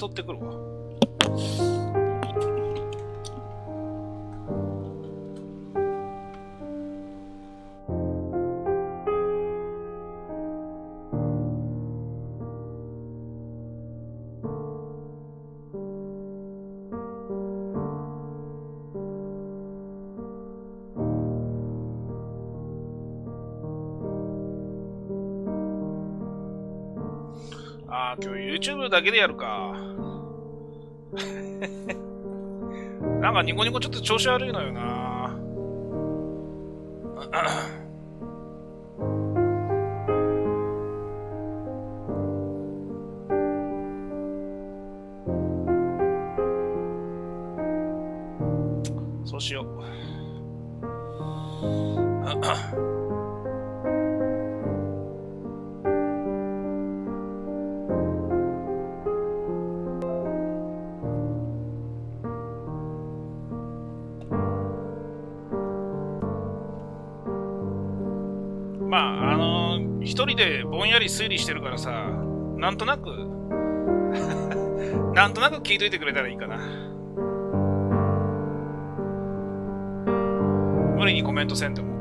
取ってくるわ。今日 YouTube だけでやるか。なんかニコニコちょっと調子悪いのよな。そうしよう。一人でぼんやり推理してるからさ、なんとなくなんとなく聞いといてくれたらいいかな。無理にコメントせんでも。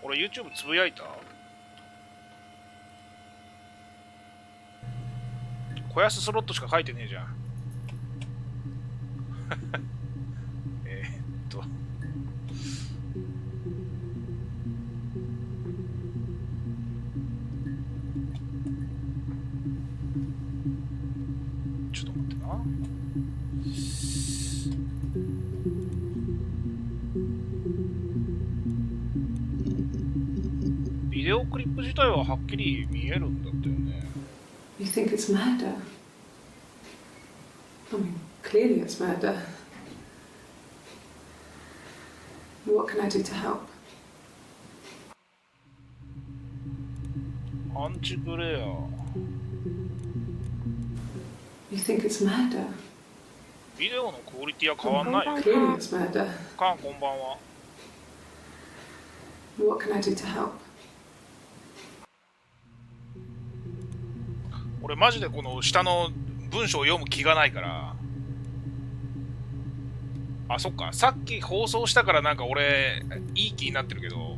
俺 YouTube つぶやいた？小安スロットしか書いてねえじゃん。ちょっと待ってな。ビデオクリップ自体ははっきり見えるんだったよね。You think it's murder? I mean, clearly it's murder. What can I do to help? アンチプレイヤー。You think it's murder? ビデオのクオリティは変わんないよ。Clearly it's murder. カン、こんばんは。What can I do to help? 俺マジでこの下の文章を読む気がないから。あ、そっか。さっき放送したからなんか俺いい気になってるけど、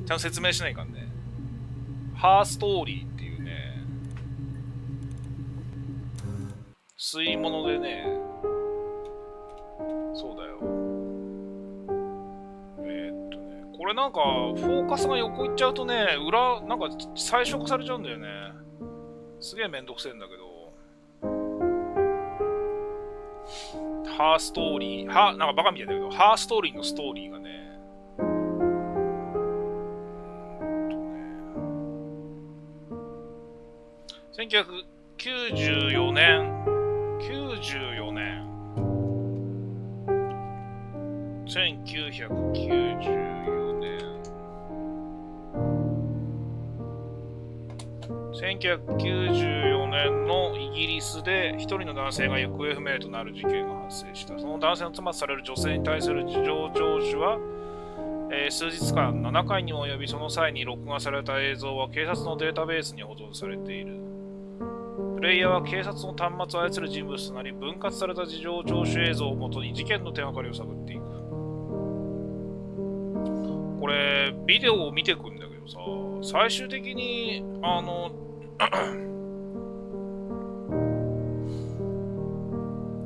ちゃんと説明しないかんね。ハーストーリーっていうね、吸い物でね、そうだよ。これなんかフォーカスが横行っちゃうとね、裏なんか彩色されちゃうんだよね。すげえめんどくせえんだけど。ハーストーリー、なんかバカみたいだけど、ハーストーリーのストーリーがね、1994年、1994年、1994年のイギリスで一人の男性が行方不明となる事件が発生した。その男性の妻とされる女性に対する事情聴取は、数日間7回にも及び、その際に録画された映像は警察のデータベースに保存されている。プレイヤーは警察の端末を操る人物となり、分割された事情聴取映像をもとに事件の手がかりを探っていく。これビデオを見ていくんだけどさ、最終的に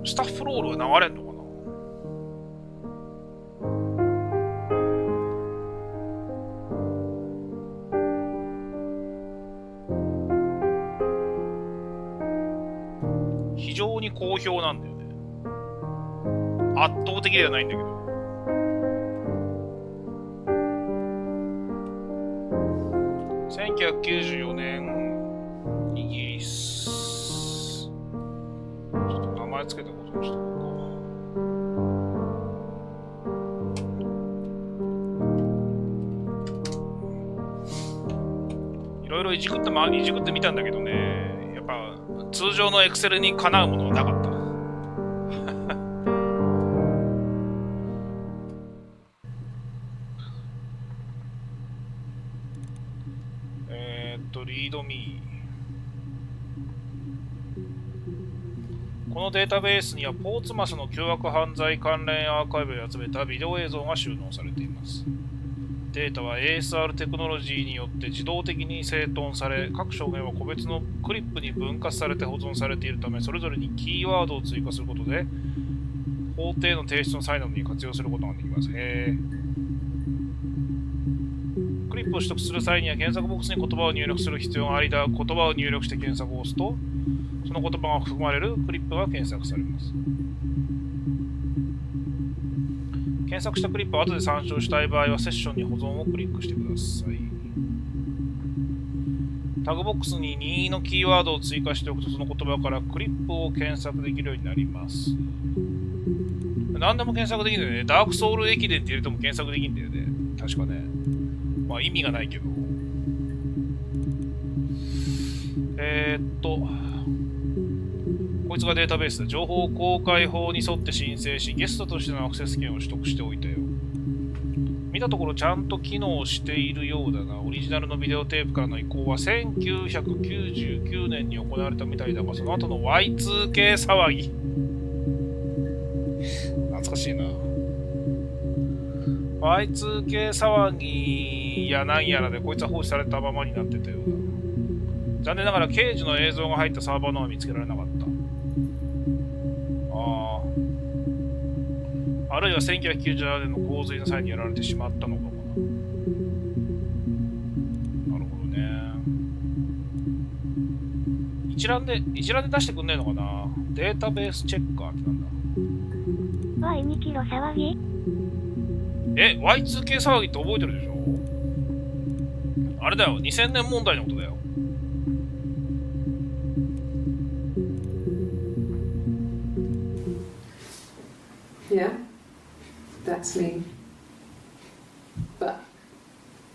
スタッフロールが流れんのかな。非常に好評なんだよね。圧倒的ではないんだけど。1994年イギリス。ちょっと名前つけたことにしとこうか。いろいろいじくってみたんだけどね、やっぱ通常のエクセルにかなうものはなかった。リードミー。このデータベースにはポーツマスの凶悪犯罪関連アーカイブを集めたビデオ映像が収納されています。データは ASR テクノロジーによって自動的に整頓され、各証言は個別のクリップに分割されて保存されているため、それぞれにキーワードを追加することで、法廷の提出の際などに活用することができます。クリップを取得する際には検索ボックスに言葉を入力する必要がありだ。言葉を入力して検索を押すと、その言葉が含まれるクリップが検索されます。検索したクリップを後で参照したい場合はセッションに保存をクリックしてください。タグボックスに任意のキーワードを追加しておくとその言葉からクリップを検索できるようになります。何でも検索できるんだよね。ダークソウル駅伝って入れても検索できるんだよね。確かね。まあ意味がないけど。こいつがデータベースだ。情報公開法に沿って申請し、ゲストとしてのアクセス権を取得しておいたよ。見たところちゃんと機能しているようだな。オリジナルのビデオテープからの移行は1999年に行われたみたいだが、その後の Y2K 騒ぎ。懐かしいな。Y2K 騒ぎやなんやらでこいつは放置されたままになってたようだ。残念ながら刑事の映像が入ったサーバーのは見つけられなかった。あるいは1997年の洪水の際にやられてしまったのかもな。なるほどね。一覧で出してくんねえのかな。データベースチェッカーってなんだ。Y2 キロ騒ぎY2K 騒ぎって覚えてるでしょ。あれだよ、2000年問題のことだよ。Yeah, that's me. But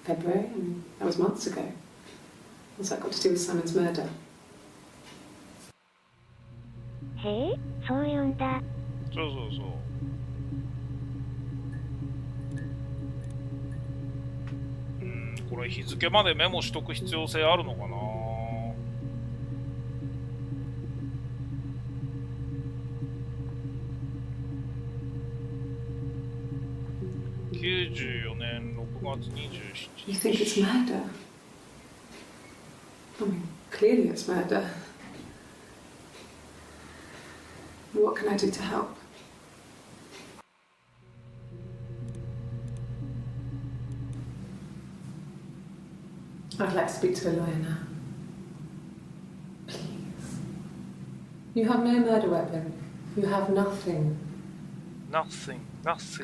February, and that was months ago. What's that got to do with Simon's murder? へえ、そういうんだ。そうそうそう。これ日付までメモしとく必要性あるのかな。94年6月27日。You think it's murder? I mean, clearly it's murder. What can I do to help? I'd like to speak to a lawyer now. Please. You have no murder weapon. You have nothing. Nothing.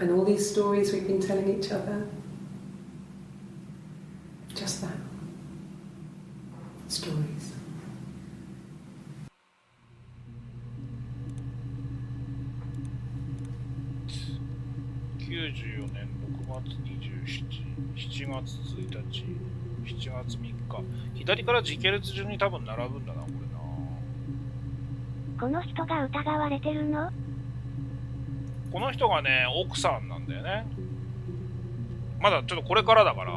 And all these stories we've been telling each other. Just that. Stories. 94年6月27日、7月1日、7月3日。左から時系列順に多分並ぶんだな、これな。この人が疑われてるの？この人がね、奥さんなんだよね。まだちょっとこれからだから。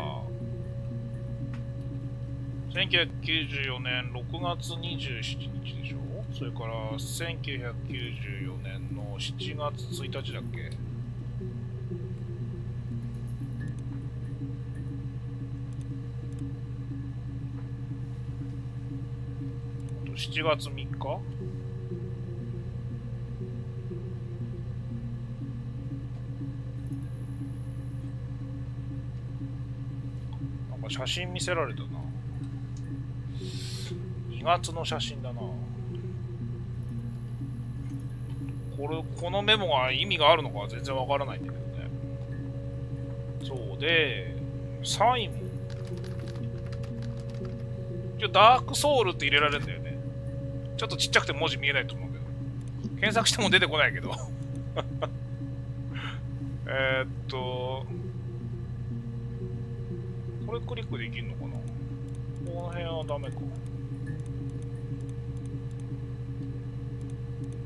1994年6月27日でしょ。それから1994年の7月1日だっけ。7月3日。なんか写真見せられたな。2月の写真だな。このメモが意味があるのかは全然わからないんだけどね。そうで、サイモン。ダークソウルって入れられるんだよね。ちょっとちっちゃくて文字見えないと思うけど。検索しても出てこないけど。これクリックできるのかな。この辺はダメか。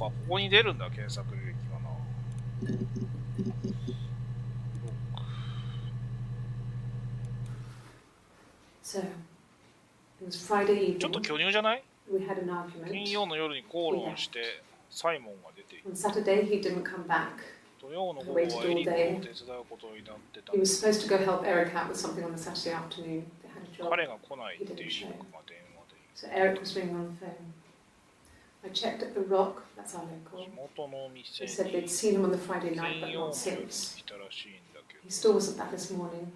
ここに出るんだ、検索履歴がな。So, it was Friday ちょっと evening. 巨乳じゃない？ We had an argument. 金曜の夜に口論してサイモンが出ている。 On Saturday, he didn't come back. 土曜の午後はエリックを手伝うことになってた。 He was supposed to go help Eric out with something on the Saturday afternoon. They had a job. 彼が来ないってエリックが電話で。 So Eric was ringing on the phone. I checked at the Rock, that's our local. 地元の店 They に said they'd seen him on the Friday night, 金 but 曜 not の夜に since. 来たらしいんだけ He ど。 still wasn't back this morning.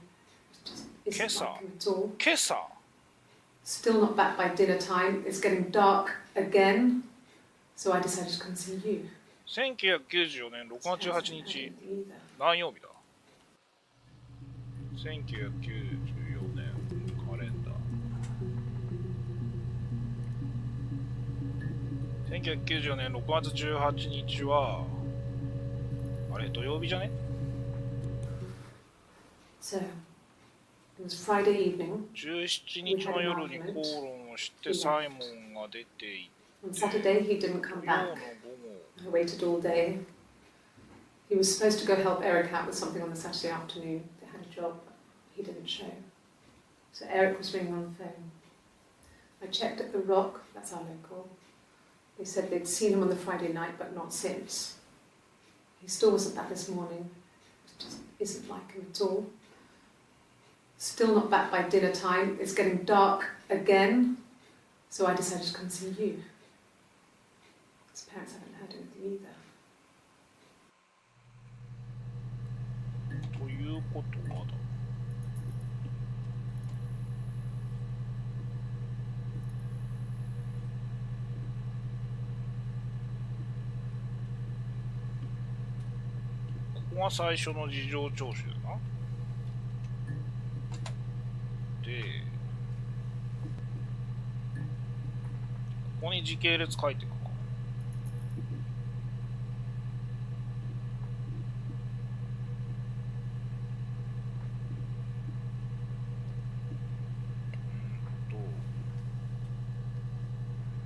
It just isn't Kessa. like him at all. 今朝 Still not back by dinner time. It's getting dark again. So I decided to come see you. 1994年6月18日、何曜日だ？ 1994年カレンダー。1994年6月18日は、あれ、土曜日じゃね？ So, it was Friday evening. 17日の夜に口論をしてサイモンが出ていて、 On Saturday, he didn't come 土曜の back. 午後、 I waited all day. He was supposed to go help Eric out with something on the Saturday afternoon. They had a job. He didn't show. So Eric was ringing on the phone. I checked at the Rock, that's our local. They said they'd seen him on the Friday night, but not since. He still wasn't back this morning. It just isn't like him at all. Still not back by dinner time. It's getting dark again. So I decided to come see you. His parents haven't heard anything either. ということはだ。ここが最初の事情聴取だな。で、ここに時系列書いていくか。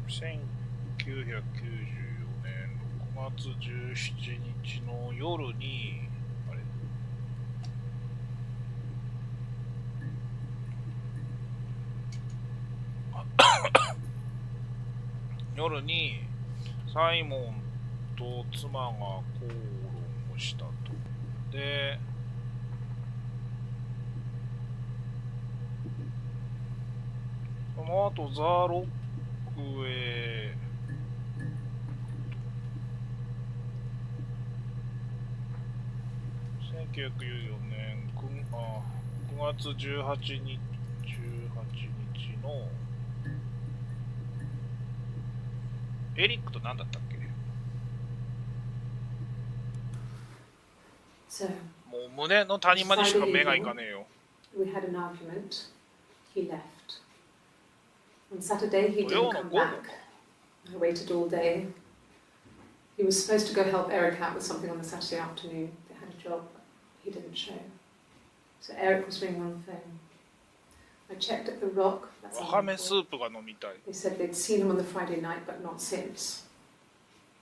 1994年6月17日の夜に、あれ夜にサイモンと妻が口論をしたと。で、その後ザ・ロックへ1994年 9月18日のエリックと何だったっけ？ So, もう胸の谷間にしか目がいかねえよ。 we had an argument. He left. On Saturday, he 土曜 didn't の come 午後 back. か。 I waited all day. He was supposed to go help Eric out with something on the Saturday afternoon. They had a job. He didn't show. So Eric was ringing on the phone. I checked at the Rock. That's わ our かめス local. ープが飲みたい。 They said they'd seen him on the Friday night, but not since.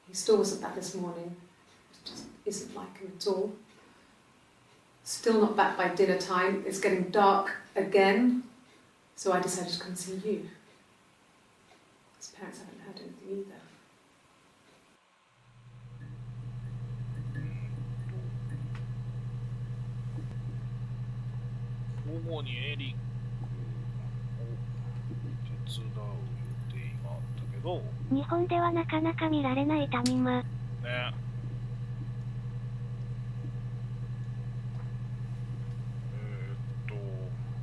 He still wasn't back this morning. It just isn't like him at all. Still not back by dinner time. It's getting dark again. So I decided to come see you. His parents haven't heard anything either. 午後にエリックを手伝う予定があったけど、日本ではなかなか見られない谷間。ね。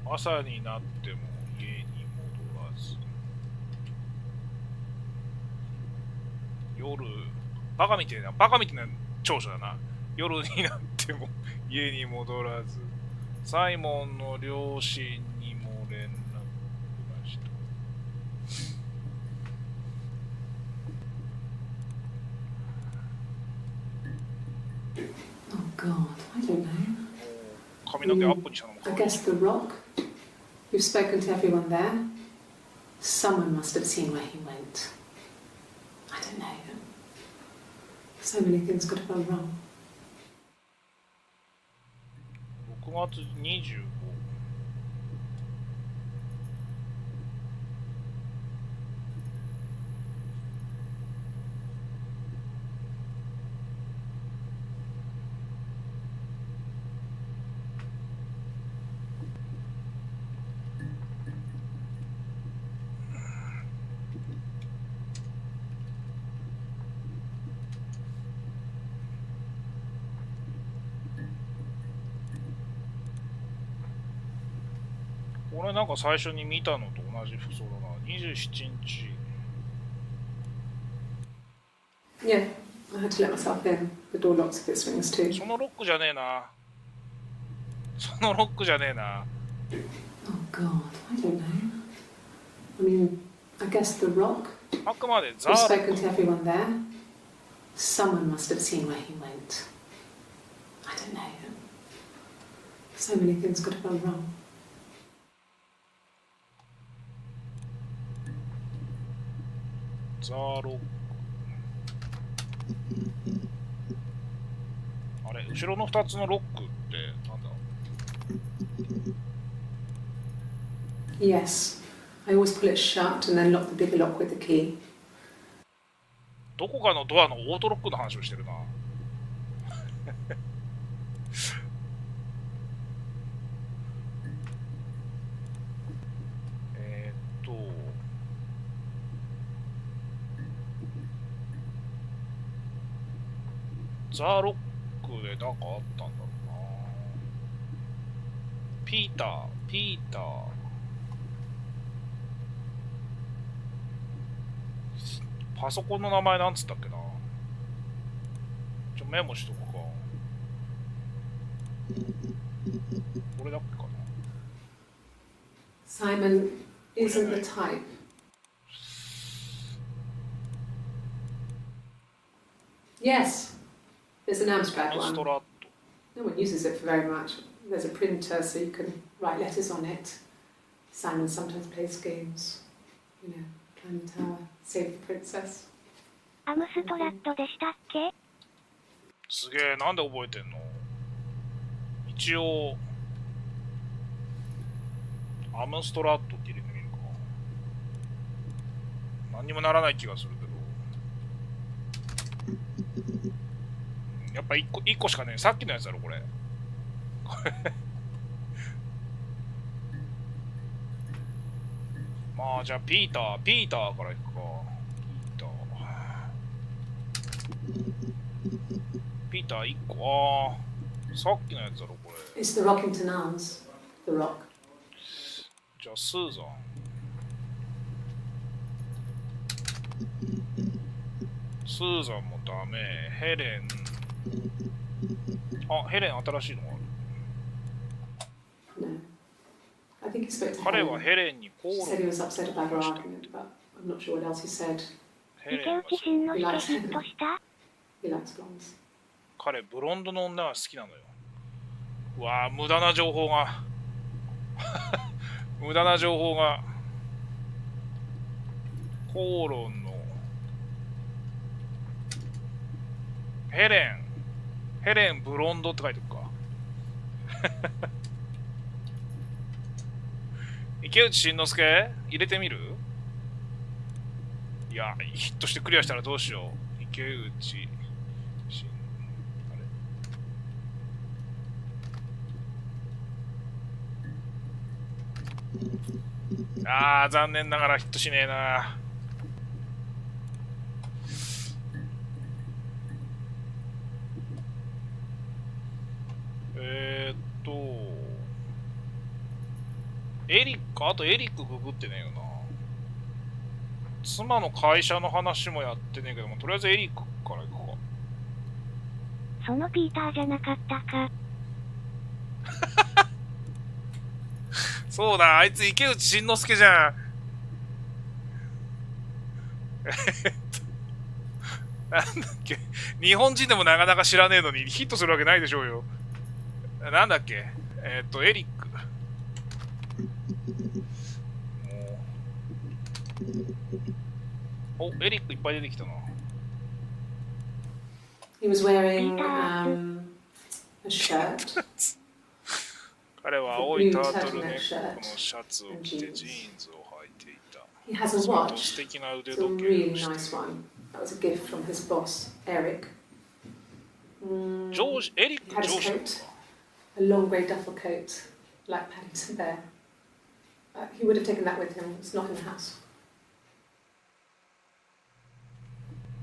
朝になっても家に戻らず、夜、バカみたいな長所だな。夜になっても家に戻らず、サイモンの両親にも連絡がした。Oh God, I don't know. 髪の毛アップにしたのも I guess the Rock. You've spoken to everyone there. Someone must have seen where he went. I don't know. So many things could have gone wrong. 6月25。これなんか最初に見たのと同じ服装だな。27日。Yeah, I had to let myself in. The door locks if it swings too. そのロックじゃねえな。そのロックじゃねえな。Oh God, I don't know. I mean, I guess the rock. あくまでザ We've ーロ spoken ッ to ク。 everyone there. Someone must have seen where he went. I don't know. So many things could have gone wrong. ザーロック。あれ、後ろの2つのロックってなんだ？ Yes, I always pull it shut and then lock the bigger lock with the key. どこかのドアのオートロックの話をしてるな。ザーロックでなんかあったんだろうな。ピーター。パソコンの名前なんつったっけな。メモしとくか。これだっけかな。Simon isn't the type. Yes, there's an abstract スト one. ラット。 No one uses it for very much. There's a printer so you can write letters on it. Simon sometimes plays games. You know, climb the tower, save the princess. アムストラットでしたっけ？すげえ、なんで覚えてんの？一応、アムストラットって入れてみるか。何にもならない気がするけど。やっぱ一個しかねえ。さっきのやつだろ、これ。まあ、じゃあ、ピーターからいくか。ピーター1個。さっきのやつだろ、これ。It's the Rockington Arms. The Rock. じゃあ、スーザン。スーザンもダメ。ヘレン。ヘレン新しいのがある。No. I think he spoke to 彼は Helen. ヘレンに口 He 論 said he was upset about her argument, but I'm not sure what else he said. ヘレ池ンは内慎之介ヒットした？ He likes blondes. 彼、ブロンドの女が好きなのよ。うわぁ、無駄な情報が。無駄な情報が。口論の。ヘレン、ブロンドって書いておくか。池内慎之介入れてみる？いや、ヒットしてクリアしたらどうしよう。池内慎。残念ながらヒットしねえな。エリック、あとエリックググってねえよな。妻の会社の話もやってねえけども、とりあえずエリックから行こうか。そのピーターじゃなかったか。そうだ、あいつ池内慎之介じゃん。なんだっけ、日本人でもなかなか知らねえのにヒットするわけないでしょうよ。なんだっけ、エリック。お、エリックいっぱい出てきたな。He was wearing Peter. a shirt, 彼は青いタートルネックのシャツを着てジーンズを履いていた。 he has a それと watch, 素敵な腕 it's a 時計 really をしてい nice る。 one. That was a gift from his boss, Eric. ジョージ、エリッ He ク had 上 his 司だ coat, a long grey duffel coat, like Paddington Bear. He would have taken that with him, it's not in the house.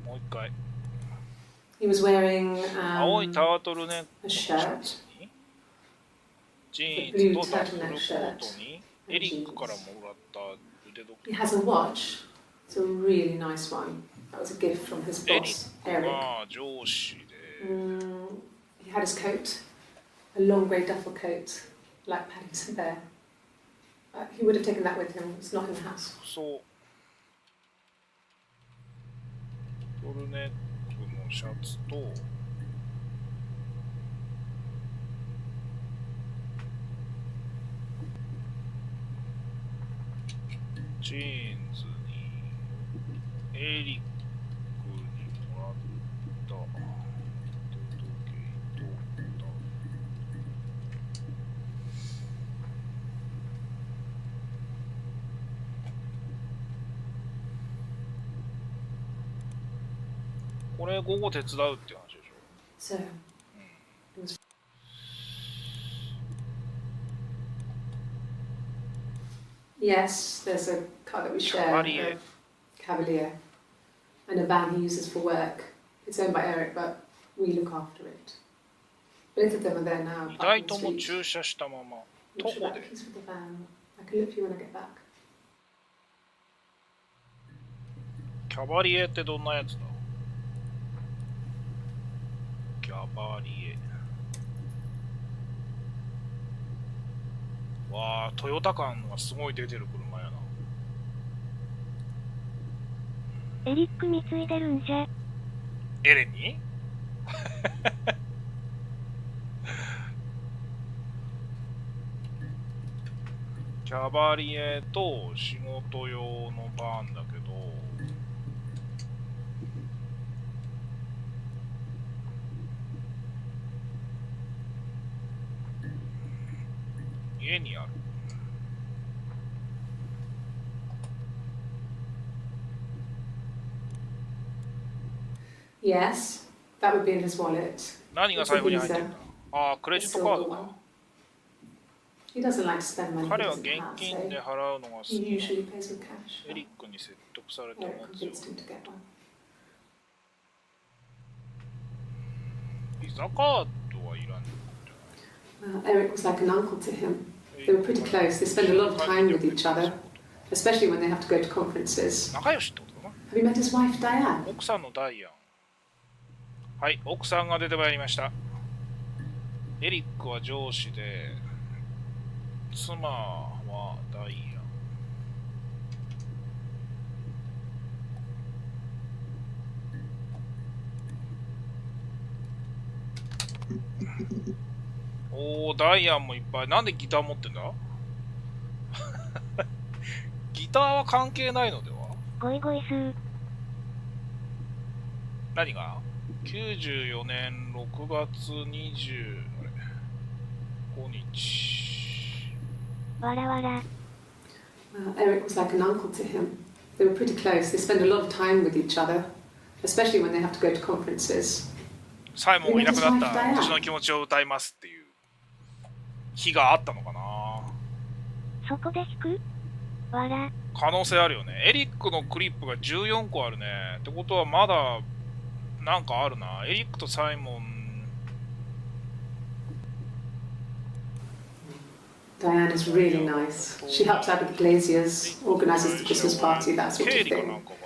もう一回。 He was wearing 青いタートルネック a のシャ shirt, ツにジーンズとダッフルコートにエリックからもらった腕時 he 計。 has a watch, it's a really nice one. That was a gift from his エリ boss, ック Eric. が上司で、 He had his coat, a long grey duffel coat, like Paddington Bear. He would have taken that with him, it's not in the house. そうトルネックのシャツとジーンズにエリックにもらった腕時計とこれ午後手伝うって話でしょ。 So, it was... Yes, there's a car that we share, Cavalier. a Cavalier, and a van he uses for work. It's owned by Eric, but we look after it. Both of them are there now. 2 parked 台 on と the も street. 駐車したまま I'm 徒 not sure 歩 about で the keys for the van. I can look for you when I get back. キャバリエってどんなやつだ。キャバリエ。わあ、トヨタ感がすごい出てる車やな。エリック貢いでるんじゃ。エレンにキャバリエと仕事用のバーンだけど、家にある。Yes, that would be in his wallet. 何が財布に入ってるんだ。ああ、クレ The ジットカー silver ド one. か。 He doesn't like to spend money he 彼は doesn't 現 have, 金 so で払うのが好 he き。 usually pays with cash. エリックに説得された Eric もんですよ。 convinced him to get one. ビザカードはいらんじゃない。 Eric was like an uncle to him. They were pretty close. They spent a lot of time with each other, especially when they have to go to conferences. 仲良しってことかな。 Have you met his wife, Diane? 奥さんのダイアン。はい、奥さんが出てまいりました。エリックは上司で、妻はダイアン。おー、ダイアンもいっぱい。なんでギター持ってんだギターは関係ないのでは。ゴイゴイスー。何が ?94 年6月25日。わらわら。Eric was like an uncle to him. They were pretty close. They spent a lot of time with each other, especially when they have to go to conferences. サイモンがいなくなった私の気持ちを歌いますっていう日があったのかな。そこで弾くわら。可能性あるよね。エリックのクリップが14個あるね。ってことはまだなんかあるな。エリックとサイモン。Diane is really nice. She helps out with the Glaziers, organises the Christmas party, that sort 経 of 理かな thing. んかか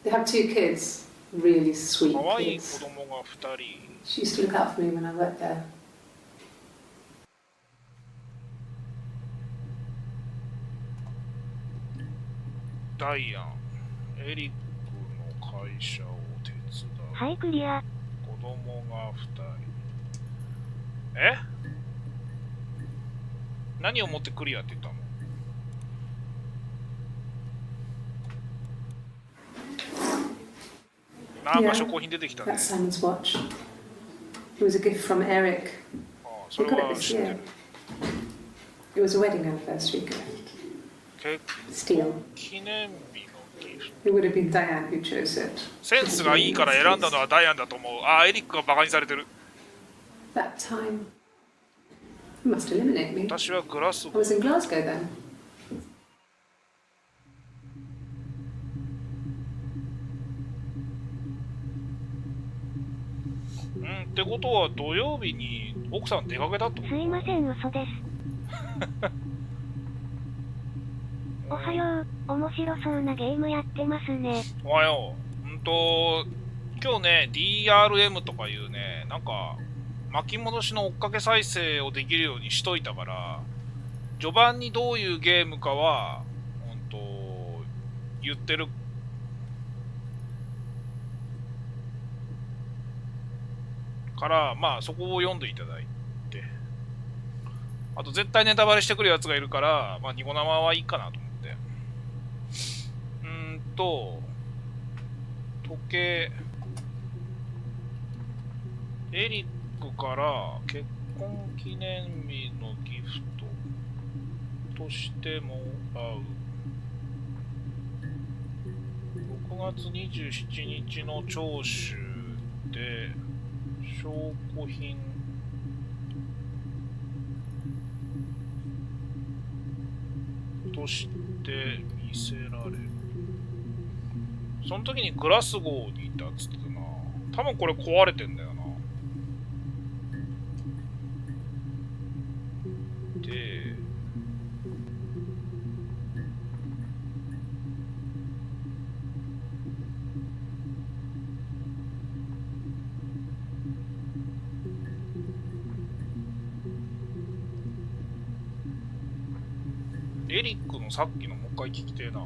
They have 2 kids, really sweet な。可愛い kids. 子供が2人。 She used to look out for me when I worked there. ダイアン、エリックの会社を手伝う。はい、クリア。子供が2人。え？何を持ってクリアって言ったの？なんか証拠品出てきたね。 That's Simon's watch. It was a gift from Eric. ああ、そ He れ got は it 知 this ってる。 year. It was a wedding anniversary gift. 結婚記念日のギフト。 It would have been Diane who chose it. センスがいいから選んだのはダイアンだと思う。ああ、エリックがバカにされてる。That time. You must eliminate me. 私はグラス I ゴー。 was in Glasgow then. ってことは土曜日に奥さん出かけたってこと？すいません、嘘です。おはよう、面白そうなゲームやってますね。おはよう。今日ね、DRM とかいうね、なんか、巻き戻しの追っかけ再生をできるようにしといたから、序盤にどういうゲームかは、言ってる。から、まあ、そこを読んでいただいて。あと、絶対ネタバレしてくるやつがいるから、まあ、ニコ生はいいかなと思って。時計、エリックから結婚記念日のギフトとしてもらう。6月27日の聴取で証拠品として見せられる。その時にグラスゴーにいたっつってたな。多分これ壊れてんだよな。で、エリックのさっきのもう一回聞きてえな。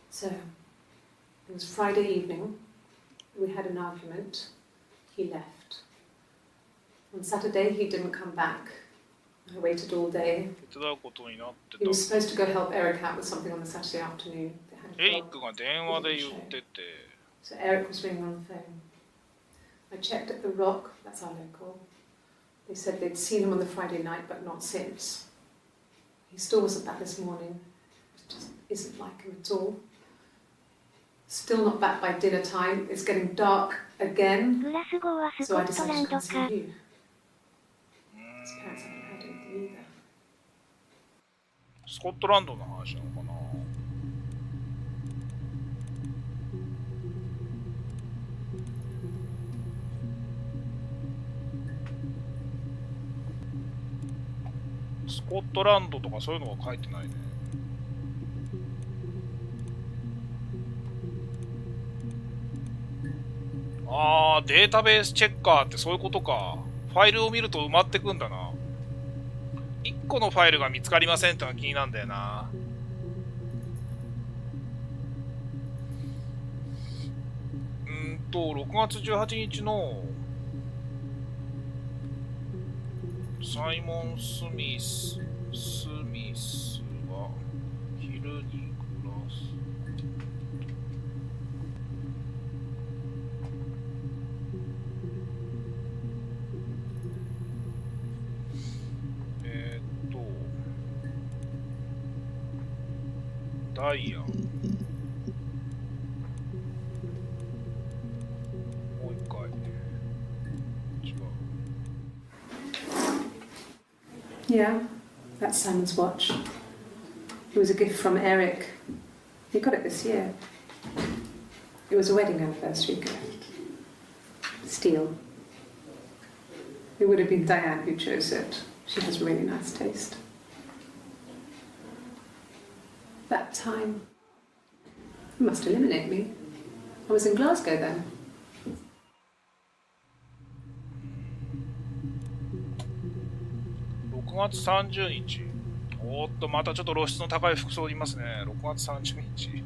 So, it was Friday evening. We had an argument. He left. On Saturday, he didn't come back. I waited all day. 手伝うことになってた。 He was supposed to go help Eric out with something on the Saturday afternoon. They had エ a リッ job. クが電話で言ってて、 So Eric was ringing on the phone. I checked at the Rock, that's our local. They said they'd seen him on the Friday night, but not since. He still wasn't back this morning. It just isn't like him at all. Still not back by dinner time. It's getting dark again. グラスゴーはスコ So I ット decided ラン to ド come see か。 you. His parents haven't heard anything either. スコットランドの話なのかな。スコットランドとかそういうのが書いてないね。あー、データベースチェッカーってそういうことか。ファイルを見ると埋まってくんだな。1個のファイルが見つかりませんってのが気になるんだよな。6月18日のサイモン・スミスは昼に暮らす。ダイアン。もう一回。違う。Yeah, that's Simon's watch. It was a gift from Eric. He got it this year. It was a wedding anniversary gift. Steel. It would have been Diane who chose it. She has really nice taste. That time. You must eliminate me. I was in Glasgow then. 6月30日。おーっと、またちょっと露出の高い服装にいますね。6月30日。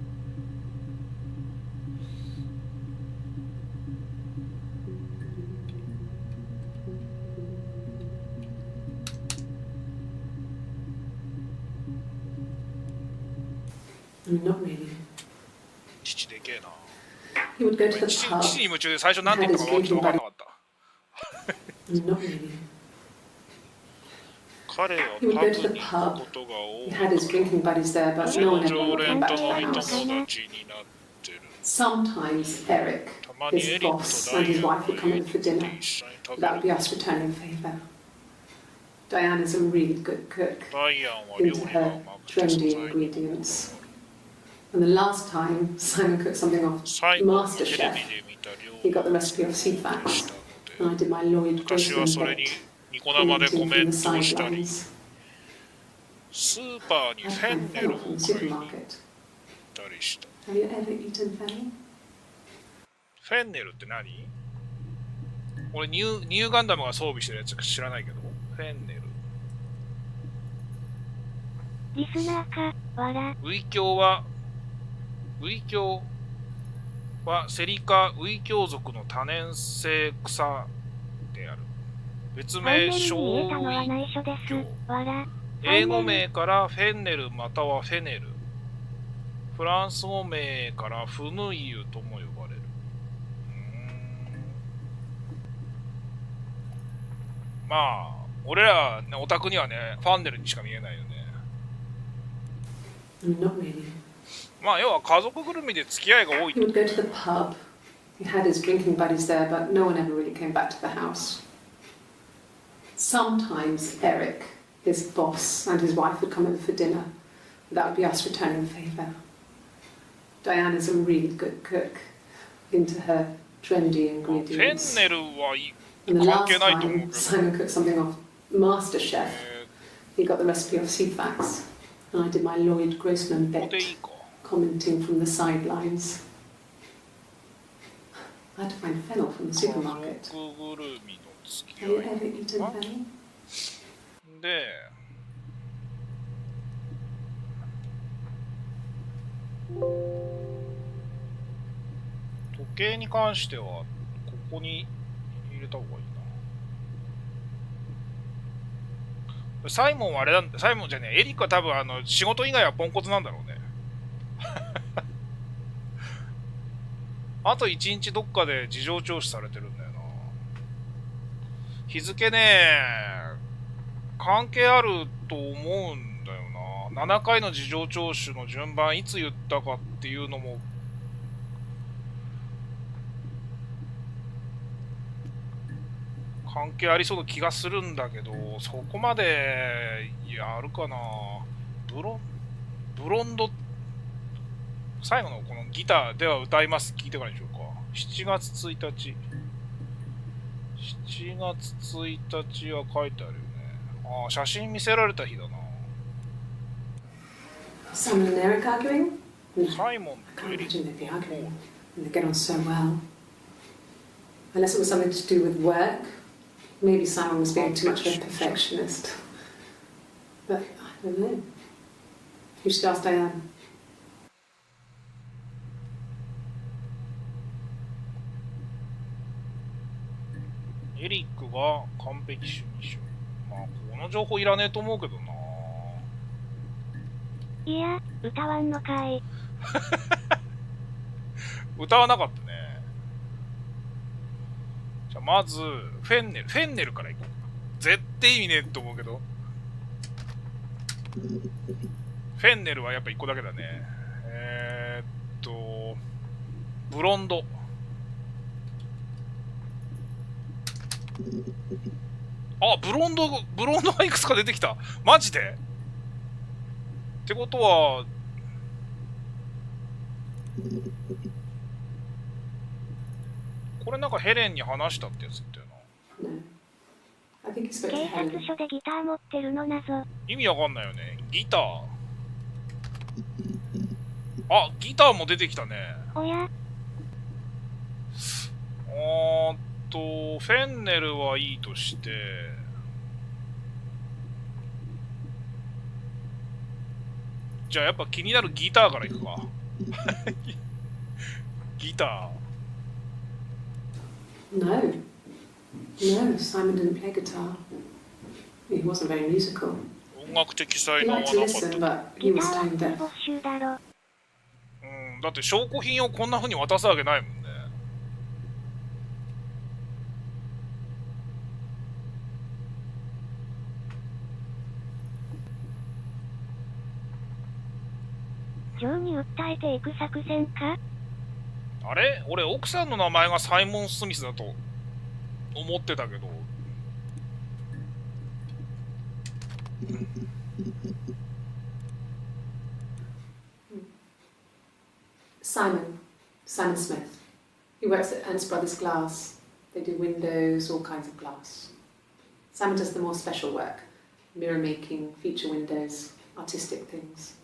Not really. 父でけえな。 He would go to the 父 pub. に夢中で最初何て言ったか分からなかった。 Not really. 彼は He would パ go ブ to に the 行 pub. くことが多 He い had his から drinking buddies there, but no one ever 常 really 連 came と back to 飲 the み友 house. 達になってる。 Sometimes Eric, たまに his エリック boss, とダ and イ his ア wife ン would が come 家 in に for 来て dinner. 一緒に食べ That would る。 be us returning favour. Diane is a really good cook, ダイアンは料 into 理がう her まくて素 trendy 材に ingredients. And the last time Simon cooked something off 最後のテレ MasterChef, ビで見た料 he 理 got the を recipe of した CFAX, の and I で did my Lloyd 私は Grossman それに bit, ニコ生でコ commenting メ from ン the トをしたり sidelines. スーパーに I フェ found ンネル fennel を from the 買いに行っ supermarket. たりした。 Have you ever eaten fennel? フェンネルって何？俺ニューガンダムが装備してるやつ知らないけど。フェンネル。リスナーか、わら。ウイキョウはセリカウイキョウ属の多年生草である。別ファンネ名小ルに見えたのはウイ内緒です。わら。英語名からフェンネルまたはフェネル。フランス語名からフヌイユとも呼ばれる。まあ、俺ら、ね、オタクにはね、ファンネルにしか見えないよね。Not really. まあ、要は家族ぐるみで付き合いが多い He would go to the pub. He had his drinking buddies there, but no one ever really came back to the house. Sometimes Eric, his boss, and his wife would come in for dinner. That would be us returning favour. Diane is a really good cook, into her trendy フェン ingredients. ネルはい関 And the 係 last ないと思う time けど、 Simon cooked something off MasterChef, he got the recipe of CFAX, and I did my Lloyd Grossman ここ bit, でいいか。 commenting from the sidelines. I had to find fennel from the 家 supermarket. 族ぐるみの付き Have you 合 ever eaten Huh? fennel? いで、時計に関してはここに入れた方がいいな。サイモンはあれなんだ、サイモンじゃねえ、エリックは多分仕事以外はポンコツなんだろうね。あと1日どっかで事情聴取されてるんだよな。日付ね、関係あると思うんだよな。7回の事情聴取の順番いつ言ったかっていうのも関係ありそうな気がするんだけど、そこまでやるかな。ブロンド最後のこのギターでは歌います聞いてからにしようか。7月1日7月1日は書いてあるよね。ああ、写真見せられた日だな。 Simon and Eric arguing? No, サイモン I と can't エリッ imagine they'd be ク arguing. And they get on so well. Unless it was something to do with work. Maybe Simon was being too much of a perfectionist. But I don't know. You should ask Diane. エリックが完璧主義者。まあこの情報いらねえと思うけどな。いや、歌わんのかい。歌わなかったね。じゃあまずフェンネルからいこうか。絶対意味ねえと思うけど。フェンネルはやっぱ1個だけだね。ブロンド。あ、ブロンドがいくつか出てきた。マジで？ってことは、これなんかヘレンに話したってやつだよな。 No. I think he spoke to 警察 Helen. 署でギター持ってるの謎。意味わかんないよね。ギター。あ、ギターも出てきたね。おや、フェンネルはいいとして、じゃあやっぱ気になるギターからいくか。ギタ No. No, Simon didn't play guitar. He wasn't very musical. ー。音楽的才 He 能は liked な to かった。 listen, but ギ he タ was ー tone は deaf. 没収だろ。だって証拠品をこんな風に渡すわけないもんね。ジョーに訴えていく作戦か？あれ俺奥さんの名前がサイモン・スミスだと思ってたけど。Simon Smith. He works at Ernst Brothers Glass. They do windows, all kinds of glass. Simon does the more special work, mirror making, feature windows, artistic things.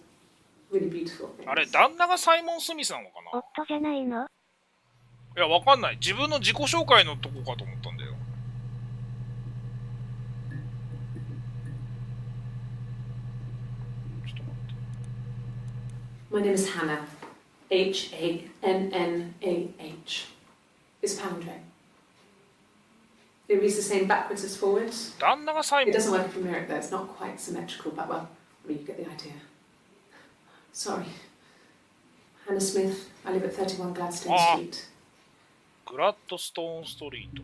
Really beautiful things. あれ旦那がサイモン・スミスなのかな。夫じゃないの？いやわかんない。自分の自己紹介のとこかと思ったんだよ。ちょっと待って。My name is Hannah. Hannah. It's Pandre. It reads the same backwards as forwards. 旦那がサイモ It ン。 doesn't work if you mirror it though. It's not quite symmetrical, but well, I mean, you get the idea. Sorry. Hannah Smith. I live at 31 Gladstone Street. グラッドストーンストリート。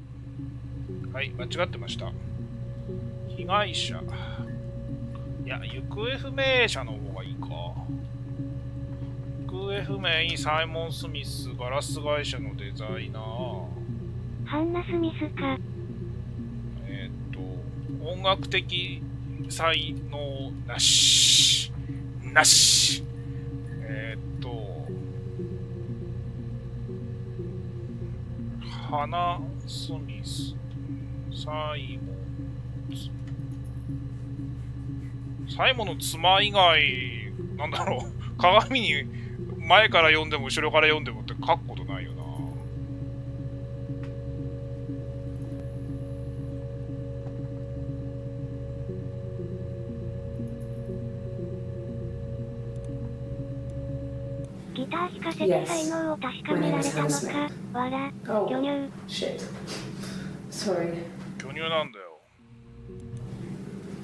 はい、間違ってました。被害者。いや、行方不明者の方がいいか。行方不明、サイモン・スミス、ガラス会社のデザイナー。ハンナ・スミスか。音楽的才能なし。なし。ハナ・スミス、サイモン。サイモンの妻以外、なんだろう、鏡に前から読んでも後ろから読んでもって書くことないよな。ギター弾かせて才能を確かめられたのか。わら、巨乳。Shit. Sorry. 巨乳なんだよ。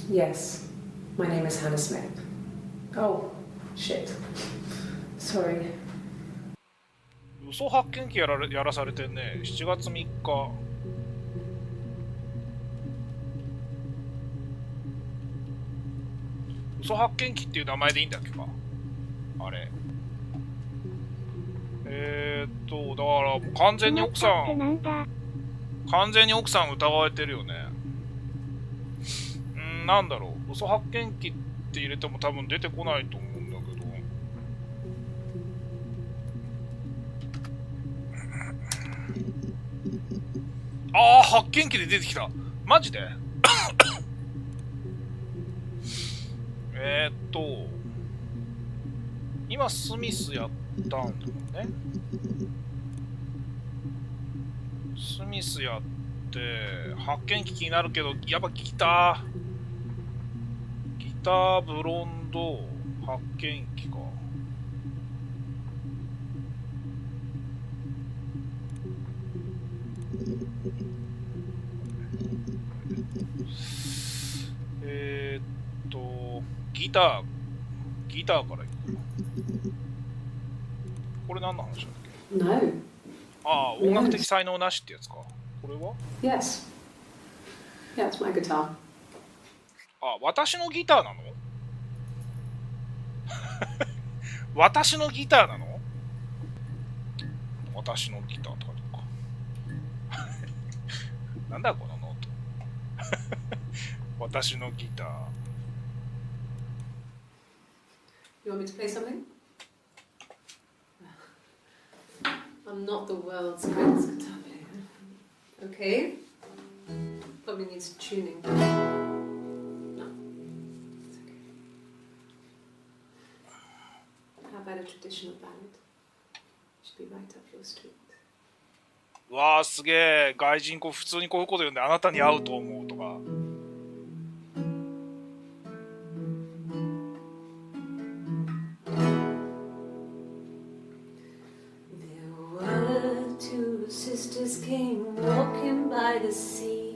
Yes. My name is Hannah Smith. Oh, shit. Sorry. 嘘発見器やらされてんね。7月3日。嘘発見器っていう名前でいいんだっけかあれ。だから完全に奥さん疑われてるよね。なんだろう、嘘発見器って入れても多分出てこないと思うんだけど。ああ、発見器で出てきた。マジで今スミスやったんだもんね。スミスやって発見器気になるけど、やっぱギターブロンド発見器か。ギターからいく。これ何の話だっけ？ No. ああ、音楽的才能なしってやつか。これは？ Yes. Yeah, it's my guitar. あ、私のギターなの？私のギターなの？私のギターとかどうか。なんだこのノート。私のギター。You want me to play something? I'm not the world's greatest guitar player. Okay. Probably needs tuning. No. It's okay. How about a traditional ballad? Should be right up your street. わあ、すげえ。外人普通にこういうこと言うんで、あなたに合うと思うとか。Sisters came walking by the sea.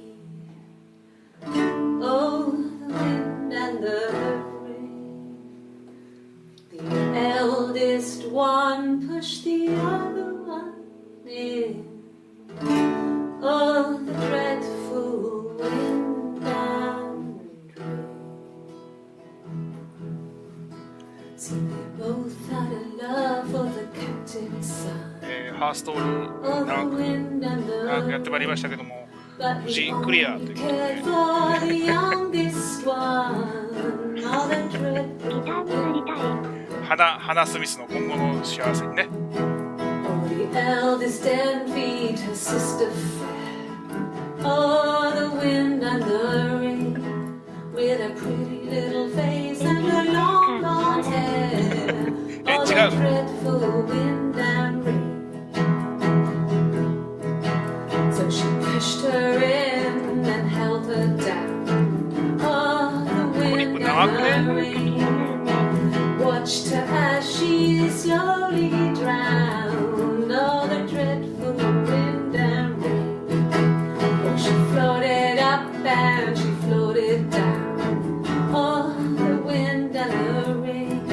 Oh, the wind and the rain. The eldest one and push the other one in. Oh, the dreadful wind and rain. See, they both had a love for the captain's son. ハーストール長くやってまいりましたけども、無事クリアということで、ギターになりたい。ハナ・スミスの今後の幸せにね。The eldest envied her sister fair. Oh, the wind and the rain, with a pretty little face and her long blonde hair. Oh, the dreadful wind and rain. So she pushed her in and held her down. Oh, the wind and the rain, watched her as she slowly drowned. Oh, the dreadful wind and rain. Oh, she floated up and she floated down. Oh, the wind and the rain,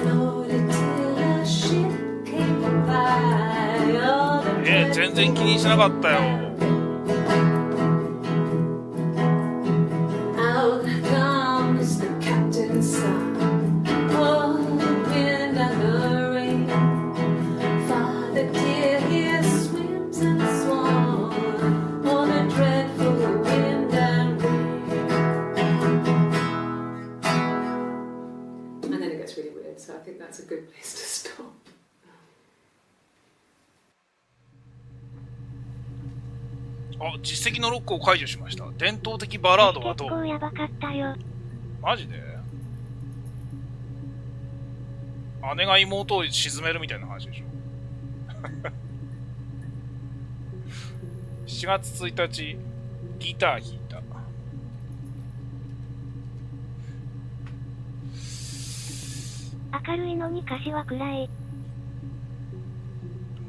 floated till a ship came by. Oh, the 全然気にしなかったよ。Out comes the captain's son. Oh, the wind and the rain. Father dear, here swims and swans. Oh, the dreadful wind and rain. And then it gets really weird, so I think that's a good place to stop. あ、実績のロックを解除しました。伝統的バラードはど結構う？やばかったよ。マジで？姉が妹を沈めるみたいな話でしょ。7月1日、ギター弾いた。明るいのに歌詞は暗い。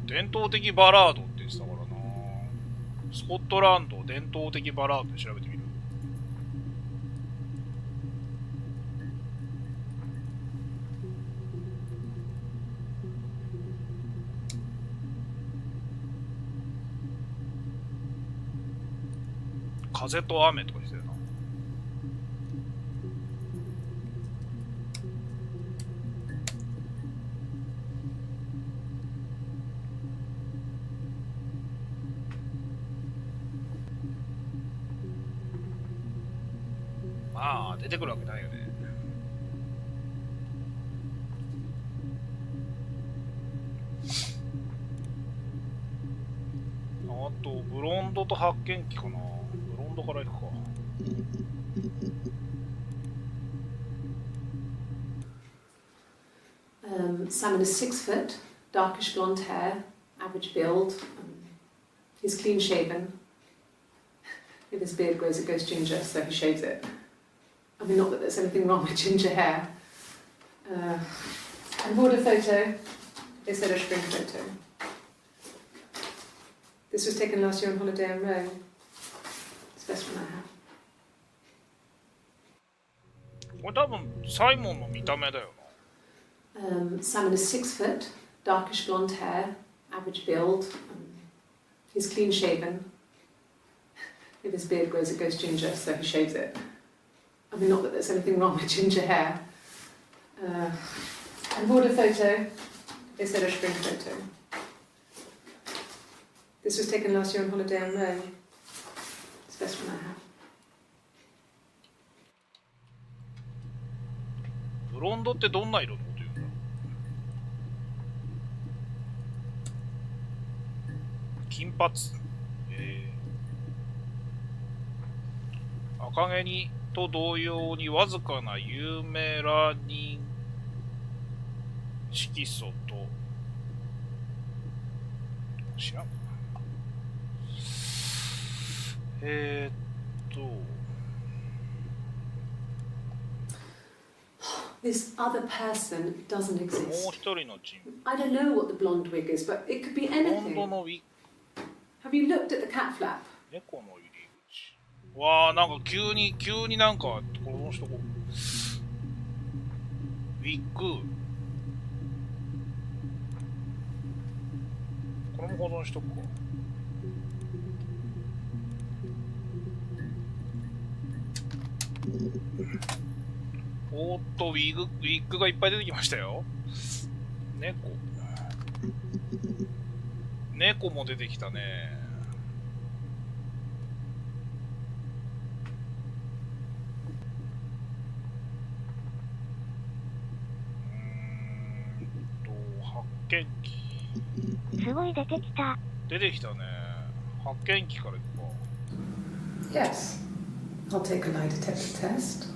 伝統的バラードって言ってたからな。スコットランド伝統的バラードで調べてみる。風と雨とかしてるな。まあ出てくるわけないよね。あとブロンドと発見器かな。ブロンドから行くか。Simon is 6 foot, darkish blonde hair, average build. He's clean shaven. If his beard grows, it goes ginger, so he shaves it. I mean, not that there's anything wrong with ginger hair. And bought a photo. They said a spring photo. This was taken last year on holiday in Rome. It's the best one I have. これ多分サイモンの見た目だよな。Simon is 6 foot, darkish blonde hair, average build. He's clean shaven. If his beard grows, it goes ginger, so he shaves it. I mean, not that there's anything wrong with ginger hair. And bought a photo. They said a spring photo. This was taken last year on holiday in Rome. It's the best one I have. ブロンドってどんな色のこと言うんだろう。金髪。赤毛にと同様にわずかなユーメラニン色素と知らん。This other person doesn't もう exist. 一人の人 I don't know what the blonde wig is, but it could be 物。ブロンド anything. のウィ Have you looked at the cat flap? 猫の入り口。わあ、なんか急になんか、この人ウィッグ。これも保存しとくか。おーっと、ウィッグがいっぱい出てきましたよ。猫も出てきたね。発見器。すごい出てきた。出てきたね。発見器からいくか。Yes. I'll take a lie detector test.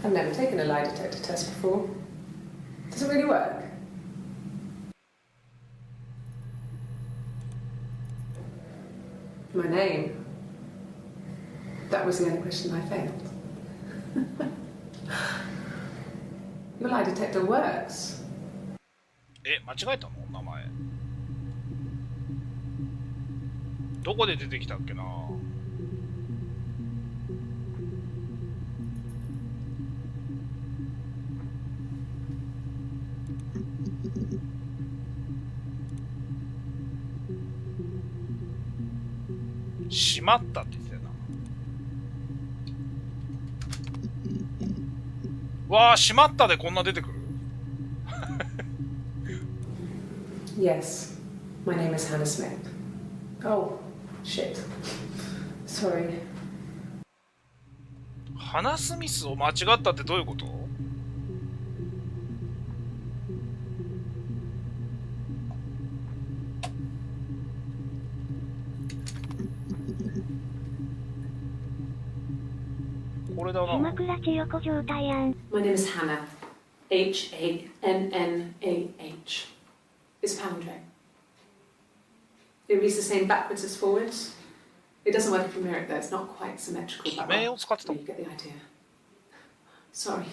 I've never taken a lie detector test before. Does it really work? My name. That was the only question I failed. Your lie detector works. 間違えたの名前。どこで出てきたっけな。しまったって言ってたな。わあ、しまったでこんな出てくる。Yes. My name is Hannah Smith. Oh, shit. Sorry. ハナ・スミスを間違ったってどういうこと？これだな。島倉千代子状態やん。My name is Hannah. Hannah. It's palindrome. It reads the same backwards as forwards. It doesn't work if you mirror it though. It's not quite symmetrical. 記名を使ってた。 You get the idea. Sorry.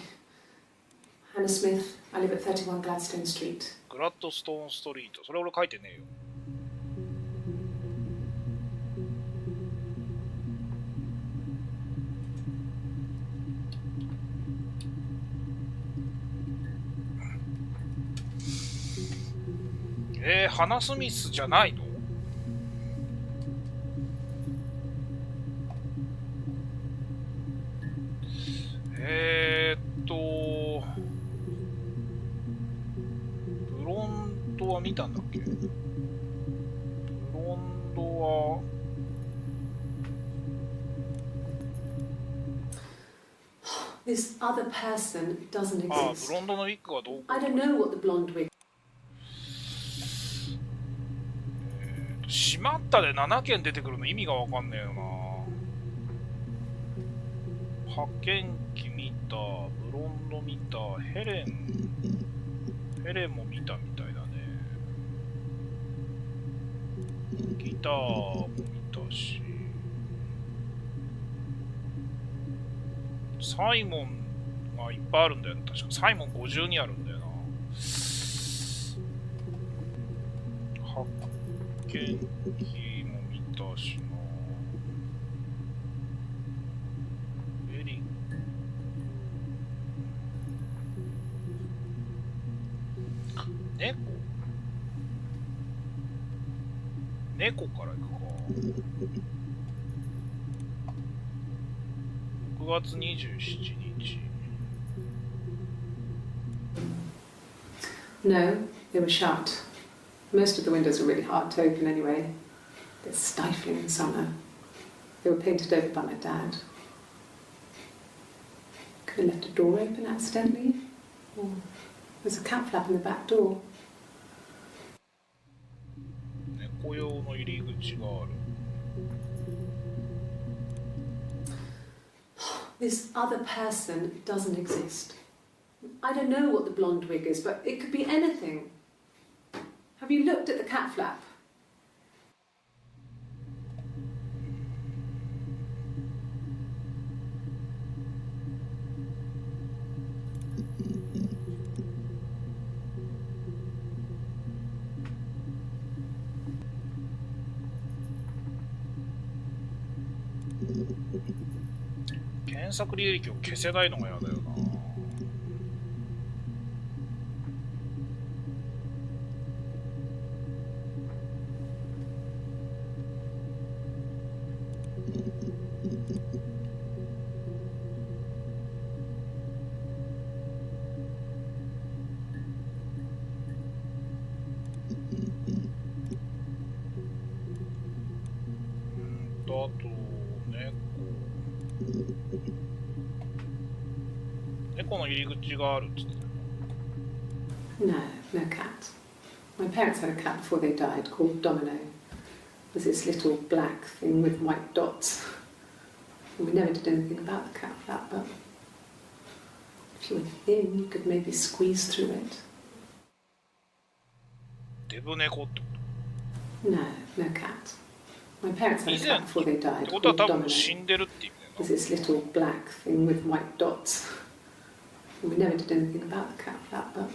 Hannah Smith. I live at 31 Gladstone Street. グラッドストーンストリート。それ俺書いてねえよ。ハナ・スミスじゃないの？ブロンドは見たんだっけ？ブロンドはThis other person doesn't ああ、 exist. ブロンドのウィッグはどう？ I don't know what the blonde wig. しまったで7件出てくるの意味がわかんねえよな。発見器見た、ブロンド見た、ヘレンも見たみたいだね。ギターも見たし、サイモンがいっぱいあるんだよね。確かサイモン52あるんだよな。発見器も見たしな。エリ猫から行くか。6月27日。No, they were shut. Most of the windows are really hard to open anyway. They're stifling in summer. They were painted over by my dad. Could have left a door open accidentally. Or there's a cat flap in the back door. 猫用の入り口がある。This other person doesn't exist. I don't know what the blonde wig is, but it could be anything. Have you looked at the cat flap?検索履歴を消せないのが嫌だよな。猫の入り口があるっつって。No, no cat. My parents had a cat before they died called Domino. It was this little black thing with white dots. And we never did anything about the cat flap, but if you were thin, you could maybe squeeze through it. デブ猫ってこ No, no cat. My parents と。 had 以 a 前 cat before they って died ことは called 多分 Domino. 死んでるって意 It 味 was だよ this little black thing with white dots. And we never did anything about the cat flap, but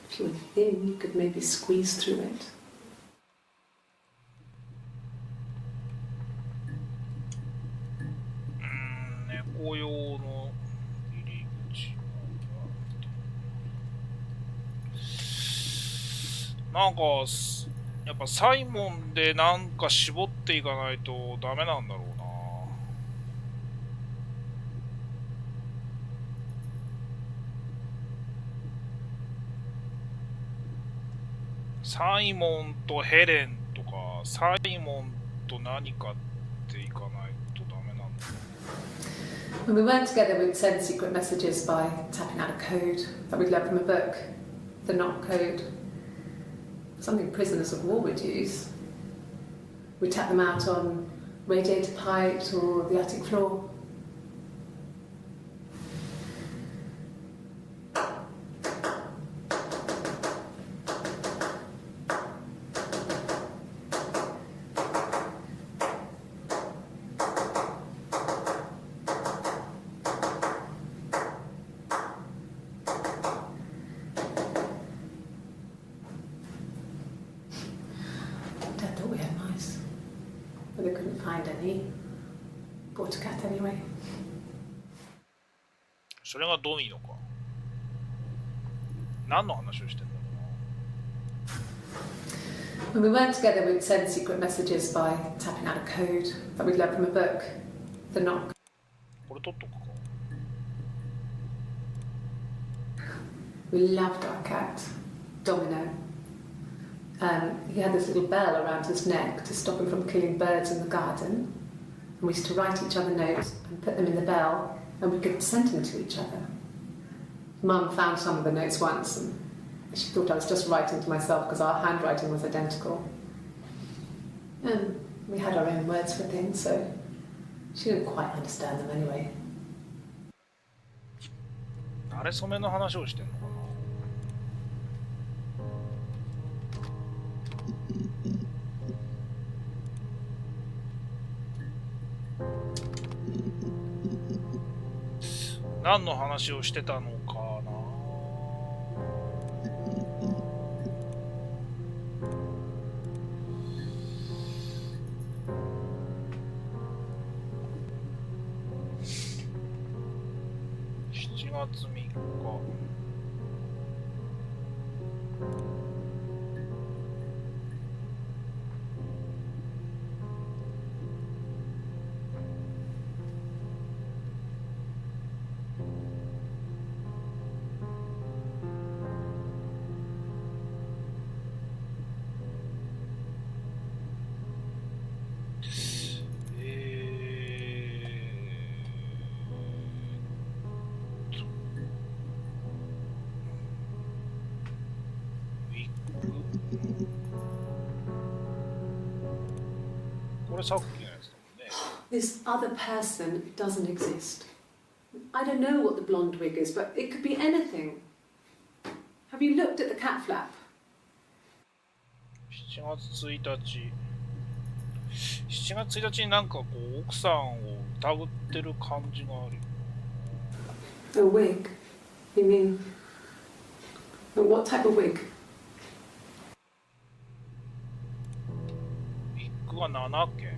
if you were thin, you could maybe squeeze through it. な。猫用の入り口なんかやっぱサイモンでなんか絞っていかないとダメなんだろうな。サイモンとヘレンとかサイモンと何かっていかないとダメなんだ。 When we weren't together, we'd send secret messages by tapping out a code that we'd learned from a book, the knock code. Something prisoners of war would use. We'd tap them out on radiator pipes or the attic floor. Dad thought we had mice, but they couldn't find any. Bought a cat anyway. それがドミノか。何の話をしてんだろ When we weren't together, we'd send secret messages by tapping out a code that we'd learned from a book, the knock. うな。これ取っとくか。 We loved our cat, Domino. He had this little bell around his neck to stop him from killing birds in the garden. And we used to write each other notes and put them in the bell, and we could send them to each other. Mum found some of the notes once, and she thought I was just writing to myself because our handwriting was identical. And we had our own words for things, so she didn't quite understand them anyway. 慣れ初めの話をしてんのかな。何の話をしてたのかな。7月3日。これさっきのやつだもんね。 This other person doesn't exist. I don't know what the blonde wig is, but it could be anything. Have you looked at the cat flap? 7月1日。7月1日になんかこう奥さんを疑ってる感じがあるよ。 A wig? You mean... What type of wig? ウィッグが7件。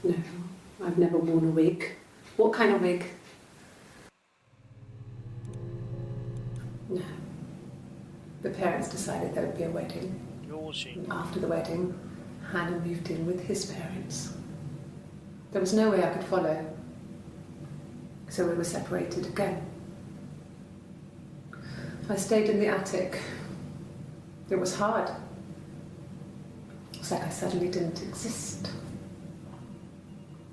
No, I've never worn a wig. What kind of wig? No. The parents decided there would be a wedding. And after the wedding, Hannah moved in with his parents. There was no way I could follow, so we were separated again. I stayed in the attic. It was hard. It's like I suddenly didn't exist.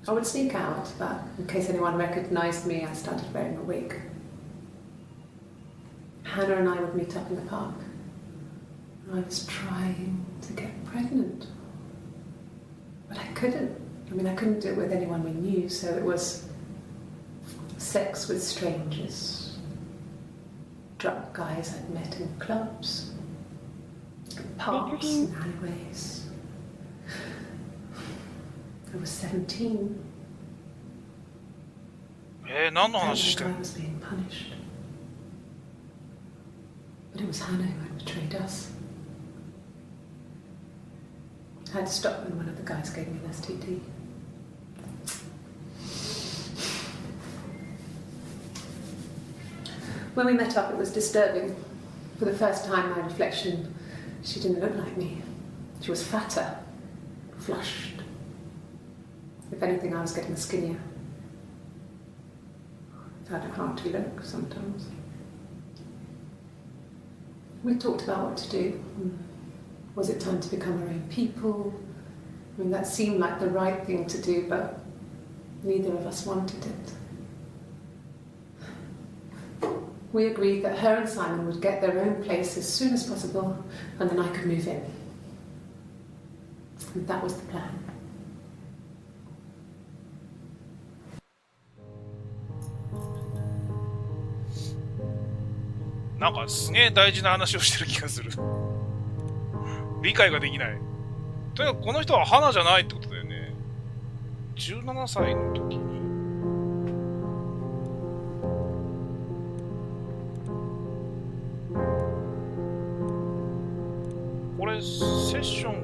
I would sneak out, but in case anyone recognized me, I started wearing a wig. Hannah and I would meet up in the park. I was trying to get pregnant, but I couldn't. I mean, I couldn't do it with anyone we knew, so it was sex with strangers, drunk guys I'd met in clubs, parks and alleyways. I was 17. 何の話してる I was being punished. But it was Hannah who had betrayed us. I had to stop when one of the guys gave me an STD. When we met up, it was disturbing. For the first time, my reflection, she didn't look like me. She was fatter, flushed. If anything, I was getting skinnier. I had a hard to look sometimes. We talked about what to do. Was it time to become our own people? I mean, that seemed like the right thing to do, but neither of us wanted it. We agreed that her and Simon would get their own place as soon as possible, and then I could move in. And that was the plan. なんかすげえ大事な話をしてる気がする。理解ができない。とにかくこの人は花じゃないってことだよね。17歳の時に。これセッション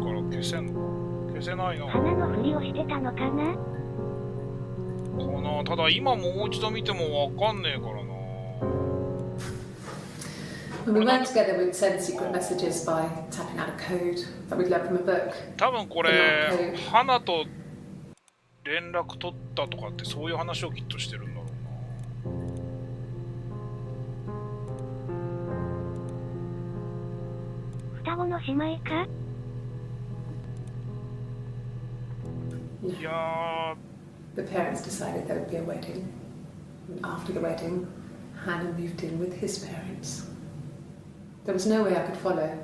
から消せんの？消せないな。花のふりをしてたのかな？かな。ただ今もう一度見てもわかんねえからな。When we went together, we'd send secret messages by tapping out a code that we'd learned from a book. 多分これ、花と連絡取ったとかってそういう話をきっとしてるんだろうな。双子の姉妹か？いや The parents decided there would be a wedding. And after the wedding, Hannah moved in with his parents. There was no way I could follow,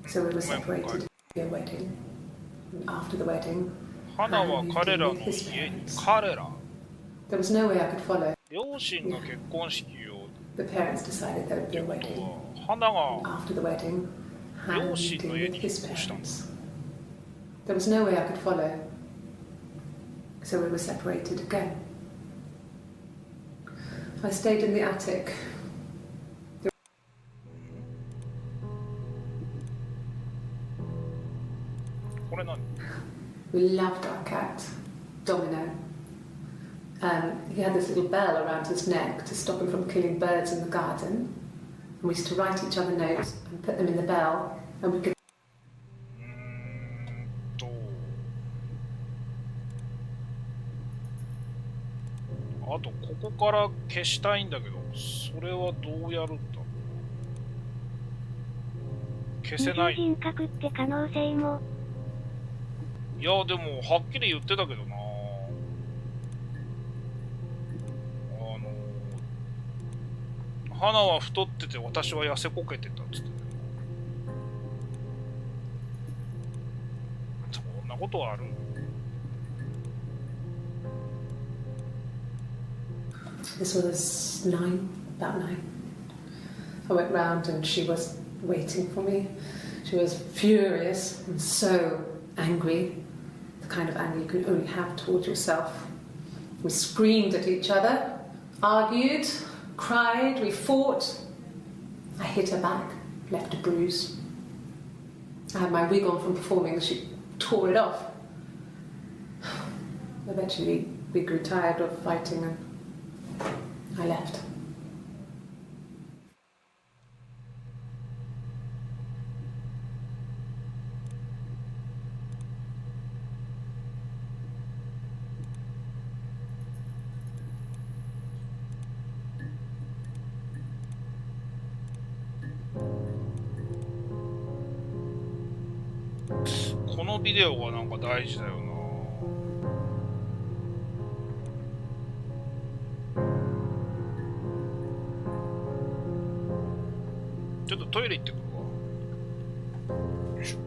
so we were separated. A wedding. And after the wedding, 花は彼らの家に彼ら there was no way I could follow. 両親が結婚式を The parents decided there would be a と wedding. は花が After the wedding, Hannah 両 moved 親 in の家 with に his 引っ越したんだ。 parents. There was no way I could follow, so we were separated again. I stayed in the attic. これ何？ We loved our cat, Domino. He had this little bell around his neck to stop him from killing birds in the garden. And we used to write each other notes and put them in the bell, and we could. あとここから消したいんだけど、それはどうやるんだ？消せない。二重人格って可能性も。いやでもはっきり言ってたけどな。花は太ってて私は痩せこけてたっつって。そんなことはある？ This was about 9. I went round and she was waiting for me. She was furious and so angry, the kind of anger you can only have towards yourself. We screamed at each other, argued, cried, we fought. I hit her back, left a bruise. I had my wig on from performing and she tore it off. Eventually we grew tired of fighting and I left. このビデオがなんか大事だよな。ちょっとトイレ行ってくるわ。よいしょ。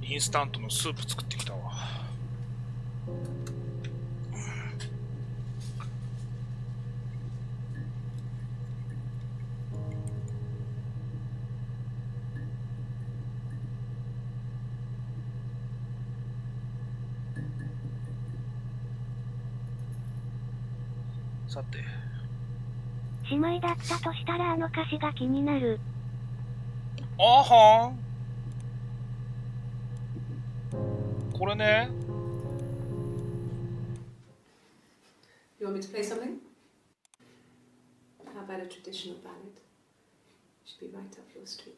インスタントのスープ作ってきたわ。さて、姉妹だったとしたらあの歌詞が気になる。あはん。これね。You want me to play something? How about a traditional ballad? Should be right up your street.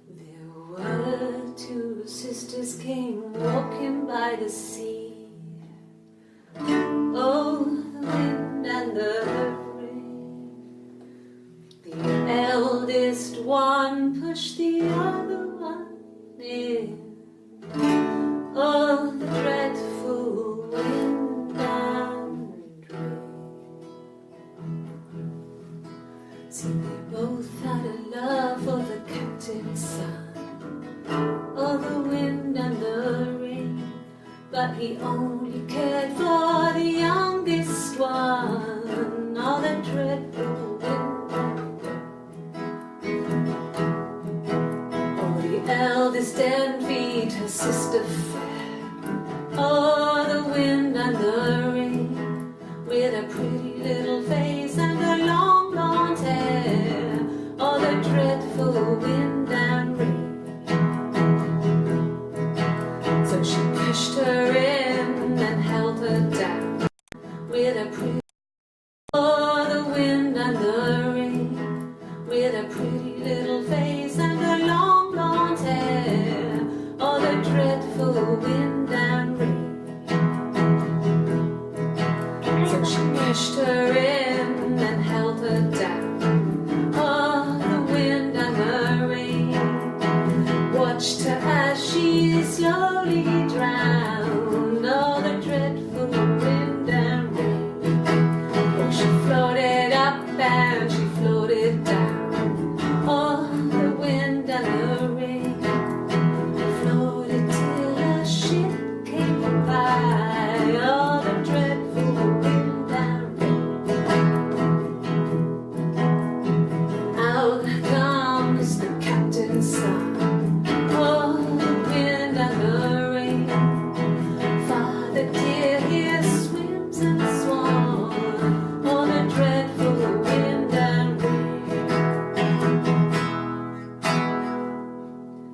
There were two sisters came walking by the sea. Oh, the wind and the rain. The eldest one pushed the other one in. Oh, the dreadful wind and rain. See, they both had a love for the captain's son. Oh, the wind and the rain, but he only only cared for the youngest one, all the dreadful wind. Oh, the eldest envied her sister fair. Oh, the wind and the rain, with a pretty little face and her long blonde hair. Oh, the dreadful wind and rain. So she pushed her in and held her down with a pretty. Oh, the wind and the rain, with a pretty little face and her long blonde hair. Oh, the dreadful wind and rain. So she pushed her in and held her down. Oh, the wind and the rain, watched her as she slowly drowned. Oh, the dreadful wind and rain. Oh, she floated up and she floated down. Oh, the wind and the rain, floated till a ship came by. Oh, the dreadful wind and rain. Out comes the captain's son. Oh, the wind and the rain. Father dear, here swims and swan. Oh, the dreadful wind and rain.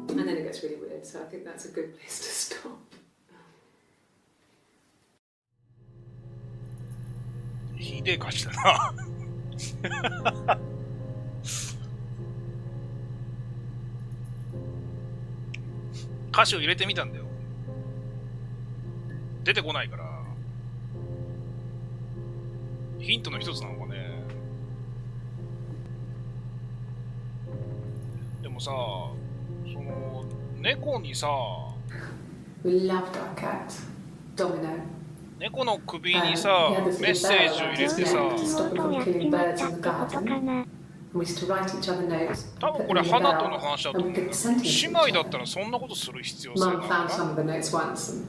And then it gets really weird, so I think that's a good place to stop. ひでえ歌詞だな。歌詞を入れてみたんだよ。出てこないから。ヒントの一つなのかね。でもさ、その猫にさ、 We loved our cat, Domino. 猫の首にさ、メッセージを入れてさ、妹をやっちまったってことかな。We used to write each other notes. 多分これ花との話だと思うんだよ。姉妹だったらそんなことする必要性 Mum ない found か some of the notes once and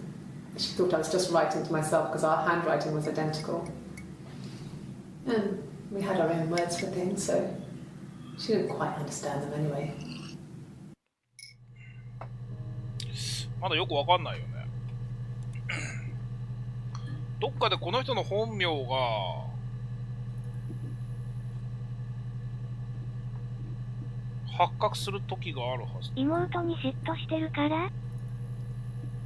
she thought I was just writing to myself because our handwriting was identical. And we had our own words for things, so she didn't quite understand them anyway. まだよくわかんないよね。どっかでこの人の本名が発覚する時があるはず。妹に嫉妬してるから？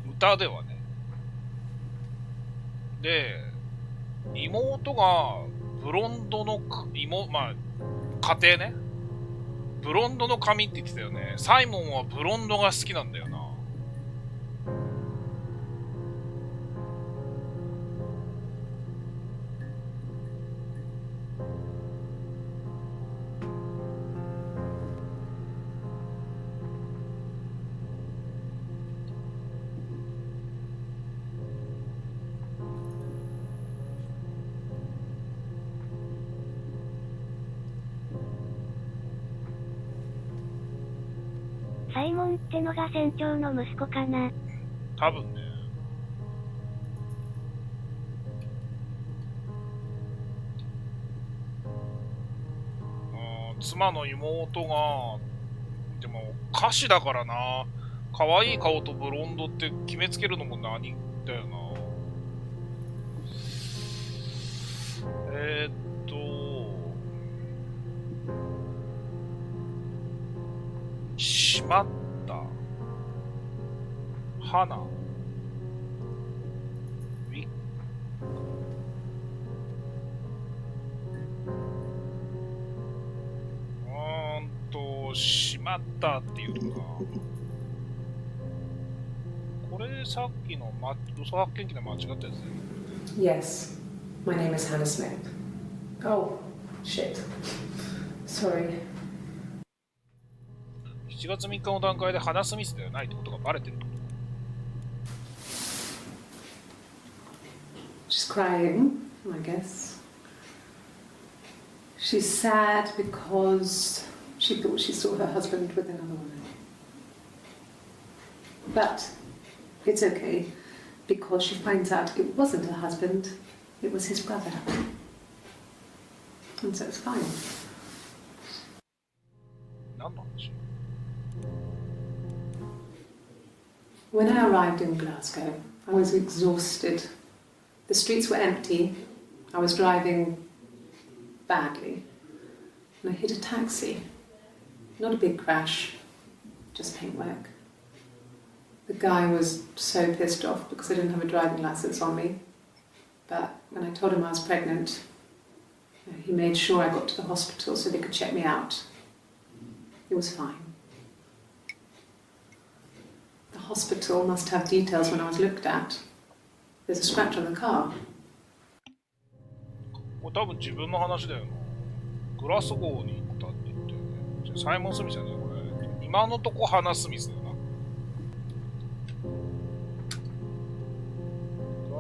歌ではね。で、妹がブロンドのまあ家庭ね、ブロンドの髪って言ってたよね。サイモンはブロンドが好きなんだよな。サイモンってのが船長の息子かな。多分ね。妻の妹が、でも歌詞だからな。可愛い顔とブロンドって決めつけるのも何だよな。しまった花ウィッしまったっていうのかな。これさっきの嘘発見器で間違ったやつだよね。 Yes, my name is Hannah Smith. Oh, shit. Sorry. 7月3日の段階でハナ・スミスではないってことがバレてるってこと。 She's crying, I guess. She's sad because she thought she saw her husband with another woman. But it's okay. because she finds out it wasn't her husband, it was his brother. And so it's fine. 何の話？ When I arrived in Glasgow, I was exhausted. The streets were empty. I was driving badly. And I hit a taxi. Not a big crash, just paintwork. The guy was so pissed off because I didn't have a driving license on me. But when I told him I was pregnant, he made sure I got to the hospital so they could check me out. It was fine. The hospital must have details when I was looked at. There's a scratch on the car. これ多分自分の話だよな。グラスゴーに行ったって言ったよね。サイモン・スミスじゃねえこれ。今のとこハナ・スミスだよな。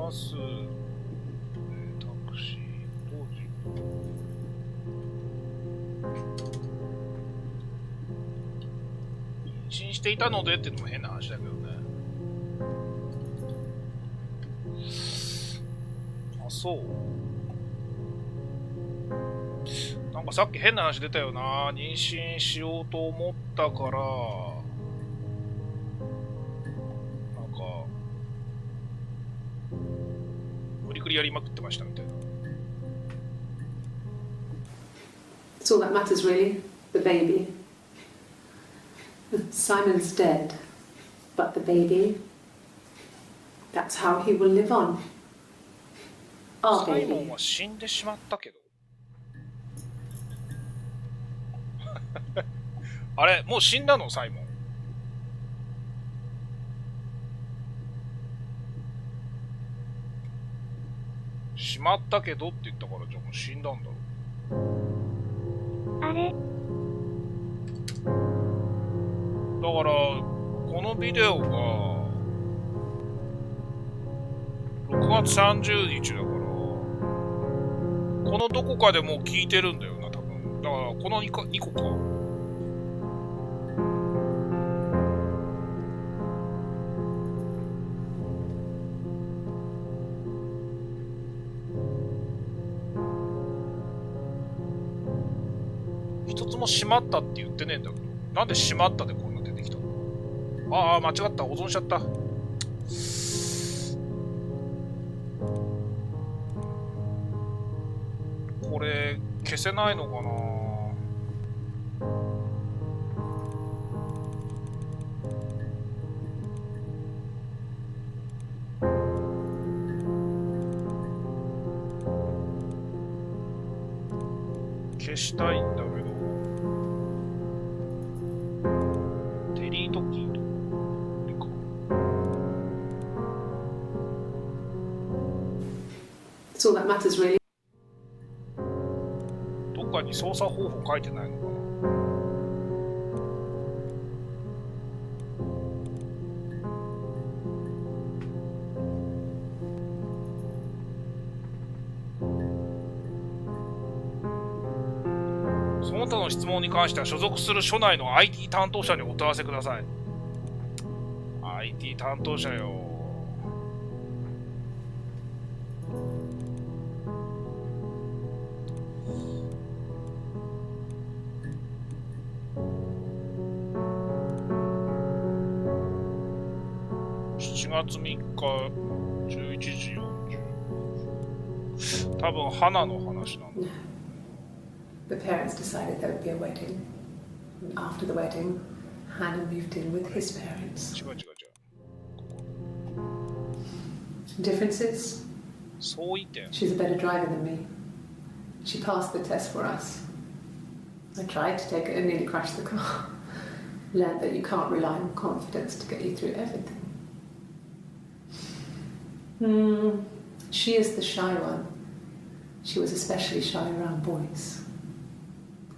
ガス、タクシー、当時。妊娠していたのでっていうのも変な話だけどね。あ、そう。なんかさっき変な話出たよな。妊娠しようと思ったから、なんか、無理くりやりまくってましたみたいな。That's all that matters really, the baby. Simon's dead, but the baby, that's how he will live on. Our サイモン baby. は死んでしまったけど。あれ、もう死んだのサイモン。しまったけどって言ったから、じゃあもう死んだんだろう。あれだからこのビデオが6月30日だから、このどこかでもう聞いてるんだよな多分。だからこの2個か。一つも閉まったって言ってねえんだけど、なんで閉まったでこんな出てきたの？ああ、間違った、保存しちゃった。これ消せないのかな。消したいんだけど、デリートキーとか。That's all that matters really. どっかに操作方法書いてないのかな。その他の質問に関しては所属する署内の IT 担当者にお問い合わせください。IT 担当者よ。7月3日11時40。多分花の話なんだ。The parents decided there would be a wedding. And after the wedding, Hannah moved in with his parents. 違う違う違う。Differences? 相違点。 She's a better driver than me. She passed the test for us. I tried to take it and nearly crashed the car. Learned that you can't rely on confidence to get you through everything. She is the shy one. She was especially shy around boys.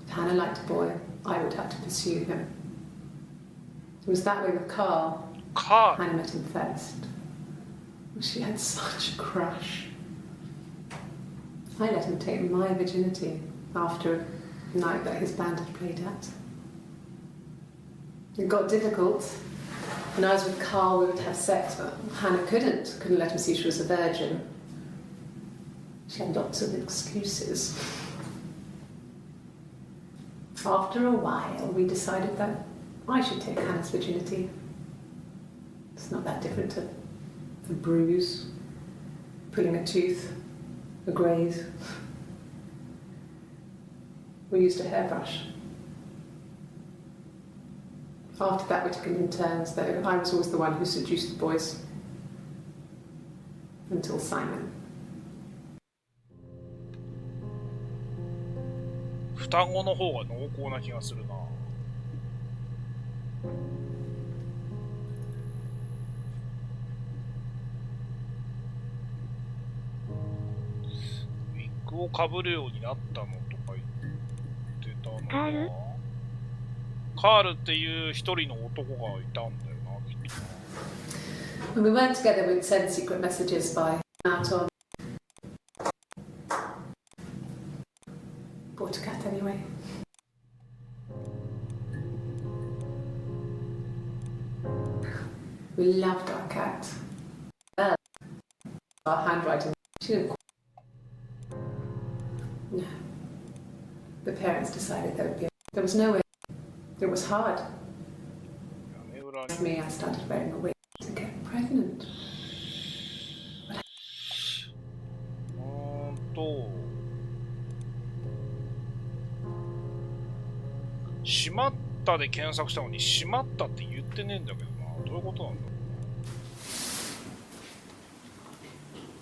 If Hannah liked a boy, I would have to pursue him. It was that way with Carl. Hannah met him first. She had such a crush. I let him take my virginity after a night that his band had played at. It got difficult. When I was with Carl, we would have sex, but Hannah couldn't let him see she was a virgin. She had lots of excuses. After a while, we decided that I should take Hannah's virginity. It's not that different to a bruise, pulling a tooth, a graze. We used a hairbrush. After that, we took it in turns, though. I was always the one who seduced the boys. Until Simon. 双子の方が濃厚な気がするな。ウィッグをかぶるようになったのとか言ってたのか。カールっていう一人の男がいたんだよな、きっとな。When we weren't together, we'd send secret messages by out on bought a cat anyway. We loved our cat. Our handwriting. She didn't. No. The parents decided there was no way. It was hard. For me, I started wearing a wig to get pregnant. しまったで検索したのにしまったって言ってねえんだけどな。どういうことなんだろう。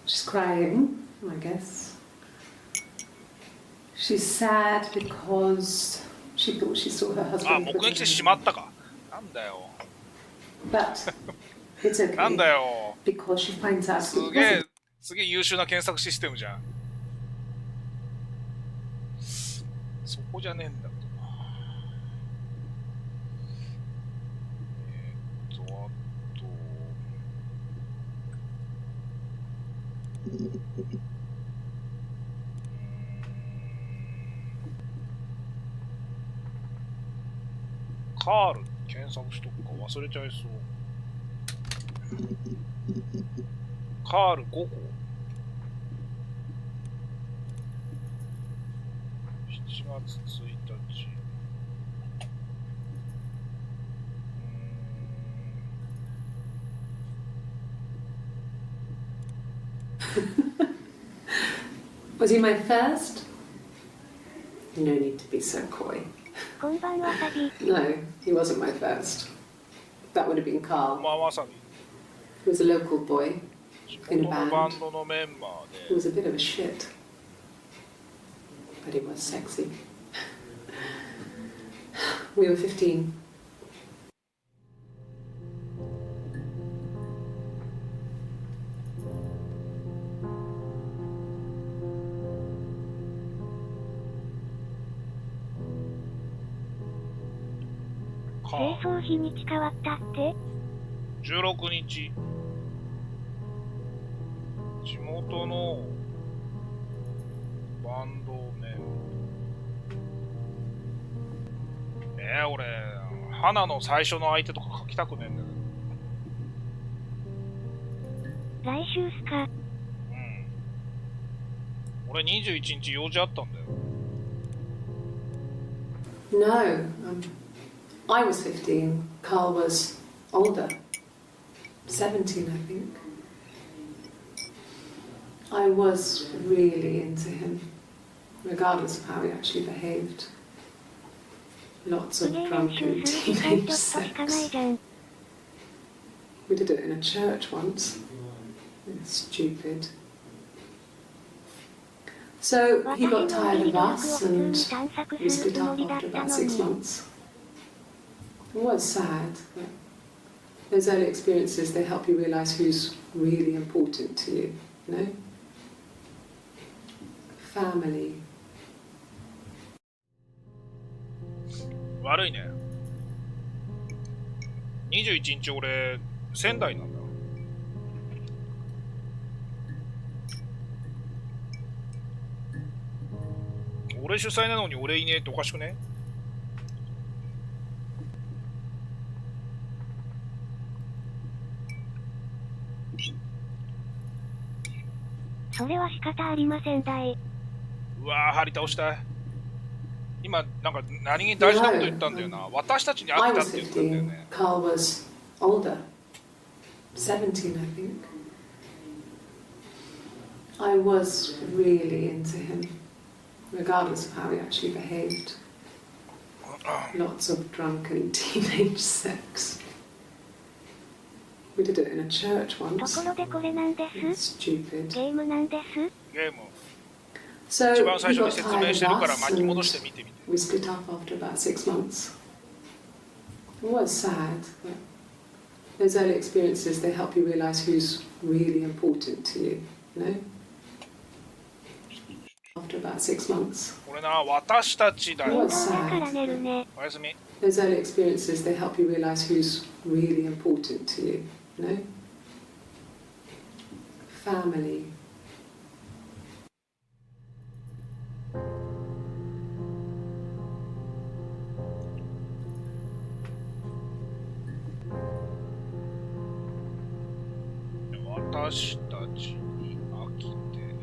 She's crying, I guess. She's sad because she thought she saw her husband. あ、目撃してしまったか。なんだよ。But it's okay. なんだよ。Because she finds out. すげえ優秀な検索システムじゃん。そこじゃねえんだけどな。カール検索しとくか忘れちゃいそう。カール5個7月1日Was he my first? No need to be so coy. こんばんはサビ。 No, he wasn't my first. That would have been Carl. まあわさび He was a local boy 地 in 元 a のバ band. ンドのメンバ He ー was a bit of a shit. But he was sexy. We were 15. で清掃日にち変わったって16日地元のバンドメン俺花の最初の相手とか書きたくねえんだけど。来週っすか。俺21日用事あったんだよ。 No, I was 15. Carl was older. 17, I think. I was really into him, regardless of how he actually behaved. Lots of 練習 drunken する時間 teenage ちょっとしかない sex. じゃん。 We did it in a church once. Stupid. So he got tired of us and we split up after about 6 months. It was sad, but those early experiences, they help you realise who's really important to you, you know? Family. 悪いね。21日俺仙台なんだ。俺主催なのに俺いねえっておかしくね？それは仕方ありませんだい。うわー、張り倒したい。今、なんか何気に大事なこと言ったんだよな。私たちに会 I ったっ was て言ったんだよ 15, ね。 Carl was older, 17 I think. I was really into him, regardless of how he actually behaved. Lots of drunken teenage sex. We did it in a church と once. ころでこれなんで It's す？ stupid. ゲームなんです？ゲーム。 So 一番最 he 初に got 説 tired 明して of るから us 巻き and 戻してみてみて。 we split up after about 6 months. It was sad, but those early experiences, they help you realise who's really important to you, you know? After about 6 months. これな、私たちだよ。面倒だから寝るね。おやすみ。 Those early experiences, they help you realise who's really important to you, you know? Family.「私たちに飽きてられる」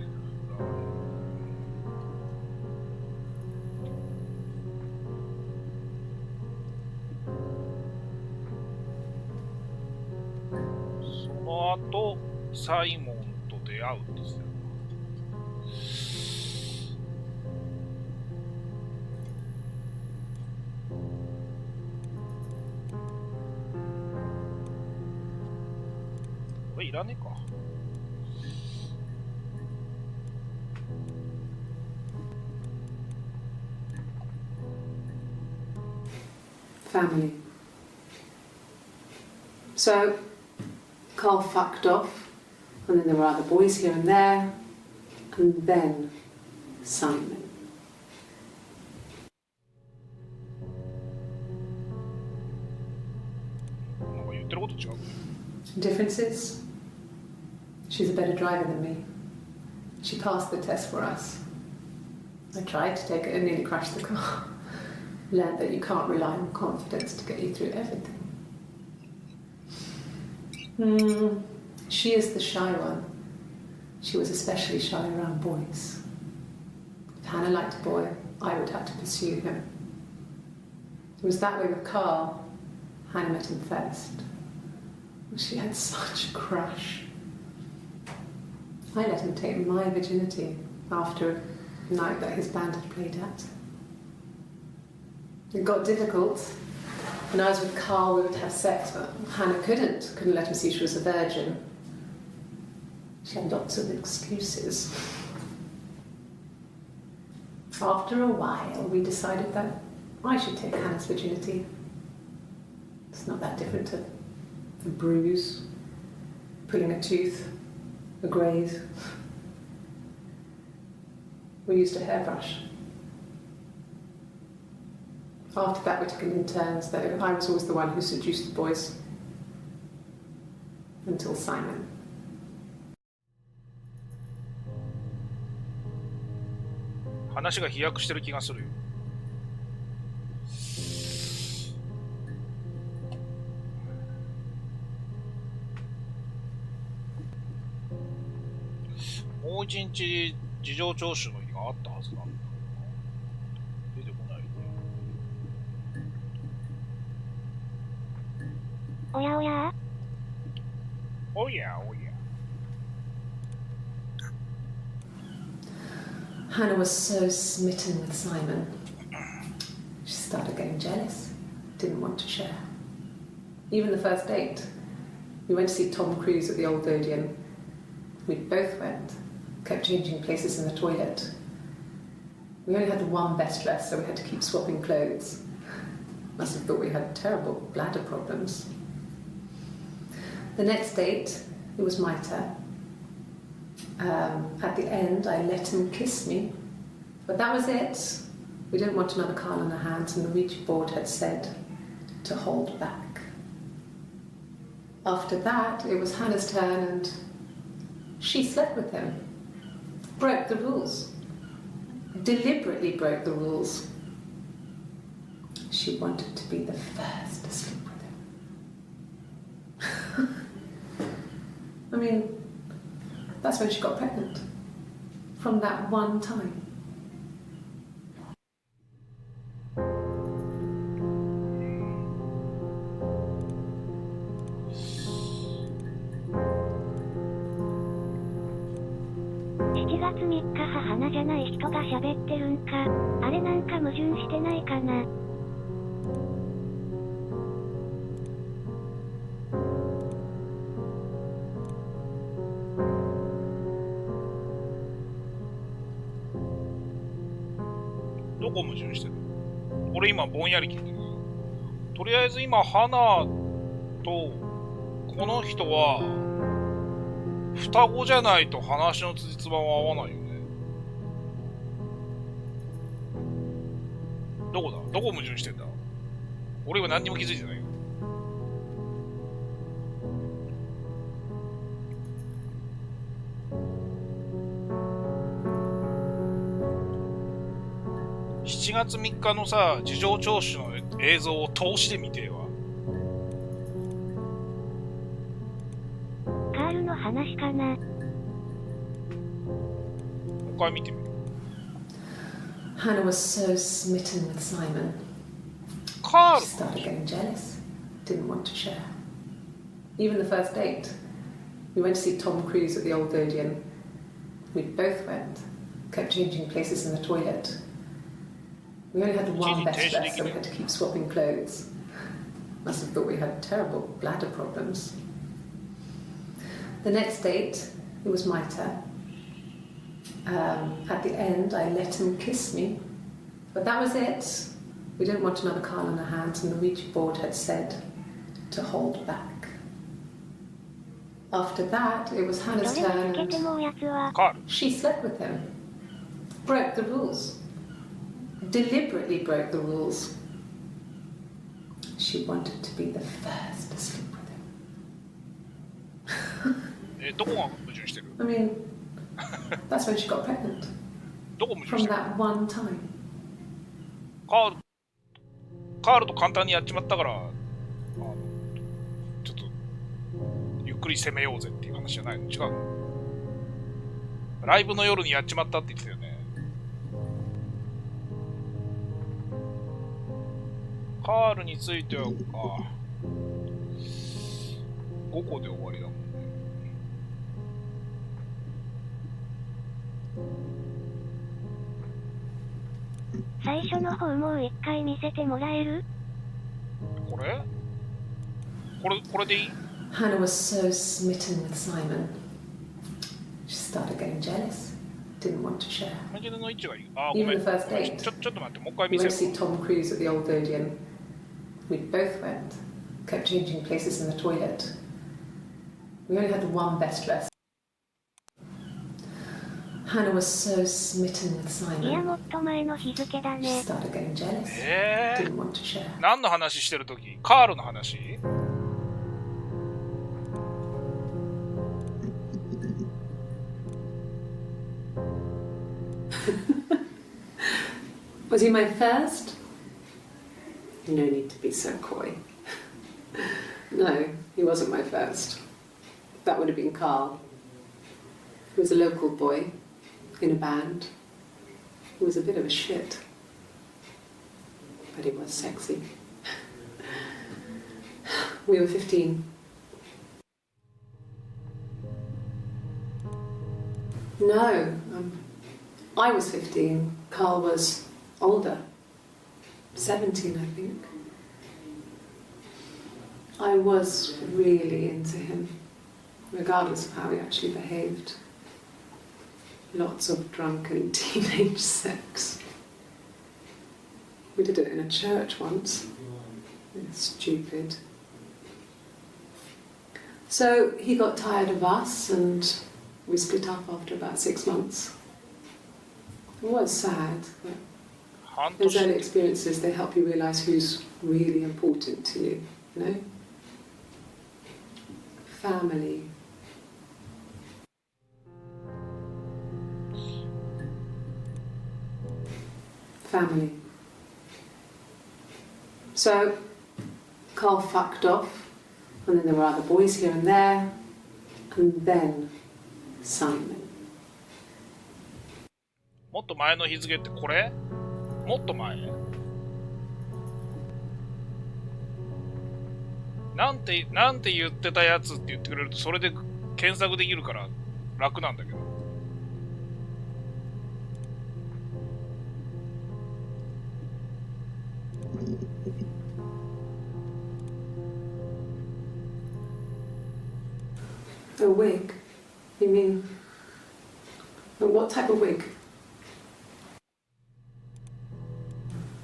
その後サイモンと出会うんですよ。これいらねえか。 Family. So, Carl fucked off, and then there were other boys here and there, and then Simon. なんか言ってること違う。 Differences? She's a better driver than me. She passed the test for us. I tried to take it and nearly crashed the car. Learned that you can't rely on confidence to get you through everything. She is the shy one. She was especially shy around boys. If Hannah liked a boy, I would have to pursue him. It was that way with Carl. Hannah met him first. She had such a crush. I let him take my virginity after a night that his band had played at. It got difficult. When I was with Carl, we would have sex, but Hannah couldn't let him see she was a virgin. She had lots of excuses. After a while, we decided that I should take Hannah's virginity. It's not that different to a bruise, pulling a tooth, a graze. We used a hairbrush. After that, we took it in turns, though. I was always the one who seduced the boys. Until Simon. 話が飛躍してる気がするよ。もう一日事情聴取の日があったはずなんだけどな。出てこないね。おやおやおやおや。 Hannah was so smitten with Simon. She started getting jealous, didn't want to share. Even the first date, we went to see Tom Cruise at the Old Odeon. We both went, kept changing places in the toilet. We only had one best dress, so we had to keep swapping clothes. Must have thought we had terrible bladder problems. The next date, it was my turn. At the end, I let him kiss me, but that was it. We didn't want another Carl on our hands, and the Ouija board had said to hold back. After that, it was Hannah's turn, and she slept with him. Broke the rules. Deliberately broke the rules. She wanted to be the first to sleep with him. I mean, that's when she got pregnant. from that one time. ?7 月3日は花じゃない人が喋ってるんか。あれなんか矛盾してないかな。どこ矛盾してる？俺今ぼんやり聞いてる。とりあえず今花とこの人は双子じゃないと話のつじつまは合わないよね。どこだ？どこ矛盾してんだ？俺今何にも気づいてないよ。7月3日のさ、事情聴取の映像を通してみてえわ。カールの話かな。もう一回見てみる。Hannah was so smitten with Simon. カー She ル started getting jealous. Didn't want to share. Even the first date. We went to see Tom Cruise at the Old Odeon. We both went. Kept changing places in the toilet. We only had one best dress, so we had to keep swapping clothes. Must have thought we had terrible bladder problems. The next date, it was my turn. At the end, I let him kiss me. But that was it. We didn't want another Carl on our hands, and the Ouija board had said to hold back. After that, it was Hannah's turn, and she slept with him. Broke the rules. Deliberately broke the rules. She wanted to be the first to sleep with him. どこが矛盾してる？ I mean, that's when she got pregnant. どこ矛盾 From してる？ that one time. カールと簡単にやっちまったから、ちょっとゆっくり攻めようぜっていう話じゃないの？違うの？ライブの夜にやっちまったって言ってたよね。カールについては、5個で終わりだもんね。最初の方もう一回見せてもらえる？これでいい？ Hannah was so smitten with Simon. She started getting jealous. Didn't want to share. 感じの位置がいい。あ、ご Even めん。 the first date. ちょっと待って、もう一回 We 見せ went to る。 see Tom Cruise at the Old Odeon. We both went. Kept changing places in the toilet. We only had one best dress. Hannah was so smitten with いや、 Simon. もっと前の日付だ She ね。 started getting jealous. Didn't want to share. 何の話してるとき？カールの話？ Was he my first? No need to be so coy. No, he wasn't my first. That would have been Carl. He was a local boy in a band. He was a bit of a shit. But he was sexy. We were 15. No, I was 15. Carl was older. 17, I think. I was really into him, regardless of how he actually behaved. Lots of drunken teenage sex. We did it in a church once. Stupid. So he got tired of us and we split up after about 6 months. It was sad, but those early experiences, they help you realise who's really important to you, you know? Family. Family. So, Carl fucked off, and then there were other boys here and there, and then Simon. もっと前の日付ってこれ？もっと前？なんて言ってたやつって言ってくれるとそれで検索できるから楽なんだけど。A wig? You mean? What type of wig?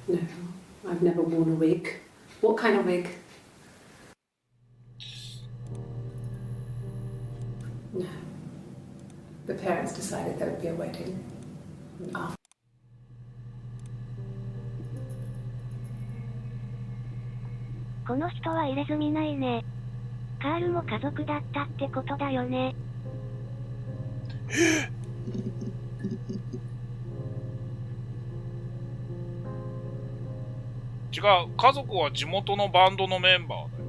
No, I've never worn a wig. What kind of wig? No. The parents decided there would be a wedding. Ah. この人は入れ墨ないね。カールも家族だったってことだよね。違う、家族は地元のバンドのメンバーだよ。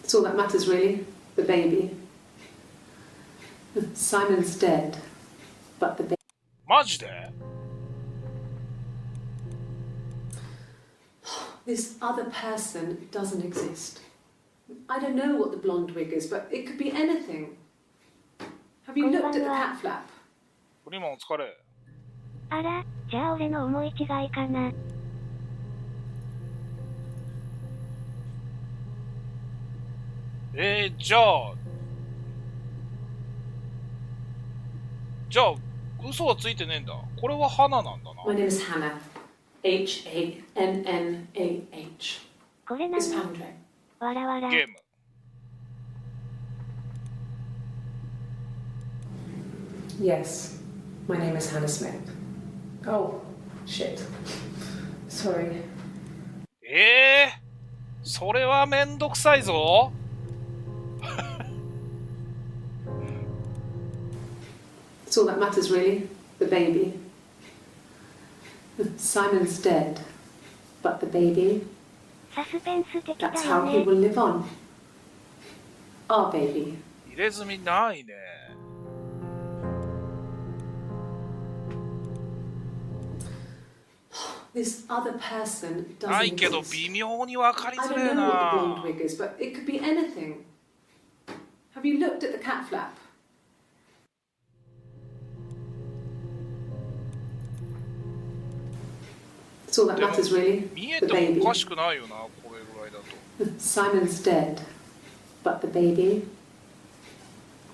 That's all that matters, really. The baby. Simon's dead, but the baby. マジで？ This other person doesn't exist. I don't know what the blonde wig is, but it could be anything. Have you looked at the cat flap? フリーマンお疲れ。あら、じゃあ俺の思い違いかな。じゃあ嘘はついてねえんだ。これは花なんだな。 My name is Hannah. Hannah. これな It's の？ Pandre. わらわら。ゲーム。Yes, my name is Hannah Smith. Oh, shit. Sorry. それはめんどくさいぞ。That's all that matters, really. The baby. Simon's dead, but the baby. サスペンス的だ That's よ how he ね。 will live on. Our baby. 入れ墨ないね。This other person な doesn't いけど exist. 微妙に分かり I づ don't れえ know what the な。 blonde wig is, but it could be anything. Have you looked at the cat flap? That's all that でも matters, really. 見え The ても baby. おかしくないよな、これぐらいだと。 Simon's dead, but the baby.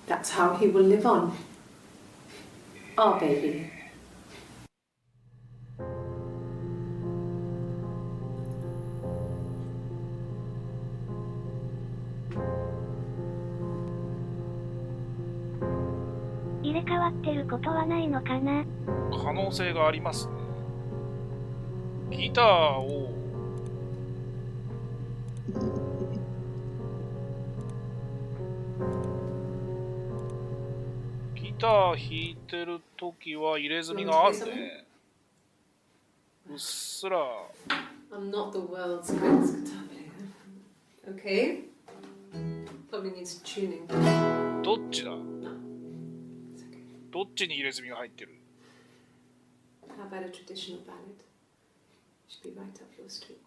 That's how he will live on. Our baby. 入れ替わってることはないのかな？可能性がありますね。ギターをギター弾いてるときは入れ墨があるね。うっすら。 I'm not the world's greatest guitar player. Okay? Probably needs tuning. どっちだ？ No, it's okay. どっちに入れ墨が入ってる？ How about a traditional ballad? Should be right up your street.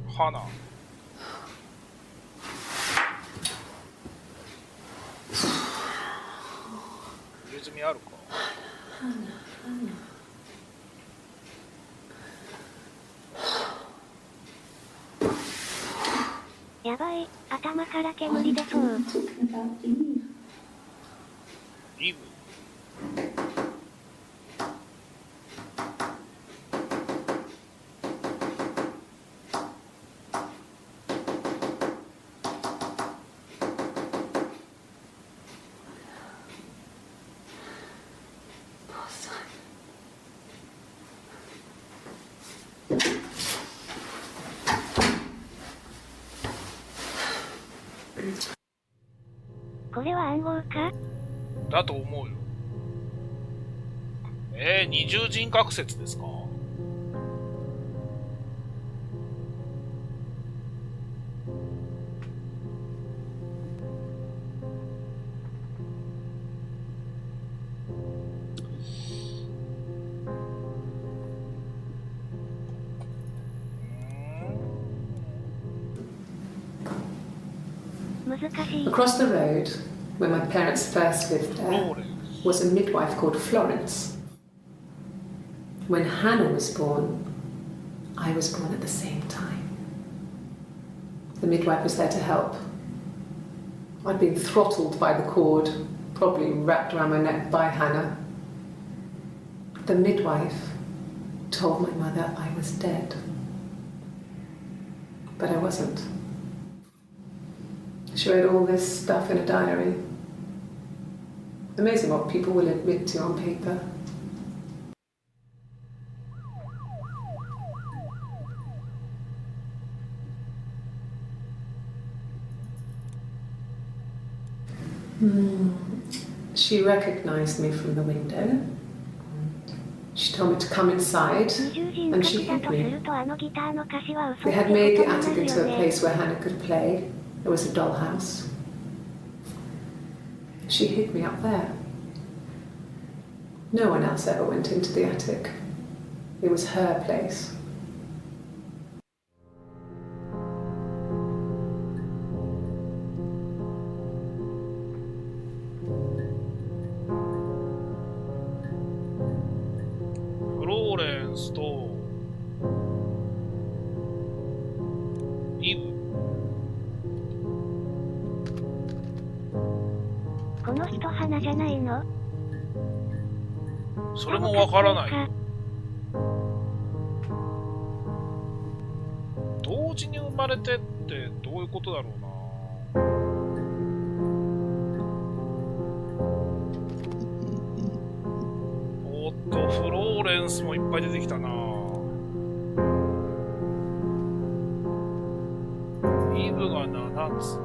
花。入れ墨あるか？やばい、頭から煙出そう。 Talking about Eve. イブ。Poor Simon. これは暗号か？だと思うよ。二重人格説ですか？難しい。 Across the road, where my parents first lived there, was a midwife called Florence. When Hannah was born, I was born at the same time. The midwife was there to help. I'd been throttled by the cord, probably wrapped around my neck by Hannah. The midwife told my mother I was dead. But I wasn't. She wrote all this stuff in a diary. Amazing what people will admit to on paper. She recognized me from the window. She told me to come inside, and she hid me. They had made the attic into a place where Hannah could play. There was a dollhouse. She hid me up there. No one else ever went into the attic. It was her place. Florence とイブ。この人花じゃないの？それもわからない。同時に生まれてってどういうことだろうな。おっと、フローレンスもいっぱい出てきたな。イブが7つ。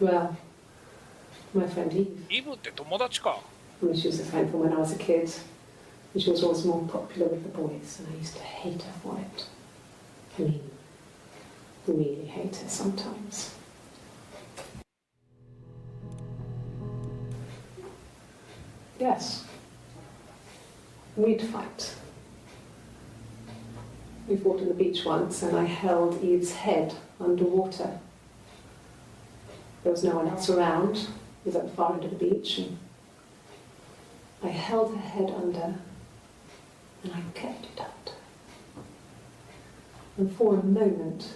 Well, my friend Eve. イブって友達か。I mean, she was a friend from when I was a kid. And she was always more popular with the boys, and I used to hate her for it. I mean, really hate her sometimes. Yes. We'd fight. We fought on the beach once, and I held Eve's head underwater. There was no one else around. It was at the far end of the beach, and I held her head under, and I kept it out. And for a moment,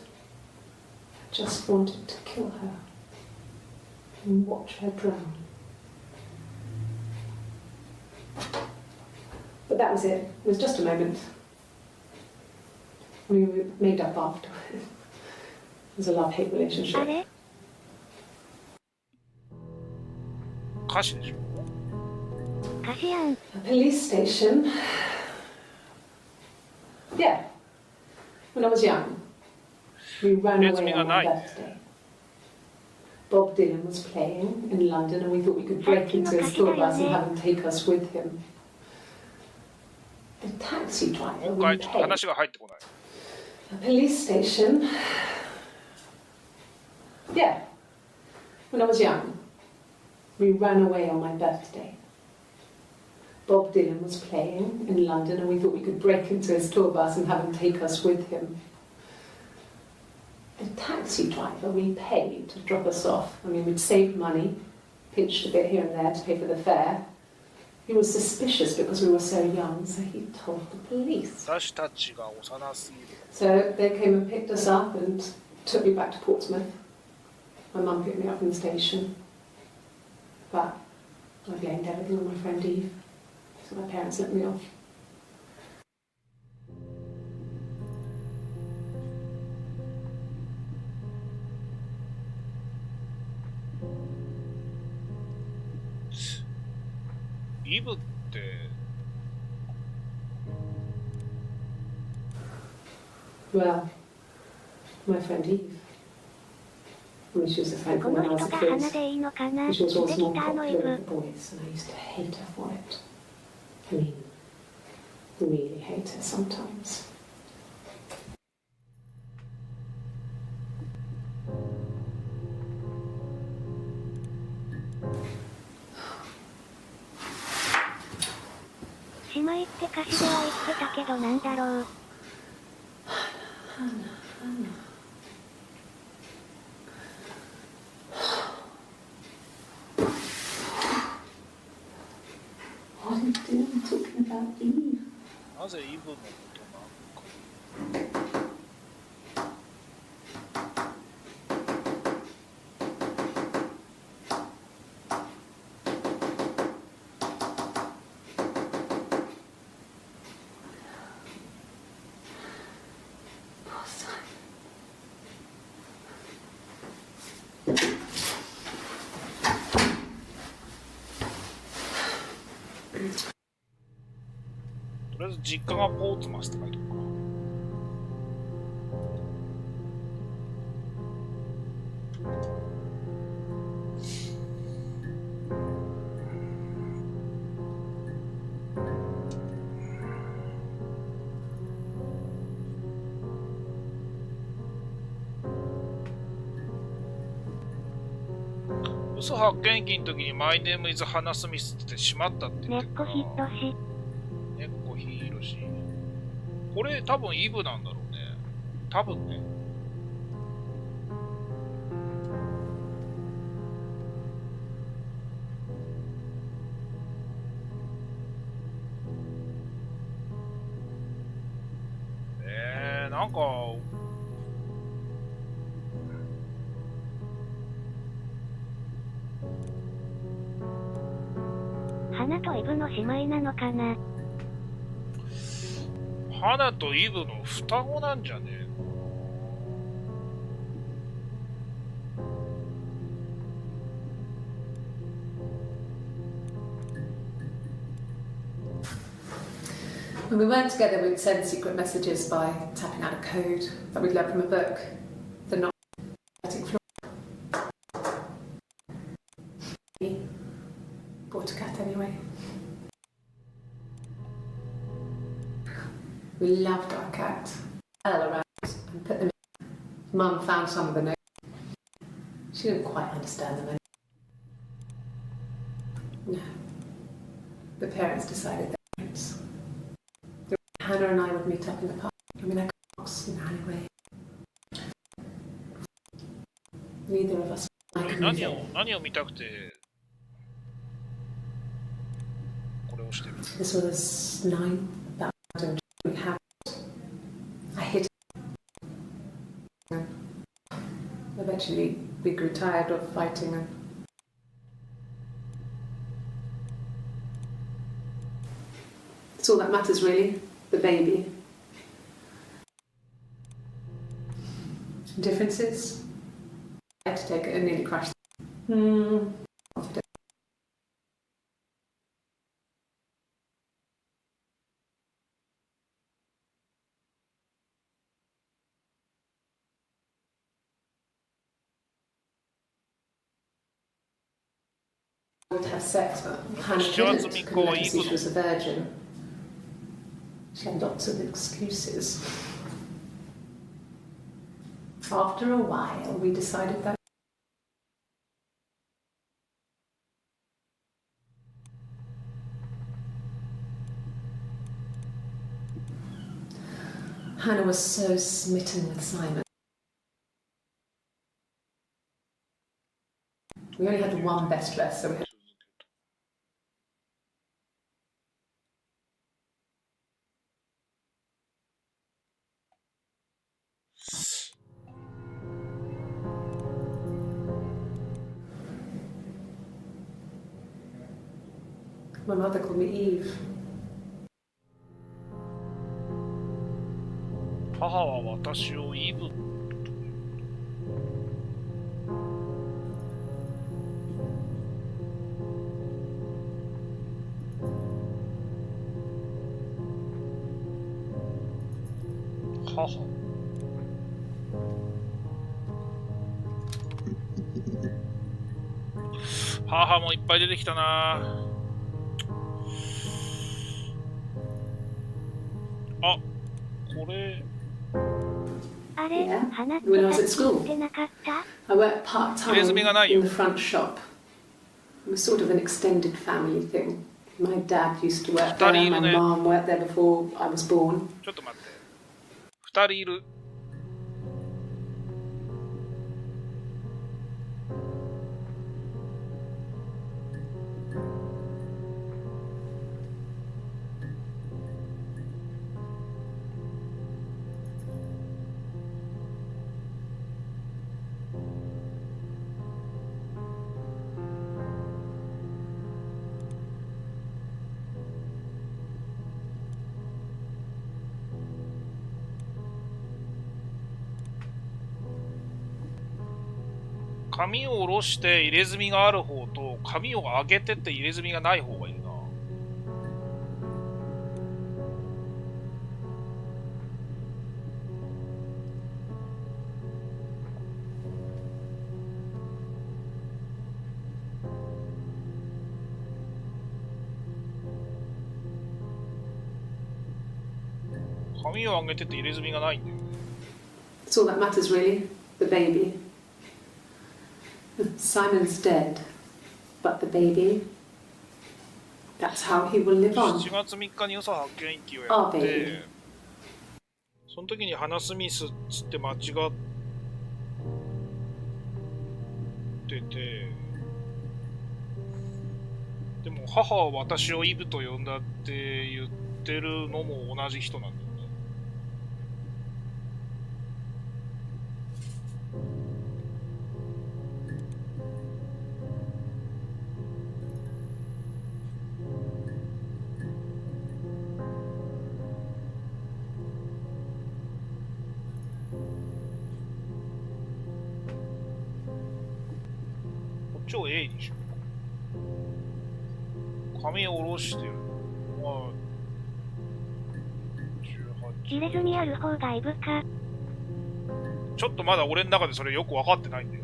I just wanted to kill her and watch her drown. But that was it. It was just a moment. We were made up after. It was a love-hate relationship. 歌詞でしょ。歌詞やん。 A police station. Yeah. When I was young, we ran away on my birthday. Bob Dylan was playing in London, and we thought we could break into his tour bus and have him take us with him. The taxi driver 今 we 回ちょっと paid. 話が入ってこない。 A police station. Yeah. When I was young, we ran away on my birthday. Bob Dylan was playing in London, and we thought we could break into his tour bus and have him take us with him. The taxi driver we paid to drop us off. I mean, we'd saved money, pinched a bit here and there to pay for the fare. He was suspicious because we were so young, so he told the police. 私たちが幼すぎる。 So they came and picked us up and took me back to Portsmouth. My mum picked me up from the station. But I blamed everything on my friend Eve. So my parents let me off. Eve ってWell, My friend Eve. I mean, she was a friend こ from の when I 人 was が a 花 kid. でいいのかな。 She was シベ also ギ more ターのイ popular ブ。 with the boys, and I used to hate her for it. I mean, really hate her sometimes. 姉妹って歌詞では言ってたけどなんだろう。What are you doing talking about Eve? なぜイブのことなのか。Poor Simon. とりあえず実家がポーツマスって書いておくか。嘘発見器の時にマイネームイズハナスミスってしまったって言ってた。根っこひっとし。根っこひろし。これ多分イブなんだろうね。多分ね。なんか花とイブの姉妹なのかな。花とイブの双子なんじゃねえの。When we weren't together, we'd send secret messages by tapping out a code that we'd learned from a book. The not floor. Bought a cat anyway. We loved our cat. Hell around and put them in. Mum found some of the notes. She didn't quite understand them. No. The parents decided their notes. Hannah and I would meet up in the park. I mean, I could in the alleyway. Neither of us. I could move in. 何を見たくてこれをしてる。 This was 9, about and we had. I hid. Eventually, we grew tired of fighting and it's all that matters, really. The baby. Differences? I had to take it and nearly crashed. Would have sex, but Hannah couldn't because she was a virgin. She had lots of excuses. After a while, we decided that Hannah was so smitten with Simon. We only had one best dress, so we had my mother called me Eve. 母は私をイブ。母。母もいっぱい出てきたな。あ、これ。あれ、 Yeah. 花って When I was at さっき school, 言ってなかった？ I worked part 入れ墨 time がないよ。 in the front shop. It was sort of an extended family thing. My dad used to work 二 there, 人いる my ね。 mom worked there before I was born. ちょっと待って。二人いる。髪を下ろして入れ墨がある方と髪を上げてって入れ墨がない方がいいな。髪を上げてって入れ墨がないんだよ。 That's all that matters, really. The baby. Simon's dead, but the baby, that's how he will live on. 7月3日に嘘発見記をやっあベイビてー、その時にハナ・スミスっつって間違ってて、でも母は私をイブと呼んだって言ってるのも同じ人なんだよね。こっちを A にしよう。髪を下ろしてる。まあ、入れ墨ある方がイブか。ちょっとまだ俺の中でそれよく分かってないんだよ。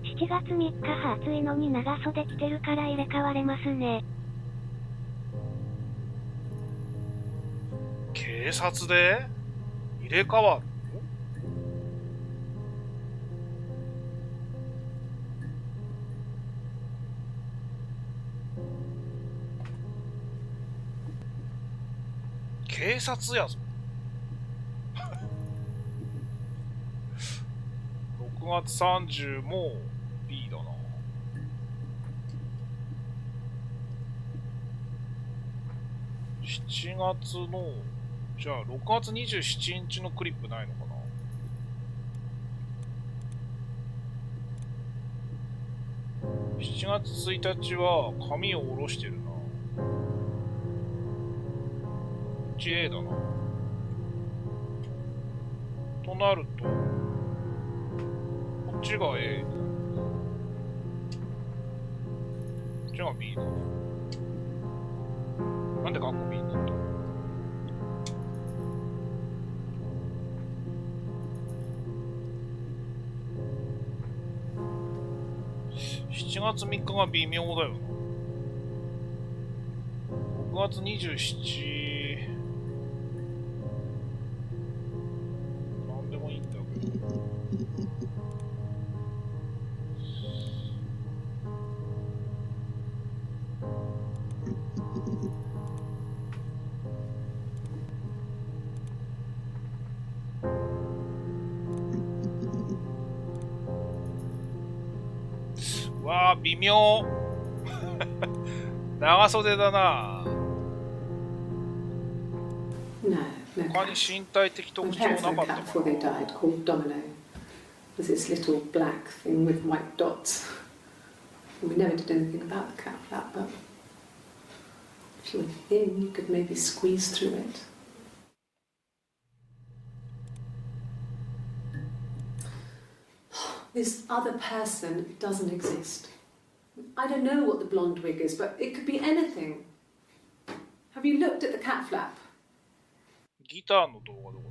7月3日は暑いのに長袖着てるから入れ替われますね。警察で入れ替わるの？警察やぞ。6月30も B だな。7月の、じゃあ6月27日のクリップないのかな。7月1日は髪を下ろしてるな。A だな。となると、こっちが A、こっちが B だな。なんでカッコ B になったの？7月3日が微妙だよな。6月27、なんでもいいんだけど。わあ、微妙。長袖だな。 No, no 他に cat. 身体的 My 特徴 parents な had か a った cat か before they な。 died called Domino. It was this little black thing with white dots. And we never did anything about the cat flap, but if you were thin, you could maybe squeeze through it. This other person doesn't exist. I don't know what the blonde wig is, but it could be anything. Have you looked at the cat flap? ギターの動画どこ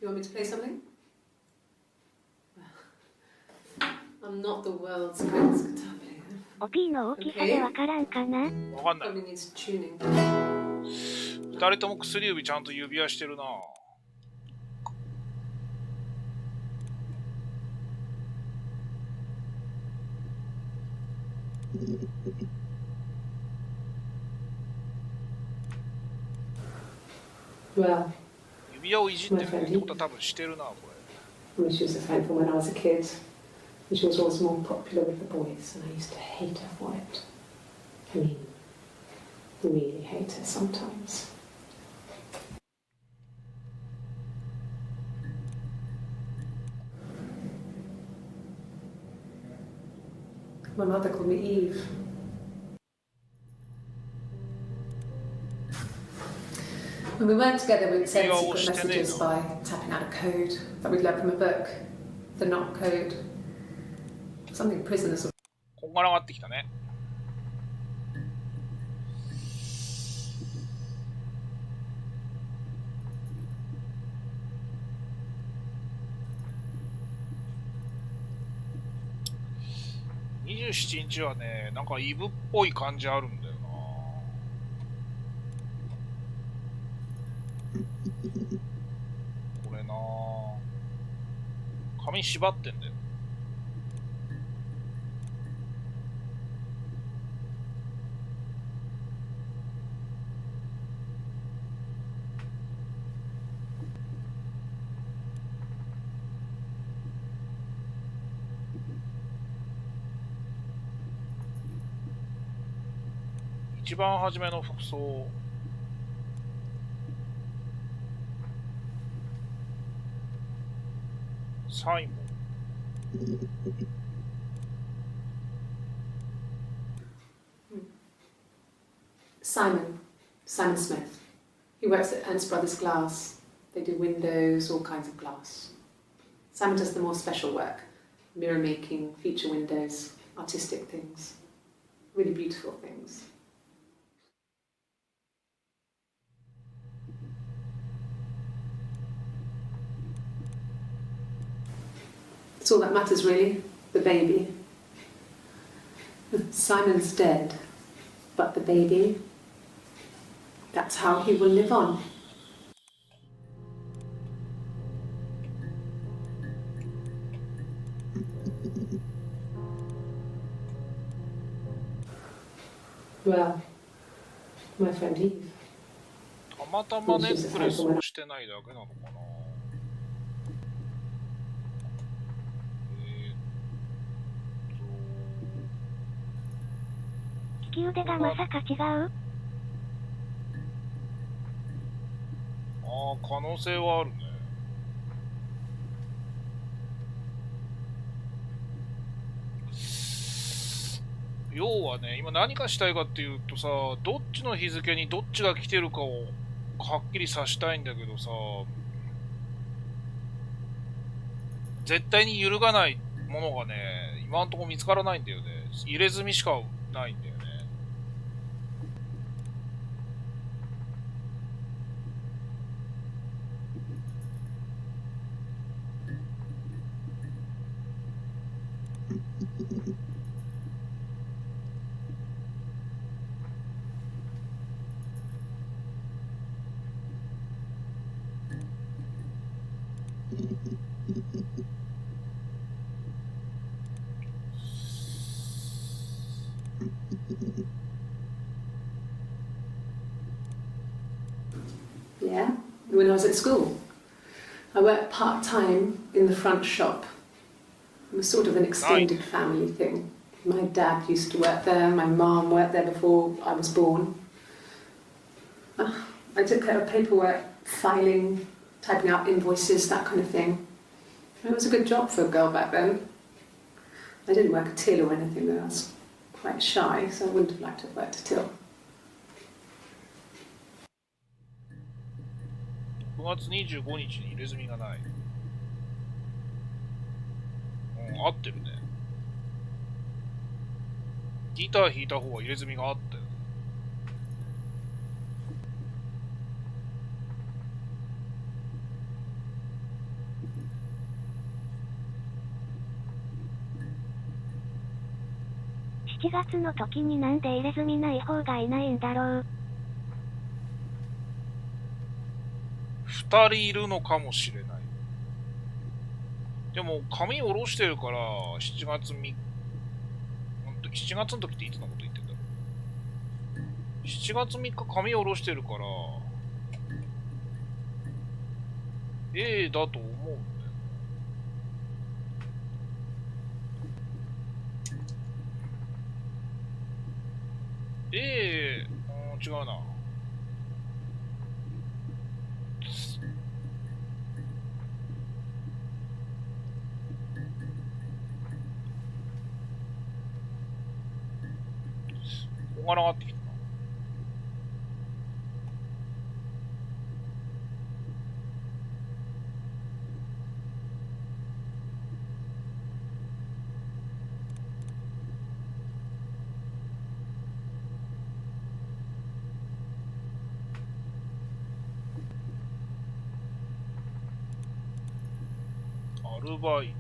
You want me to play something? I'm not the world's greatest guitar player. お P の大きさでわからんかな。わかんない。 Probably needs tuning. 二人とも薬指ちゃんと指輪してるな。Well, 指輪をいじってるってことは多分してるな、これ。 she was a friend from when I was a kid. And she was always more popular with the boys, and I used to hate her for it. I mean, really hate her sometimes. My mother called me Eve. When we weren't together, we'd send secret messages by tapping out a code that we'd learned from a book. The knock code. Something prisoners would. こんがらがってきたね。27日はね、なんかイブっぽい感じあるんだよな。これな、髪縛ってんだよ。一番初めの服装、サイモン。Simon Smith. He works at Ernst Brothers Glass. They do windows, all kinds of glass. Simon does the more special work, mirror making, feature windows, artistic things, really beautiful things. It's all that matters, really, the baby. Simon's dead, but the baby, that's how he will live on. Well, my friend Eve. たまたまネックレスをしてないだけなのかな。利き腕がまさか違う？ああ、可能性はあるね。要はね、今何がしたいかっていうとさ、どっちの日付にどっちが来てるかをはっきりさしたいんだけどさ、絶対に揺るがないものがね、今んとこ見つからないんだよね。入れ墨しかないんだよね。Yeah, when I was at school. I worked part-time in the front shop. It was sort of an extended family thing. My dad used to work there, my mum worked there before I was born. I took care of paperwork, filing, typing out invoices, that kind of thing. It was a good job for a girl back then. I didn't work a till or anything though. I was quite shy, so I wouldn't have liked to have worked a till. 9月25日に入れ墨がない。合ってるね。ギター弾いた方は入れ墨があったよ。7月の時になんで入れ墨ない方がいないんだろう。2人いるのかもしれない。でも髪下ろしてるから7月3日、7月の時っていつのこと言ってんだろう。7月3日髪下ろしてるから A だと思うんだよ。違うな。ここが上がってきたな。アルバイト。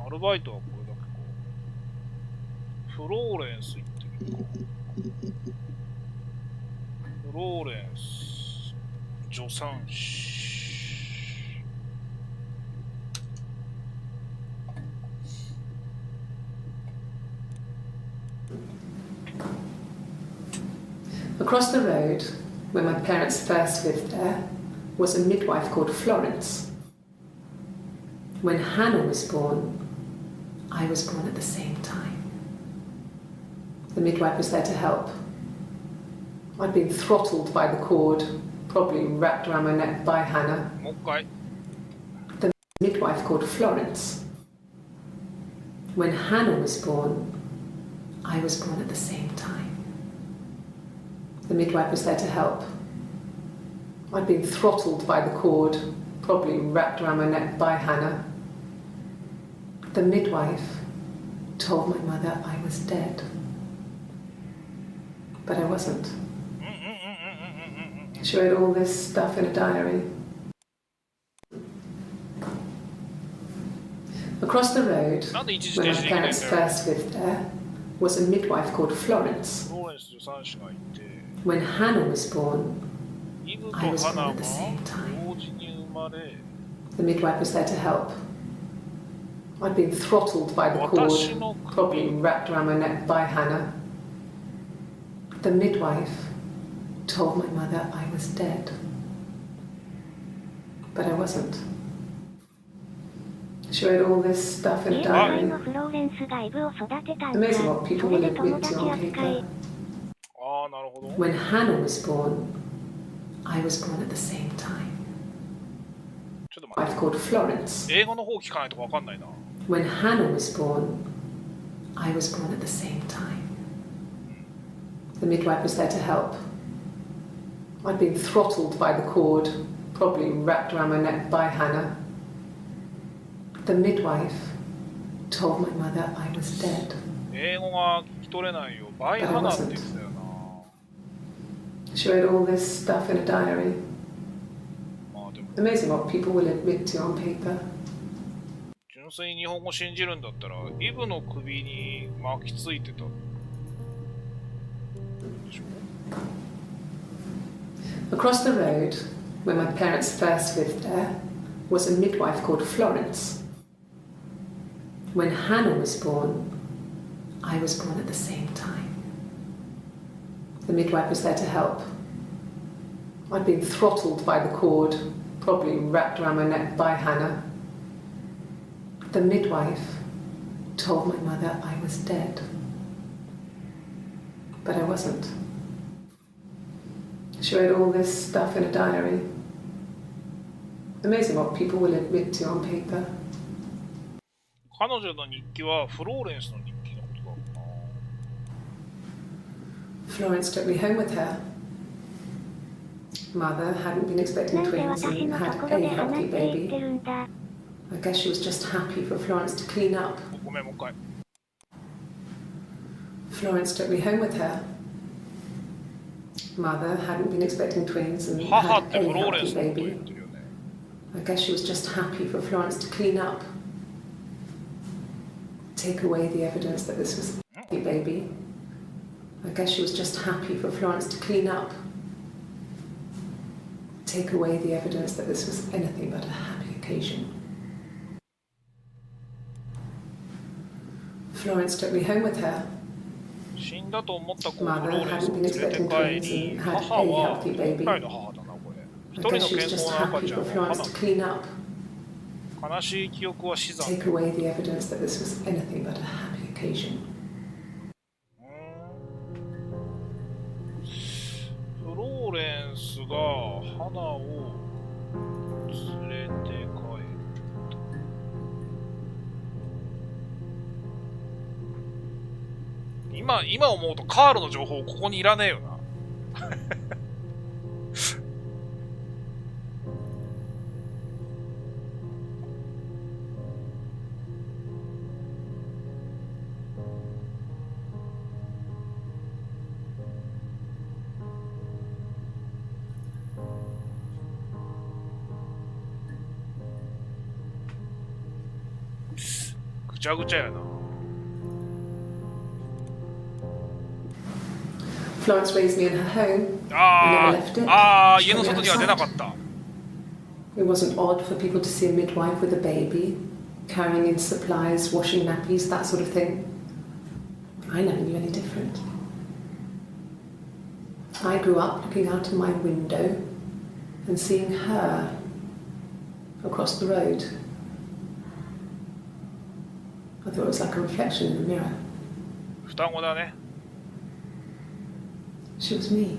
アルバイトはこれだけか。フローレンス行ってみるか。フローレンス、助産師。Across the road, where my parents first lived there, was a midwife called Florence. When Hannah was born, I was born at the same time. The midwife was there to help. I'd been throttled by the cord, probably wrapped around my neck by Hannah. もう一回。 The midwife called Florence. When Hannah was born, I was born at the same time. The midwife was there to help. I'd been throttled by the cord, probably wrapped around my neck by Hannah. The midwife told my mother I was dead. But I wasn't. She wrote all this stuff in a diary. Across the road, なんで一時 where 停 my 止できないん parents だよ。 first lived there, was a midwife called Florence. フローレンス助産師がいて、 When Hannah was born, イブと I was ハナ born が at the same time. 同時に生まれ、 The midwife was there to help. I'd been throttled by the cord, probably wrapped around my neck by Hannah. The midwife told my mother I was dead. But I wasn't. She wrote all this stuff in a 家の diary. のフローレンスがイブを育てたんだ。 Amazing what そ people れ will で admit 友 to 達 on 扱い paper.。ああ、なるほど。 When Hannah was born, I was born at the same time. ちょっと待っ I've called Florence. て。英語の方聞かないとわかんないな。 When Hannah was born, I was born at the same time. The midwife was there to help. I'd been throttled by the cord, probably wrapped around my neck by Hannah. The midwife told my mother I was dead. 英語が聞き取れないよ。バイハナって言ってたよな。 She wrote all this stuff in a diary. まあでも、 Amazing what people will admit to on paper. 純粋に日本語信じるんだったら、イブの首に巻きついてた。でしょ？ Across the road, where my parents first lived there, was a midwife called Florence. When Hannah was born, I was born at the same time. The midwife was there to help. I'd been throttled by the cord, probably wrapped around my neck by Hannah. The midwife told my mother I was dead. But I wasn't. She wrote all this stuff in a diary. Amazing what people will admit to on paper. 彼女の日記はフローレンスの日記のことだろうな。 Florence took me home with her. Mother hadn't been な expecting んで twins 私 and のと had ころ a で話 healthy って言って baby. るんだ。 I guess she was just happy for Florence to clean up. ごめん、もう一回。 Florence took me home with her. Mother hadn't been expecting twins and 母 had って a フローレン healthy スのこと言っ baby. てるよね。 I guess she was just happy for Florence to clean up. take away the evidence that this was a baby. I guess she was just happy for Florence to clean up. Take away the evidence that this was anything but a happy occasion. Florence took me home with her. 死んだと思った子をフローレンスに連れて帰り、母は今回の母だな、これ。一人の健康な赤ちゃんを悲しい記憶は死産。Take away the evidence that this was anything but a happy occasion. フローレンスが花を連れて帰った。今思うとカールの情報ここにいらねえよな。ぐちゃぐちゃやな。Florence raised me in her home. I never left it. 家の外には出なかった。It wasn't odd for people to see a midwife with a baby, carrying in supplies, washing nappies, that sort of thing. I never knew any different. I grew up looking out of my window and seeing her across the road. I thought it was like a reflection in the mirror. 双子だね。She was me.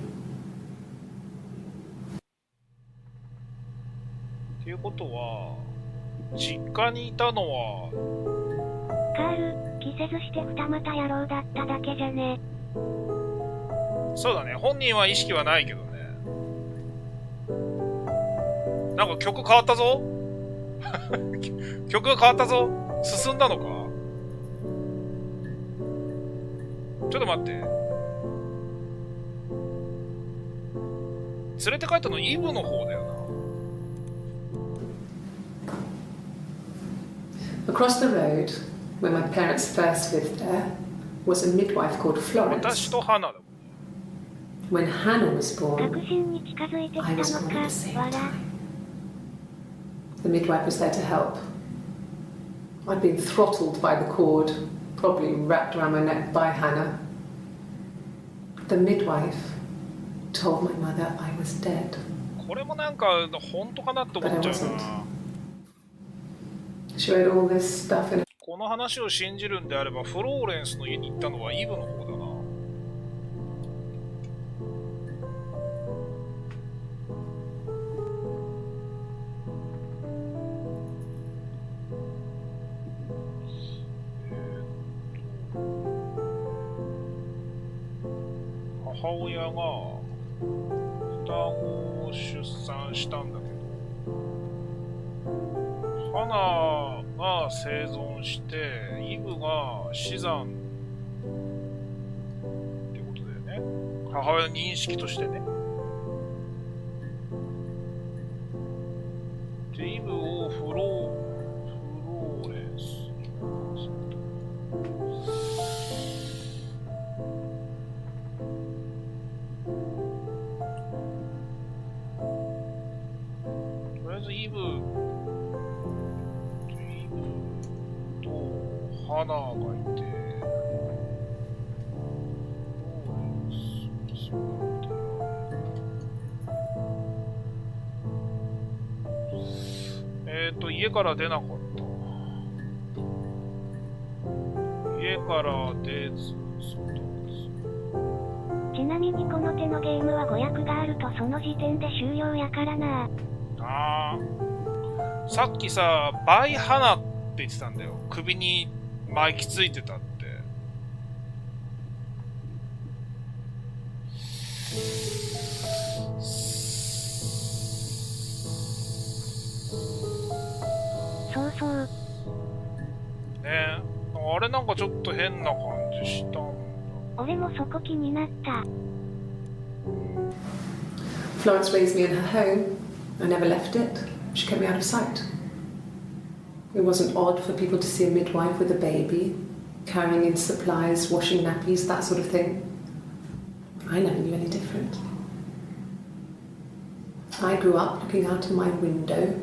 っていうことは、実家にいたのはカール、着せずして二股野郎だっただけじゃね。そうだね、本人は意識はないけどね。なんか曲変わったぞ曲が変わったぞ。進んだのか。ちょっと待って。連れて帰ったのイブの方だよな。Across the road, where my parents first lived there, was a midwife called 私 Florence. と花だ。When Hannah was 確 born, 信に近づいてきた I の was born か、 at the same 笑。 time. The midwife was there to help. I'd been throttled by the cord, probably wrapped around my neck by Hannah. The midwife told my mother I was dead. これもなんか本当かなって思っちゃうな。She read all this stuff in この話を信じるんであれば、フローレンスの家に行ったのはイブの方だな。母親が双子を出産したんだけど、花が生存してイブが死産ってことだよね。母親の認識としてね。でイブをフローレンスに任せた。とりあえずイブと花がいて、家から出なかった。家から出ず、外です。ちなみにこの手のゲームは誤訳があるとその時点で終了やからな。ああ。さっきさ、バイハナって言ってたんだよ。首に巻きついてたって。そうそう。ねえ。あれなんかちょっと変な感じしたんだ。俺もそこ気になった。Florence raised me in her home. I never left it. She kept me out of sight. It wasn't odd for people to see a midwife with a baby, carrying in supplies, washing nappies, that sort of thing. I never knew any different. I grew up looking out of my window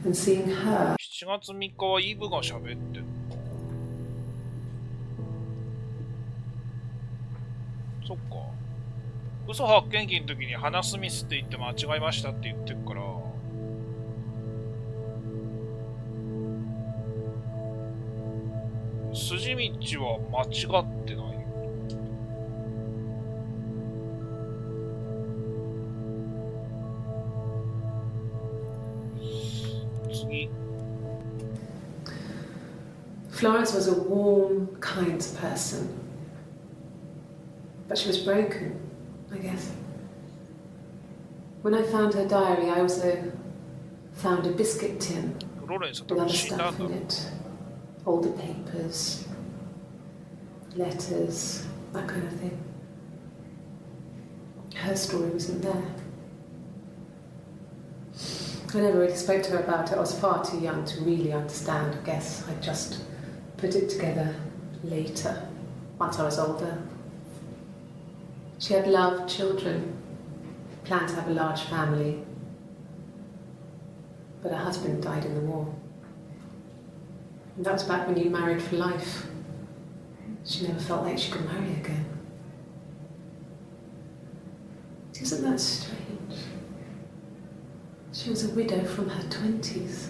and seeing her. 7月3日はイブが喋ってんのか。そっか。嘘発見器の時に花スミスって言って間違えましたって言ってるから。筋道は間違ってない。次。Florence was a warm, kind person. But she was broken, I guess. When I found her diary, I also found a biscuit tin フローレンスは with 多分 other 死んだん stuff だろ in う。 it. Older papers, letters, that kind of thing. Her story wasn't there. I never really spoke to her about it. I was far too young to really understand, I guess. I just put it together later, once I was older. She had loved children, planned to have a large family, but her husband died in the war. And that was back when you married for life. She never felt like she could marry again. Isn't that strange? She was a widow from her 20s.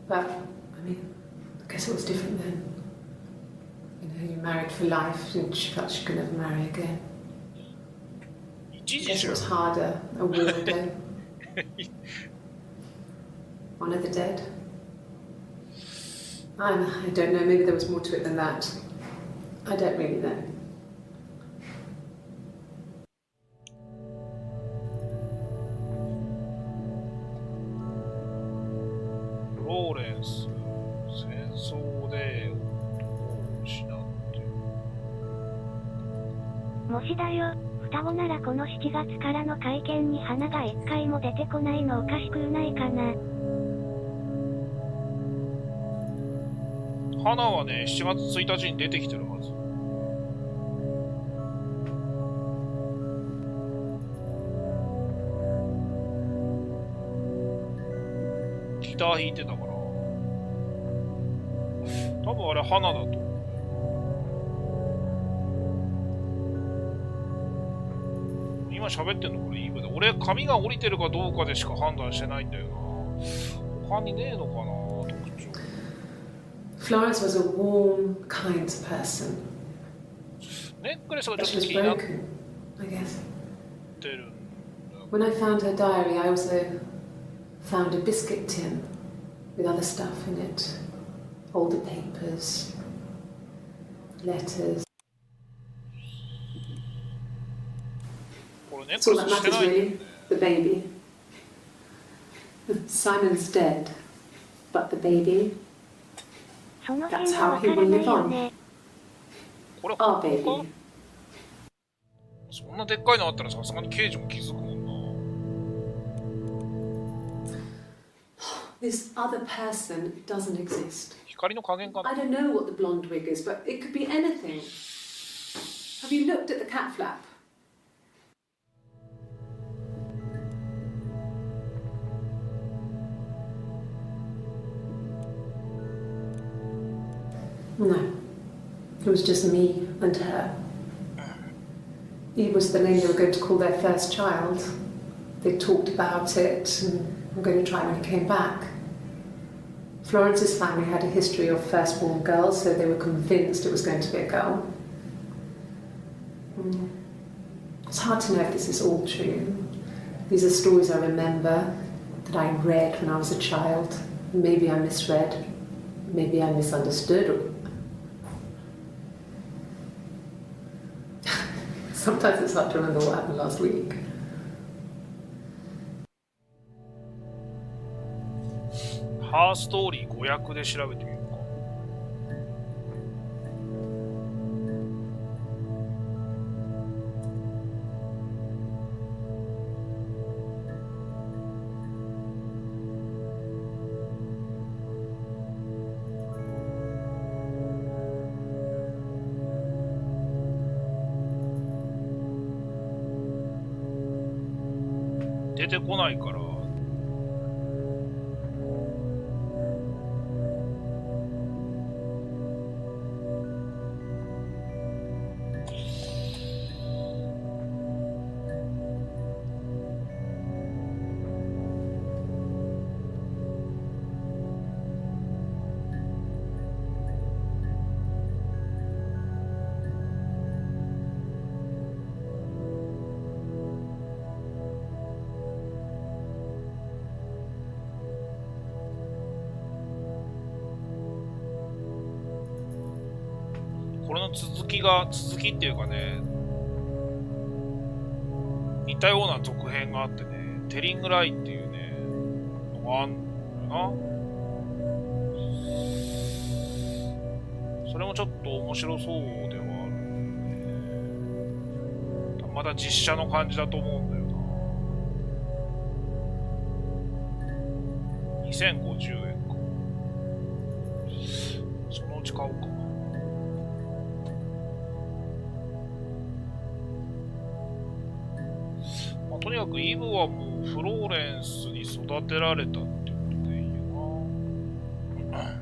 But, I mean, I guess it was different then. You know, you married for life and she felt she could never marry again. I 一時 guess じ it ゃ was ん。 harder, a war widow. One of the dead. I don't know, maybe there was more to it than that. I don't really know. フローレンス、戦争で夫を失ってる。もしだよ、双子ならこの7月からの会見に花が1回も出てこないのおかしくないかな。花はね、7月1日に出てきてるはず。ギター弾いてたから。多分あれ花だと思う。今喋ってんのこれイブで。俺、髪が降りてるかどうかでしか判断してないんだよな。他にねえのかな、特徴。Florence was a warm, kind person. ネックレスが But ちょ she っと was 気になっ broken, I guess. てるんだ。 When I found her diary, I also found a biscuit tin with other stuff in it. Older papers, letters. これネッ That's ク all レ that スしてな matters いんだよ really, ね。 the baby. Simon's dead, but the baby, その辺 that's は how わ he から will ない live よ on. ね。これ Our 本当 baby. か？そんなでっかいのあったらさすがに刑事も気づくもんな。 This other person doesn't exist. 光の加減かな。 I don't know what the blonde wig is, but it could be anything. Have you looked at the cat flap? No. It was just me and her. Eve was the name they were going to call their first child. They talked about it and were going to try when he came back. Florence's family had a history of firstborn girls, so they were convinced it was going to be a girl. It's hard to know if this is all true. These are stories I remember, that I read when I was a child. Maybe I misread, maybe I misunderstood. Sometimes it's hard to remember what happened last week. ハーストーリー語訳で調べてみようか。出てこないから。これの続きっていうかね、似たような続編があってね、テリングライっていうね、のがあんのよな。それもちょっと面白そうではあるんで、まだ実写の感じだと思うんだよな。2050円か。そのうち買おうか。とにかくイブはもうフローレンスに育てられたってことでいいよな。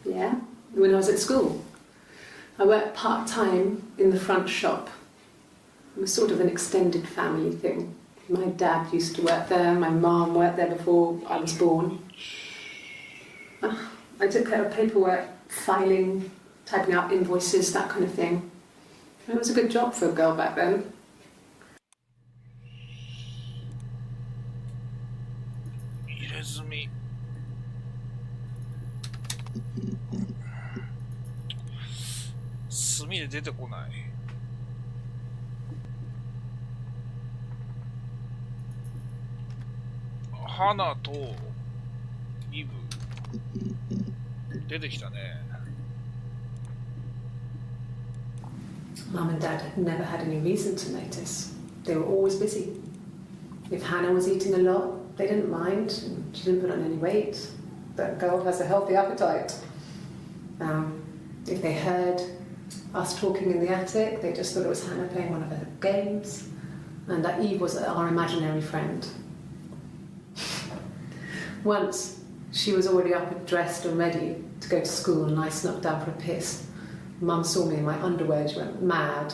Yeah, when I was at school. I worked part-time in the front shop. It was sort of an extended family thing. My dad used to work there, my mum worked there before I was born. I took care of paperwork, filing, typing out invoices, that kind of thing. It was a good job for a girl back then. 入れ墨。墨で出てこない。花とイブ出てきたね。Mum and Dad had never had any reason to notice. They were always busy. If Hannah was eating a lot, they didn't mind. She didn't put on any weight. That girl has a healthy appetite. If they heard us talking in the attic, they just thought it was Hannah playing one of her games, and that Eve was our imaginary friend. Once, she was already up and dressed and ready to go to school, and I snuck down for a piss. Mum saw me in my underwear, she went mad.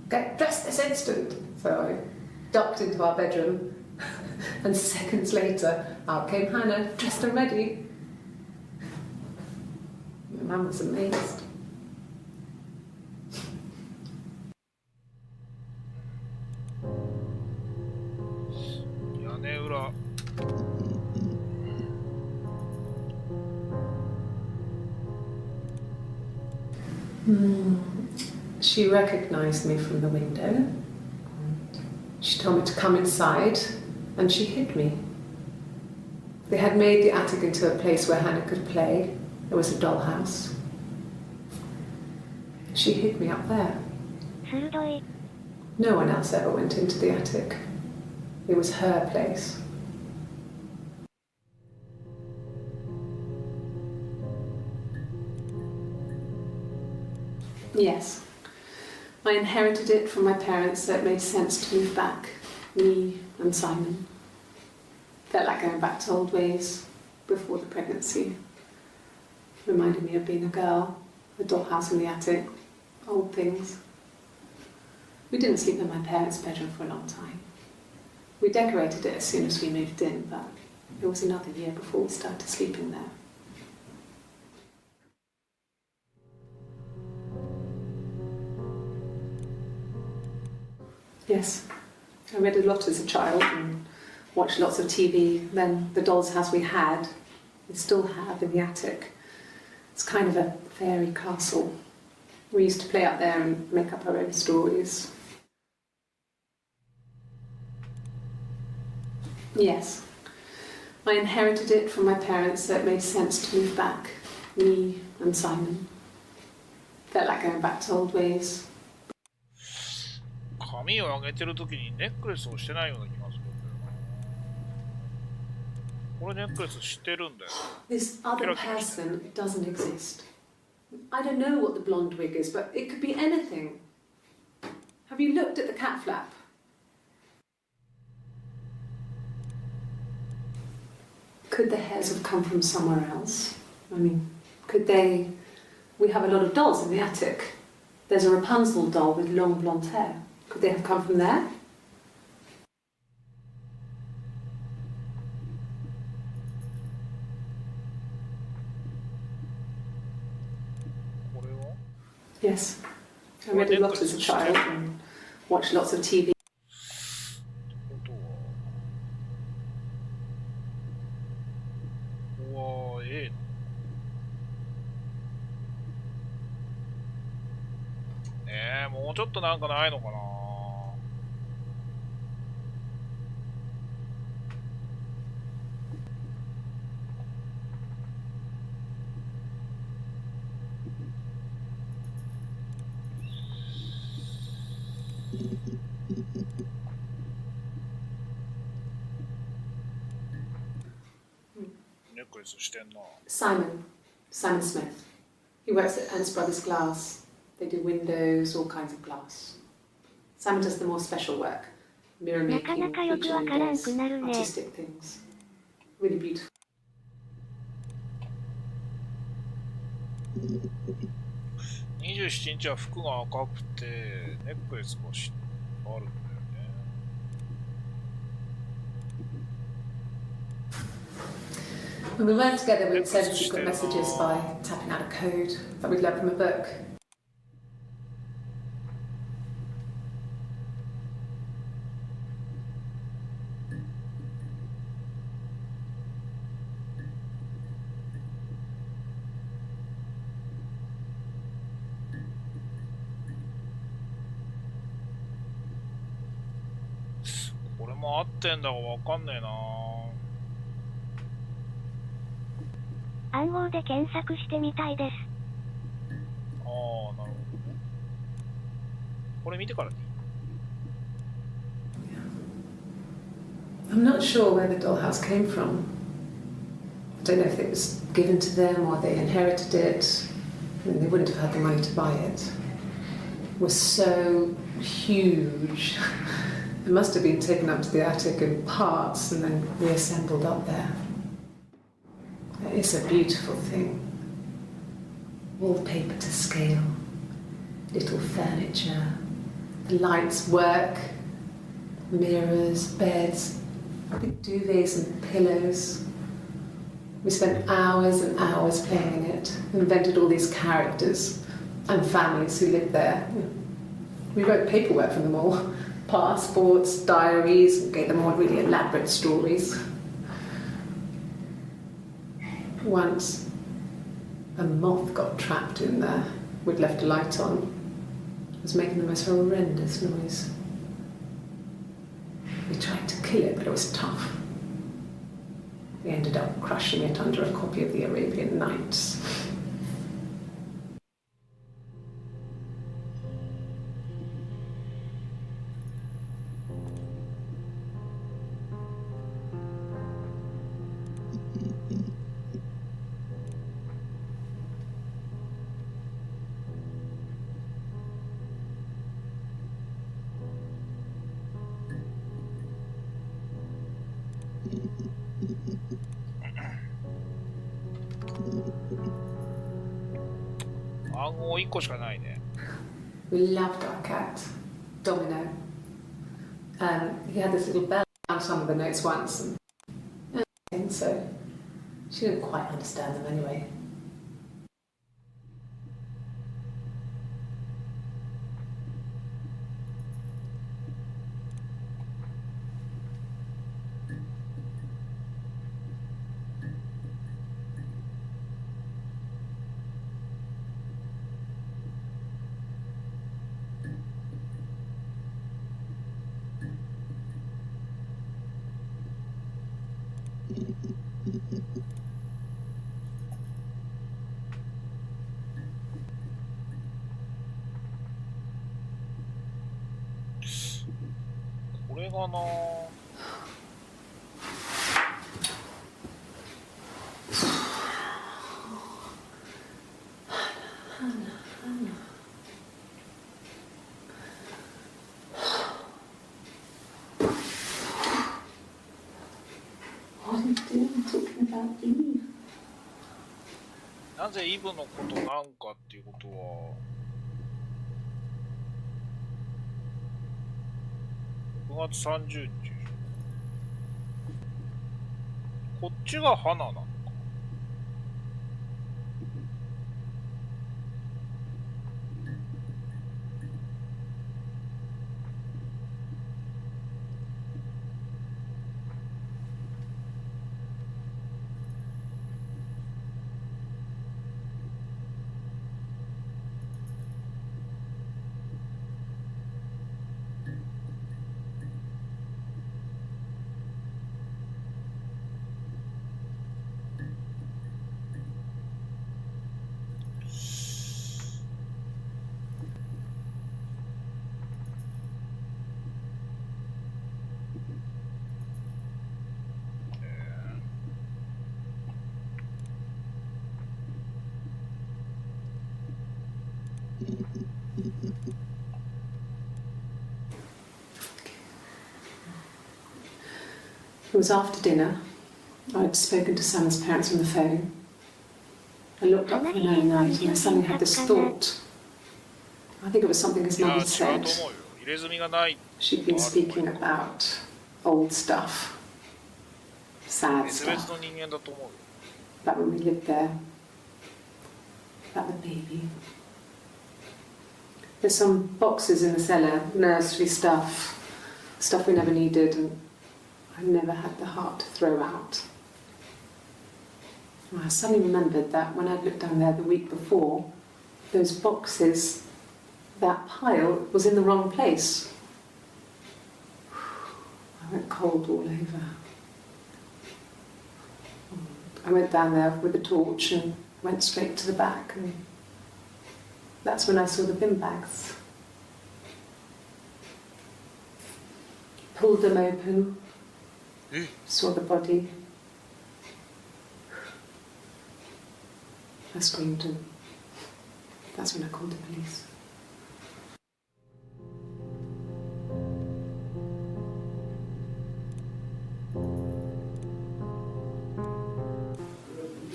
Get dressed this instant! So I ducked into our bedroom, and seconds later, out came Hannah, dressed and ready. Mum was amazed. She recognised me from the window. She told me to come inside, and she hid me. They had made the attic into a place where Hannah could play. There was a dollhouse. She hid me up there. No one else ever went into the attic. It was her place. Yes. I inherited it from my parents, so it made sense to move back. Me and Simon. Felt like going back to old ways before the pregnancy. Reminded me of being a girl, a dollhouse in the attic, old things. We didn't sleep in my parents' bedroom for a long time. We decorated it as soon as we moved in, but it was another year before we started sleeping there. Yes, I read a lot as a child and watched lots of TV. Then the doll's house we still have in the attic. It's kind of a fairy castle. We used to play up there and make up our own stories. Yes. I inherited it from my parents, so it made sense to move back. Me and Simon. Felt like going back to old ways. 髪を上げてる時にネックレスをしてないような気がするんだよな。これネックレスしてるんだよ。This other person doesn't exist. I don't know what the blonde wig is, but it could be anything. Have you looked at the cat flap? Could the hairs have come from somewhere else? I mean, could they... We have a lot of dolls in the attic. There's a Rapunzel doll with long blonde hair. Could they have come from there? Yes. I read a lot as a child and watched lots of TV. うわー、もうちょっとなんかないのかな。ネックレスしてんな。Simon Smith. He works at Ernst Brothers Glass. They do windows, all kinds of glass. Simon does the more special work. Mirror making, feature windows, artistic things. Really beautiful. 27日は服が赤くてネックレスがあるんだよね。When we weren't together, we would send secret messages by tapping out a code that we'd learned from a book.これも合ってんだかわかんねえな。暗号で検索してみたいです。ああ、なるほどね。これ見てからでいい。I'm not sure where the dollhouse came from. I don't know if it was given to them or they inherited it. I mean, they wouldn't have had the money to buy it. It was so huge. It must have been taken up to the attic in parts and then reassembled up there. It's a beautiful thing. Wallpaper to scale, little furniture, the lights work, mirrors, beds, big duvets and pillows. We spent hours and hours playing in it, invented all these characters and families who lived there. We wrote paperwork for them all, passports, diaries, and gave them all really elaborate stories. Once, a moth got trapped in there. We'd left a light on. It was making the most horrendous noise. We tried to kill it, but it was tough. We ended up crushing it under a copy of the Arabian Nights.暗号1個しかないね。We loved our cat, Domino. He had this little bell on some of the notes once, and so she didn't quite understand them anyway. かな。なぜイブのことなんかっていうことは、6月30日でしょ。こっちが花なのか。It was after dinner. I'd spoken to Sam's parents on the phone. I looked up from the night and I suddenly had this thought. I think it was something his い mum や、 had 違う said. と思うよ。入れ墨がない。 She'd been speaking about old stuff, sad 別々 stuff, の人間だと思うよ。 about when we lived there, about the baby. There's some boxes in the cellar, nursery stuff, stuff we never needed and I never had the heart to throw out. I suddenly remembered that when I'd looked down there the week before, those boxes, that pile was in the wrong place. I went cold all over. I went down there with a torch and went straight to the back, and that's when I saw the bin bags. Pulled them open, saw the body. I screamed and that's when I called the police.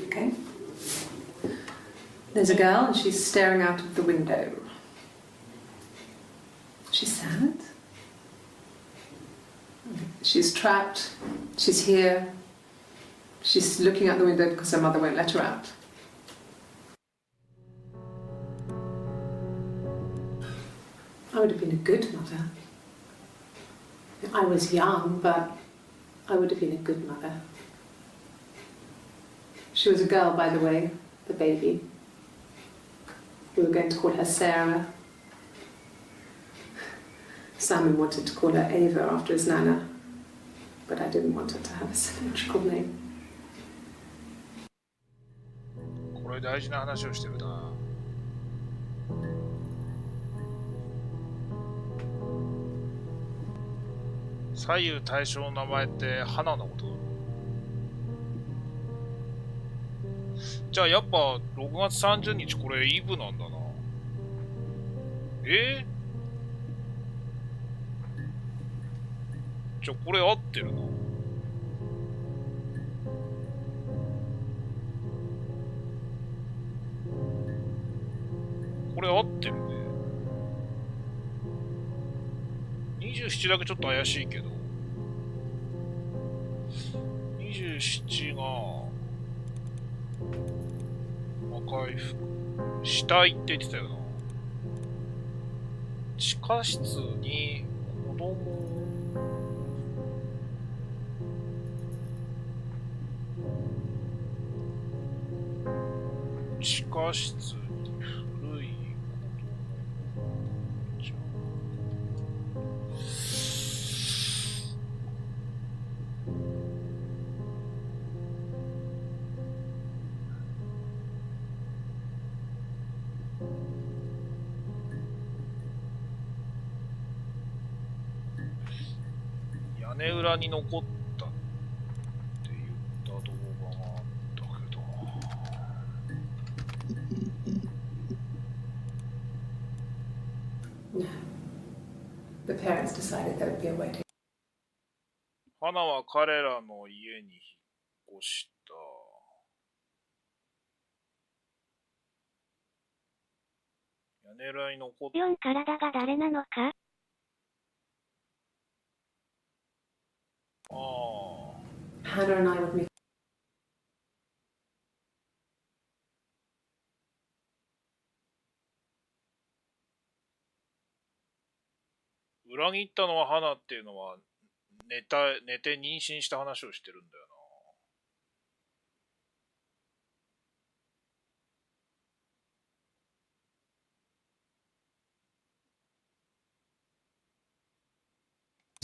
Okay. There's a girl and she's staring out of the window. She's sad. She's trapped. She's here. She's looking out the window because her mother won't let her out. I would have been a good mother. I was young, but I would have been a good mother. She was a girl, by the way, the baby. We were going to call her Sarah. Simon wanted to call her Ava after his nana, but I didn't want her to have a symmetrical name. これ大事な話をしてるな。左右対称の名前って花のことだろ。じゃあやっぱ6月30日これイブなんだな。じゃあこれ合ってるな。これ合ってるね。27だけちょっと怪しいけど。27が赤い服。死体って言ってたよな。地下室に子供。地下室に古い子供じゃん。根裏に残ったって言った動画があったけど。No. The parents decided there would be a wedding. 花は彼らの家に引っ越した。屋根裏に残った。4体が誰なのかああ。Hannah and I would meet. 裏切ったのは花っていうのは寝て妊娠した話をしてるんだよ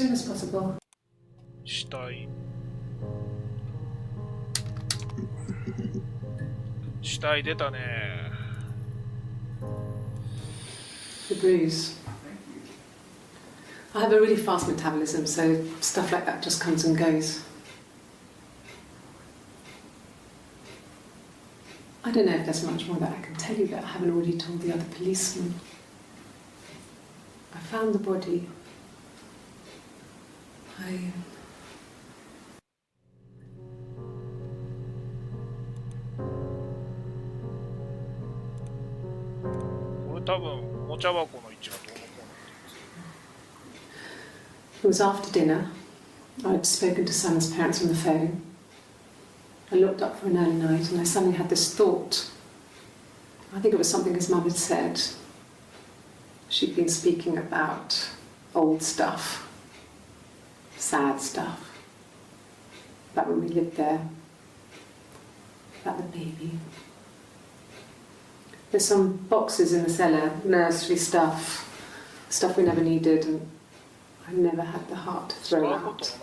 As soon as possible. な。死体。死体出たね。The bruise. I have a really fast metabolism, so stuff like that just comes and goes. I don't know if there's much more that I can tell you that I haven't already told the other policemen. I found the body.これ多分おもちゃ箱の位置がどうのこうのって It was after dinner. I'd spoken to Sam's parents on the phone. I looked up for an early night and I suddenly had this thought. I think it was something his mum had said. She'd been speaking about old stuff, sad stuff, about when we lived there, about the baby. There's some boxes in the cellar, nursery stuff we never needed, and I never had the heart to throw out.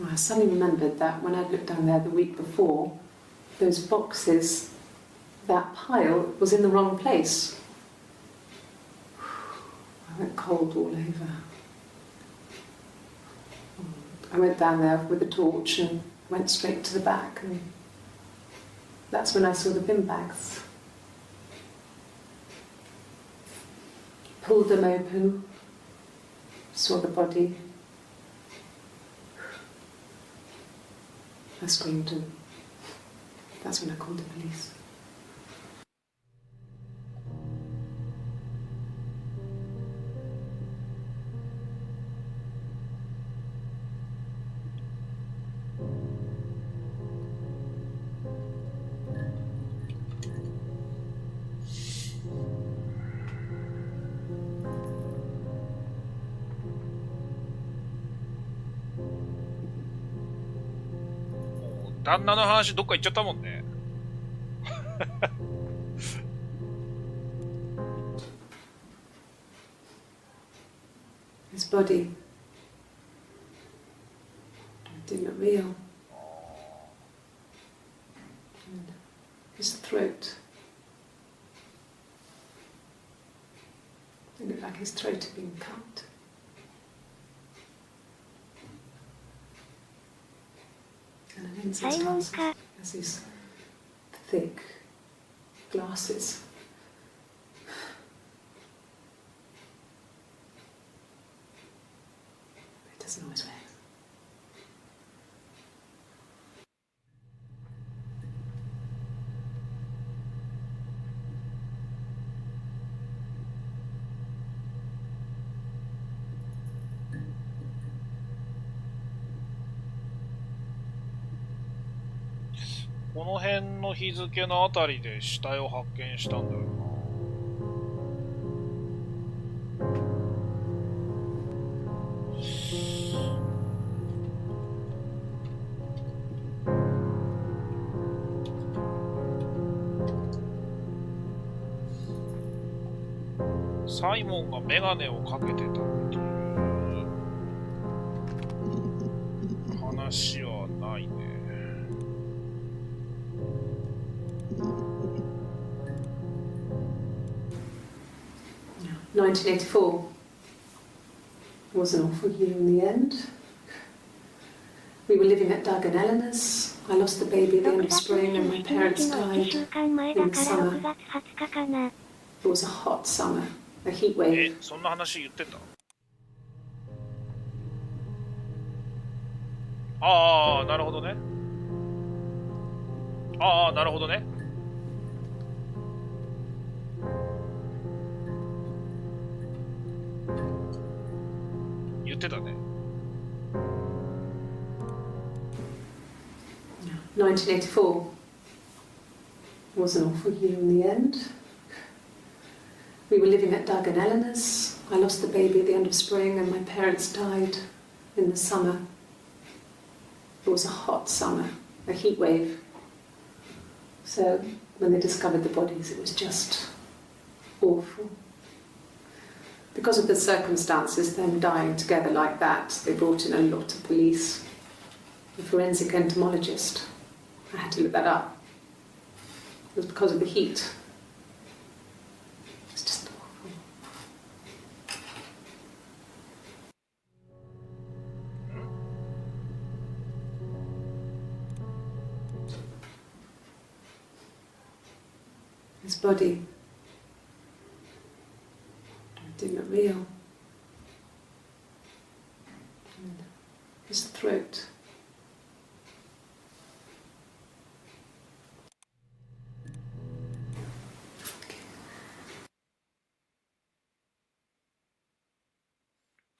I suddenly remembered that when I looked down there the week before, those boxes, that pile was in the wrong place. I went cold all over. I went down there with a torch and went straight to the back, and that's when I saw the bin bags. Pulled them open, saw the body. I screamed, and that's when I called the police. Oh, 旦那の話どっか行っちゃったもんね。His body didn't look real. And his throat. It looked like his throat had been cut. And an inside has these thick glasses. It doesn't always wear. この辺の日付のあたりで死体を発見したんだよな。サイモンがメガネをかけてたっていう話はないね。1984. wasn't all for you in the end. We were living at Doug and Eleanor's. I lost the baby at the end 6 of 月 spring and my 27 日 parents の1 died 週間前だ in the から summer. 6月20日かな。It was a hot summer, a heat wave. そんな話言ってた？ああ、なるほどね。ああ、なるほどね。言ってたね。1984 wasn't all for you in the end. We were living at Doug and Eleanor's. I lost the baby at the end of spring and my parents died in the summer. It was a hot summer, a heat wave. So when they discovered the bodies, it was just awful. Because of the circumstances, them dying together like that, they brought in a lot of police. A forensic entomologist. I had to look that up. It was because of the heat. It was just awful. His body didn't look real. And his throat.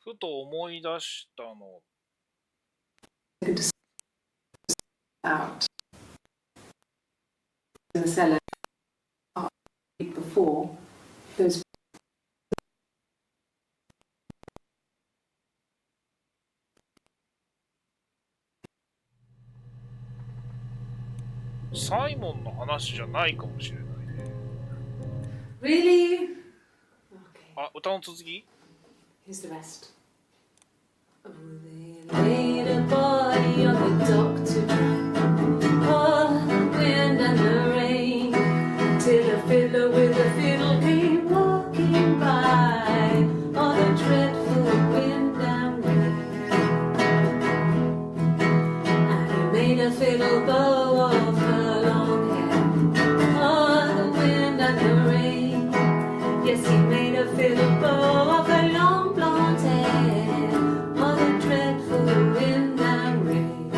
ふと思い出したの。Out in the cellar before those. サイモンの話じゃないかもしれないね。Really? Okay. あ、歌の続き？ Here's the rest. Oh, they laid a body on the dock to dry. Oh, the wind and the rain. Till a fiddler with a fiddle came walking by. Oh, the dreadful wind and rain. And he made a fiddle bow of her long hair. Oh, the wind and the rain. Yes, he made a fiddle bow of her long blonde hair. Oh, the dreadful wind and rain.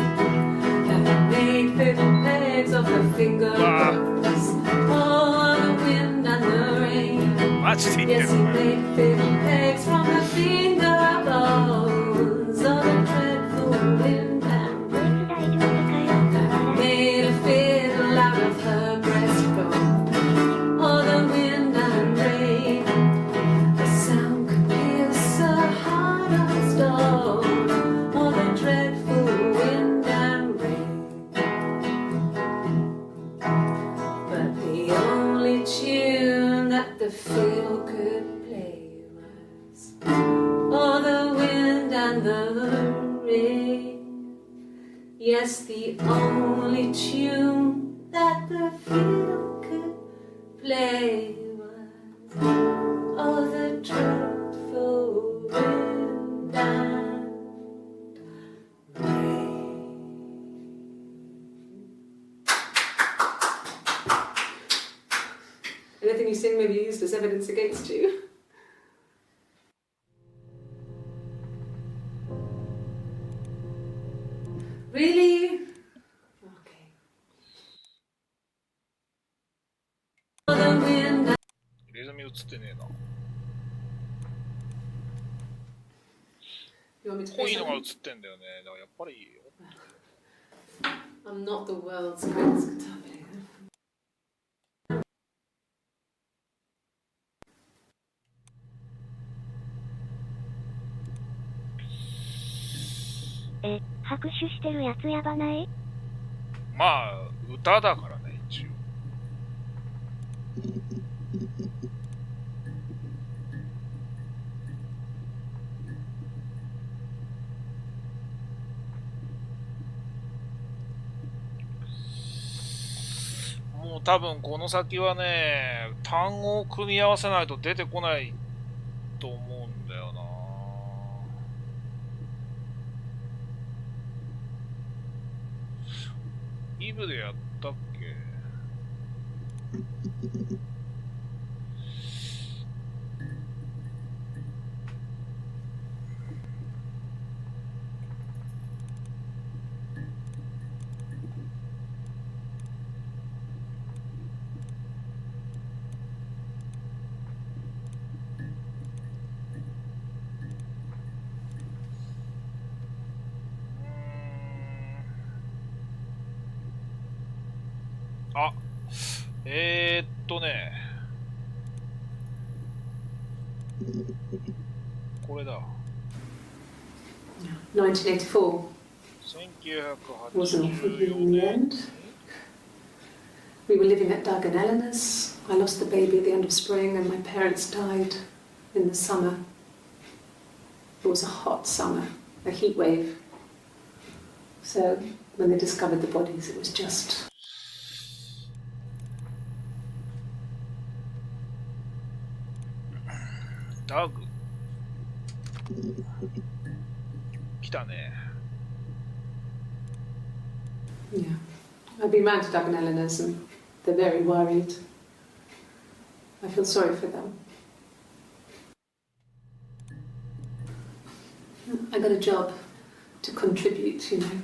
And he made fiddle pegs of her fingerbones. Oh, the wind and the rain. マジで言っ Yes, て he る。 made fiddle pegs from her fingerbones. Oh, the dreadful wind and こい rain. つ大丈夫かよ。 And he made a fiddle out of her breastbone. Oh, the wind and rain. The sound could pierce a heart of stone. Oh, the dreadful wind and rain. But the only tune that the fiddle could play was oh, the wind and the rain. Yes, the only tune that the fiddle could play was oh, the dreadful wind and rain. Anything you sing may be used as evidence against you. Really? Okay. Oh, the wind and レーザー見映ってねえな。 You want me to こう play いうのが映 something? ってんだよね。だからやっぱりいいよ。 I'm not the world's greatest guitar player. 拍手してるやつやばない？まあ、歌だからね、一応。もう多分この先はね、単語を組み合わせないと出てこないと思うんだよな。部でやったっけ？あ、ね、これだ。1984 wasn't offered in the 1984 end. We were living at Doug and Eleanor's. I lost the baby at the end of spring, and my parents died in the summer. It was a hot summer, a heat wave. So when they discovered the bodies, it was just. ダグ来たね。 Yeah. I've been round to Doug and Eleanor's, and they're very worried. I feel sorry for them. I got a job to contribute, you know.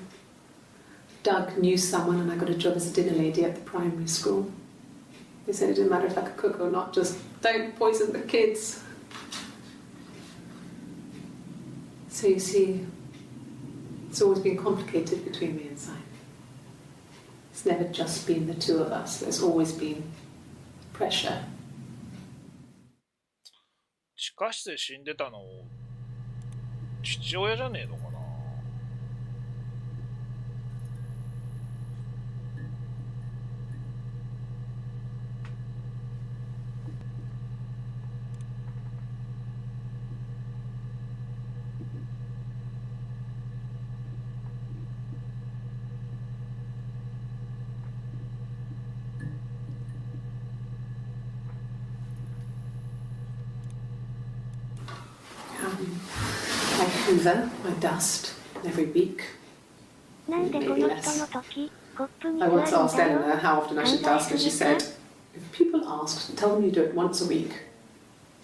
Doug knew someone, and I got a job as a dinner lady at the primary school. They said it didn't matter if I could cook or not, just don't poison the kids. So you see, it's always been complicated between me and Simon. It's never just been the two of us. There's always been pressure. 地下室で死んでたの父親じゃねえのかな。I hoover, I dust every week. なんでこの人の時、コップに I 座るん once だ asked ろ Eleanor how often I should dust, and she said, if people ask, tell them you do it once a week,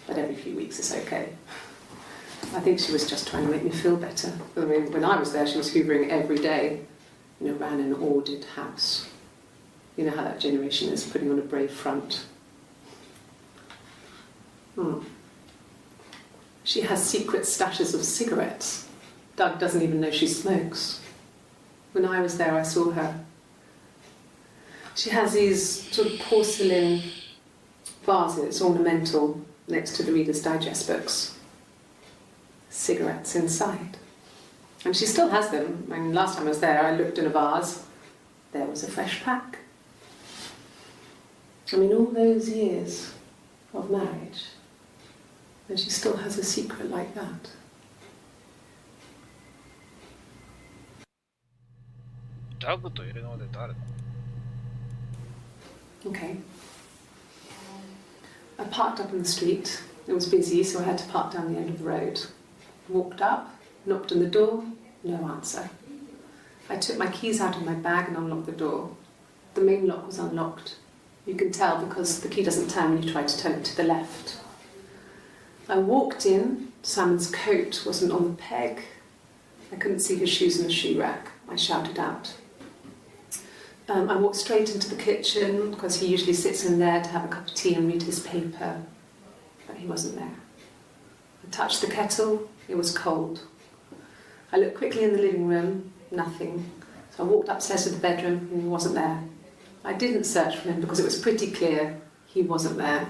but every few weeks is okay. I think she was just trying to make me feel better. I mean, when I was there, she was hoovering every day, you know, ran an ordered house. You know how that generation is, putting on a brave front. She has secret stashes of cigarettes. Doug doesn't even know she smokes. When I was there, I saw her. She has these sort of porcelain vases, ornamental, next to the Reader's Digest books. Cigarettes inside. And she still has them. I mean, last time I was there, I looked in a vase. There was a fresh pack. I mean, all those years of marriage, and she still has a secret like that. Doug とエレノアで誰だ？ Okay. I parked up in the street. It was busy, so I had to park down the end of the road. Walked up, knocked on the door, no answer. I took my keys out of my bag and unlocked the door. The main lock was unlocked. You can tell because the key doesn't turn when you try to turn it to the left. I walked in. Simon's coat wasn't on the peg. I couldn't see his shoes in the shoe rack. I shouted out. I walked straight into the kitchen because he usually sits in there to have a cup of tea and read his paper, but he wasn't there. I touched the kettle. It was cold. I looked quickly in the living room. Nothing. So I walked upstairs to the bedroom and he wasn't there. I didn't search for him because it was pretty clear he wasn't there.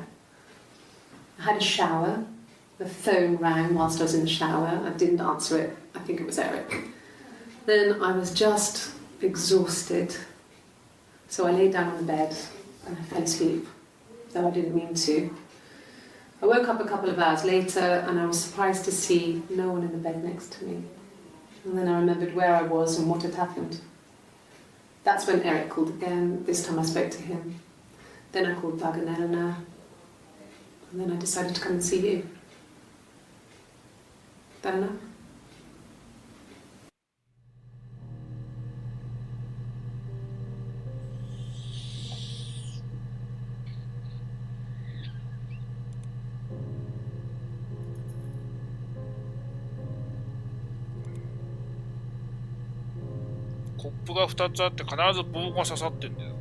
I had a shower. The phone rang whilst I was in the shower. I didn't answer it. I think it was Eric. Then I was just exhausted. So I lay down on the bed and I fell asleep, though I didn't mean to. I woke up a couple of hours later and I was surprised to see no one in the bed next to me. And then I remembered where I was and what had happened. That's when Eric called again. This time I spoke to him. Then I called Doug and Eleanor. And then I decided to come and see you. That enough? コップが2つあって必ず棒が刺さってんだよ。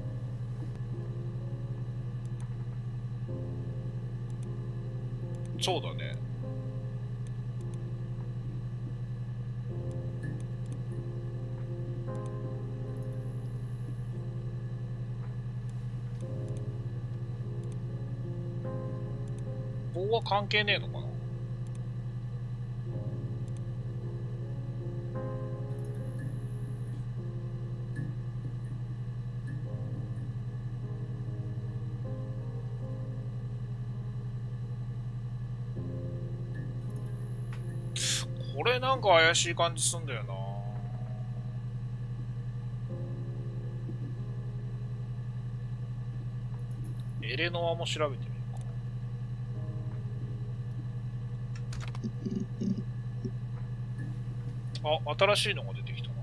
そうだね。棒は関係ねえのかな。これなんか怪しい感じすんだよな。エレノアも調べてみるか。あ、新しいのが出てきたな。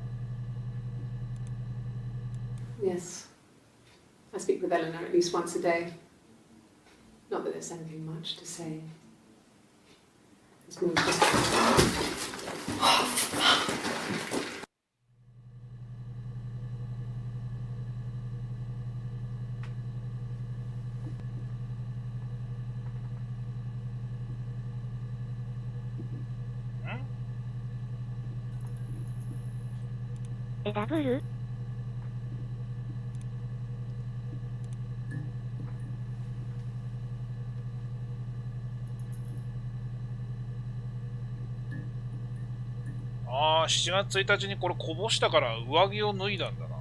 Yes. I speak with Eleanor at least once a day. Not that there's anything much to say. It's more just...ダブル？ああ、7月1日にこれこぼしたから上着を脱いだんだな。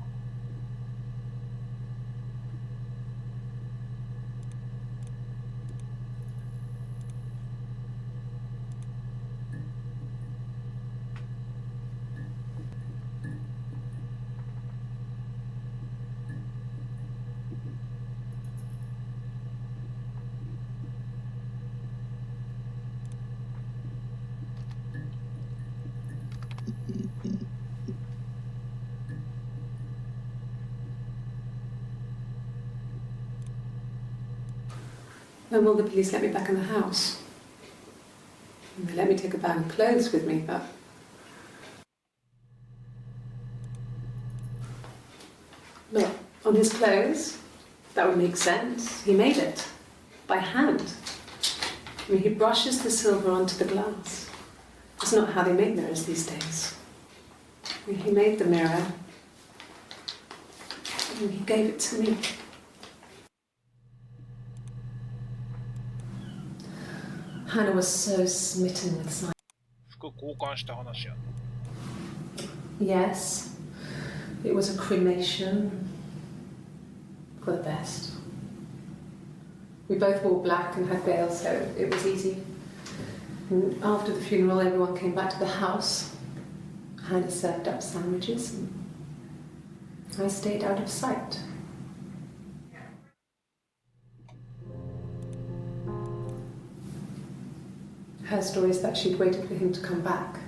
When will the police let me back in the house? They let me take a bag of clothes with me, but... Look, on his clothes, that would make sense. He made it. By hand. I mean, he brushes the silver onto the glass. It's not how they make mirrors these days. I mean, he made the mirror, and he gave it to me. Hannah was so smitten with science. 服交換した話やん。Yes, it was a cremation for the best. We both wore black and had veils, so it was easy. And after the funeral, everyone came back to the house. Hannah served up sandwiches, and I stayed out of sight. Her story is that she'd waited for him to come back.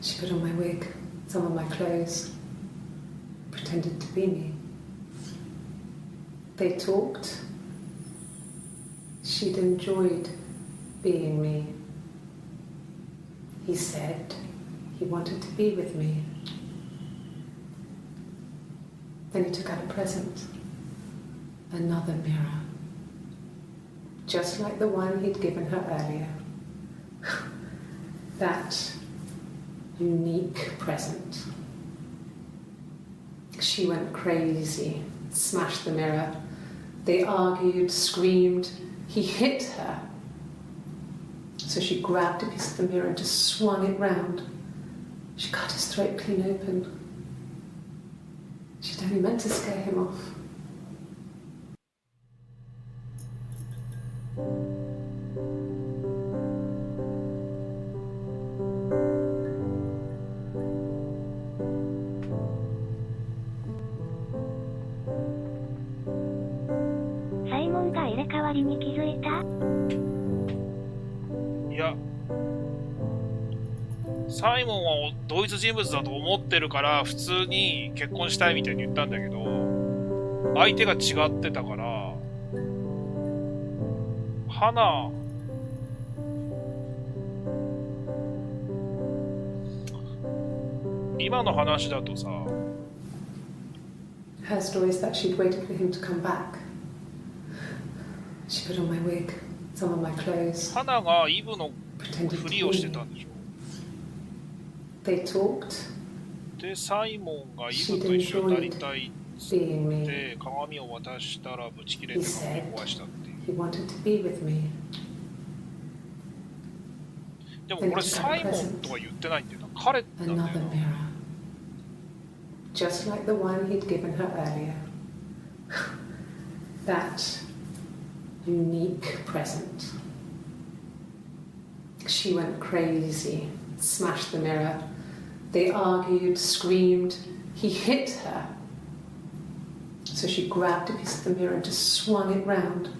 She put on my wig, some of my clothes, pretended to be me. They talked. She'd enjoyed being me. He said he wanted to be with me. Then he took out a present, another mirror. Just like the one he'd given her earlier. That unique present. She went crazy, smashed the mirror. They argued, screamed. He hit her. So she grabbed a piece of the mirror and just swung it round. She cut his throat clean open. She'd only meant to scare him off. Yeah. サイモンは同一人物だと思ってるから普通に結婚したいみたいに言ったんだけど、相手が違ってたから、花今の話だとさ、 Her story is that she'd waited for him to come back. She put on my wig, some of my clothes, 花がイブの pretended ふ to り be をして me. たんでしょ。 They talked, で、サイモンがイブと一緒になりたいっつっ being me. て鏡を渡したらブチ切れて鏡壊したっていう。 He wanted to be with me. でもこれサイモンとは言ってないんだよな。彼なんだよ Another な。 mirror. Just like the one he'd given her earlier. That unique present. She went crazy, smashed the mirror. They argued, screamed. He hit her. So she grabbed a piece of the mirror and just swung it round.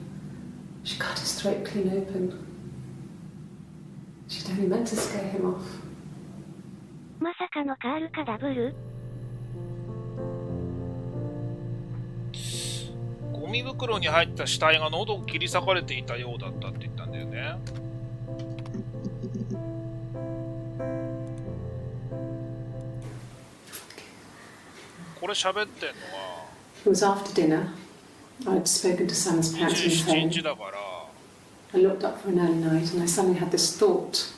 She cut his throat clean open. She'd only meant to scare him off. まさかのカールかダブル？ゴミ袋に入った死体が喉を切り裂かれていたようだったって言ったんだよね。これ喋ってんのは It was after dinner. I'd spoken to Sam's parents on the 27 phone. 日だから、 I looked up for an early night and I suddenly had this thought.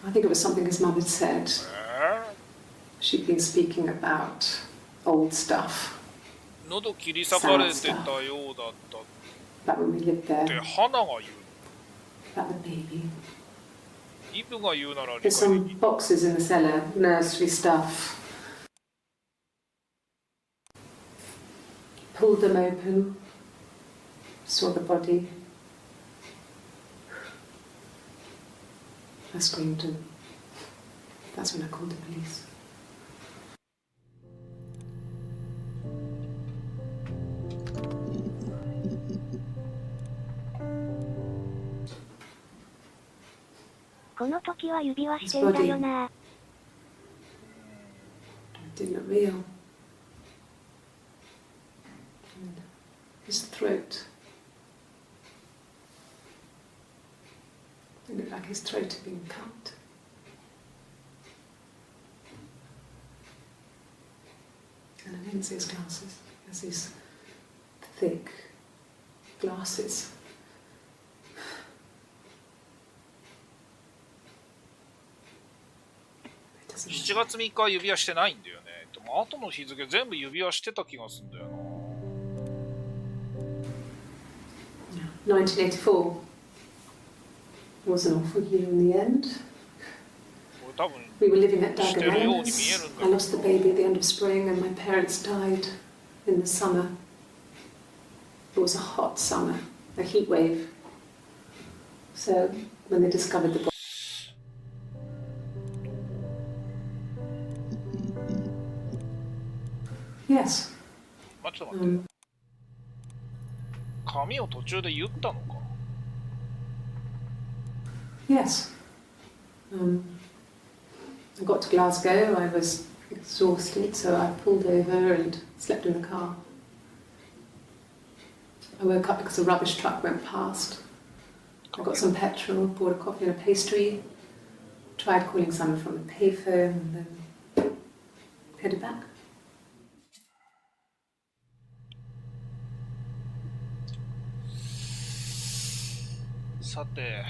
I think it was something his mum had said. She'd been speaking about old stuff, 喉切り裂かれてたようだったっ about when we lived て there, 花が言う。 about the baby. イブが言うなら理 There's 解で some きる。 boxes in the cellar, nursery stuff. Pulled them open, saw the body. I screamed and that's when I called the police. この時は指輪してんだよな。 It didn't look real. And his throat. It looked like his throat had been cut. And I didn't see his glasses. He has these thick glasses. It doesn't 7月3日は指輪してないんだよね。でも後の日付全部指輪してた気がするんだよな。 1984 was an awful year in the end. これ多分 We were living at してるように見え Dargananas. るんだ I け lost the ど、 baby at the end of spring and my parents died in the summer. It was a hot summer, a heat wave. So when they discovered the body, yes, まあ、ちょっと待って、髪を途中で言ったのか。 yes. I got to Glasgow. I was exhausted, so I pulled over and slept in the car. I woke up because a rubbish truck went past. I got some petrol, bought a coffee and a pastry, tried calling someone from the payphone, and then headed back. さて、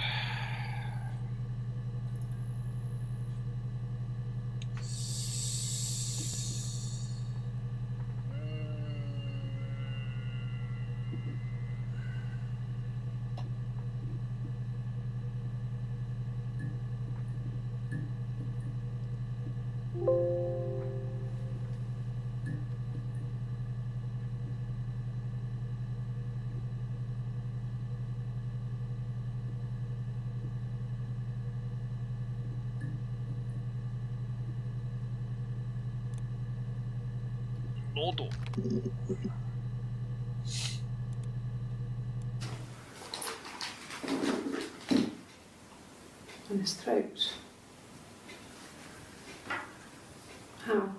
喉。 On his throat. How?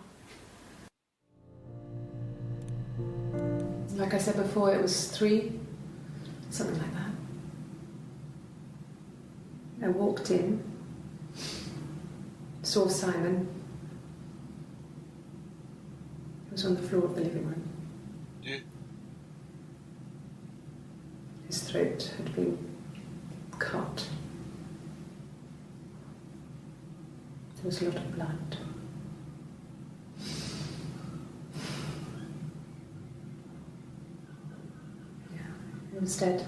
Like I said before, it was 3, something like that. I walked in, saw Simon, was on the floor of the living room. え His throat had been cut. There was a lot of blood. Yeah, he was dead.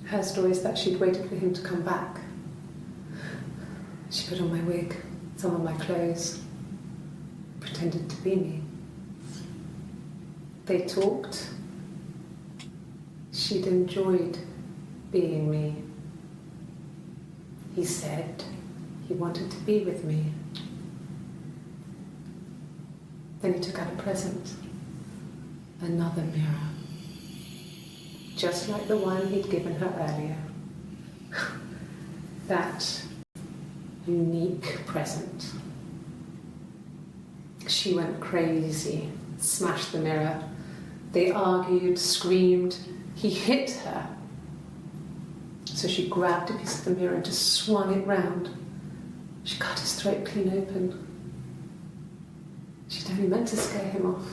Her story is that she'd waited for him to come back. She put on my wig, some of my clothes, pretended to be me. They talked. She'd enjoyed being me. He said he wanted to be with me. Then he took out a present, another mirror, just like the one he'd given her earlier. That unique present. She went crazy, smashed the mirror. They argued, screamed. He hit her. So she grabbed a piece of the mirror and just swung it round. She cut his throat clean open. She'd only meant to scare him off.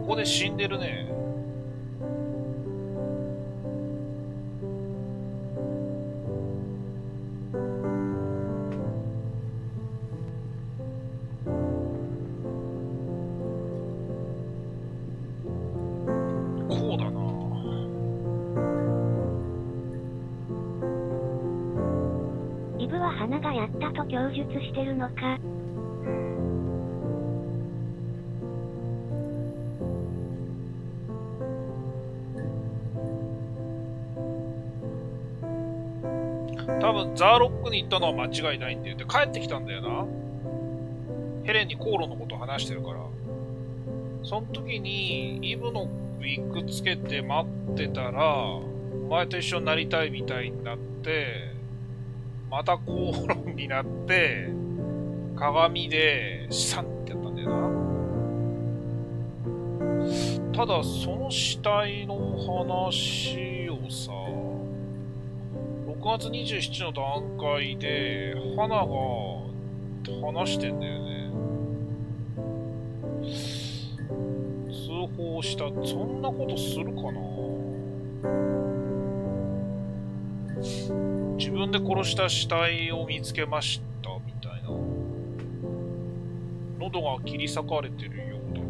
ここで死んでるね。こうだな。イブは花がやったと供述してるのか。多分ザーロックに行ったのは間違いないんだよって帰ってきたんだよな。ヘレンに航路のこと話してるから。その時にイブのウィッグつけて待ってたらお前と一緒になりたいみたいになってまた口論になって鏡でシャンってやったんだよな。ただその死体の話をさ6月27の段階で花が話してんだよね。通報した。そんなことするかな。自分で殺した死体を見つけましたみたいな。喉が切り裂かれてるようだと。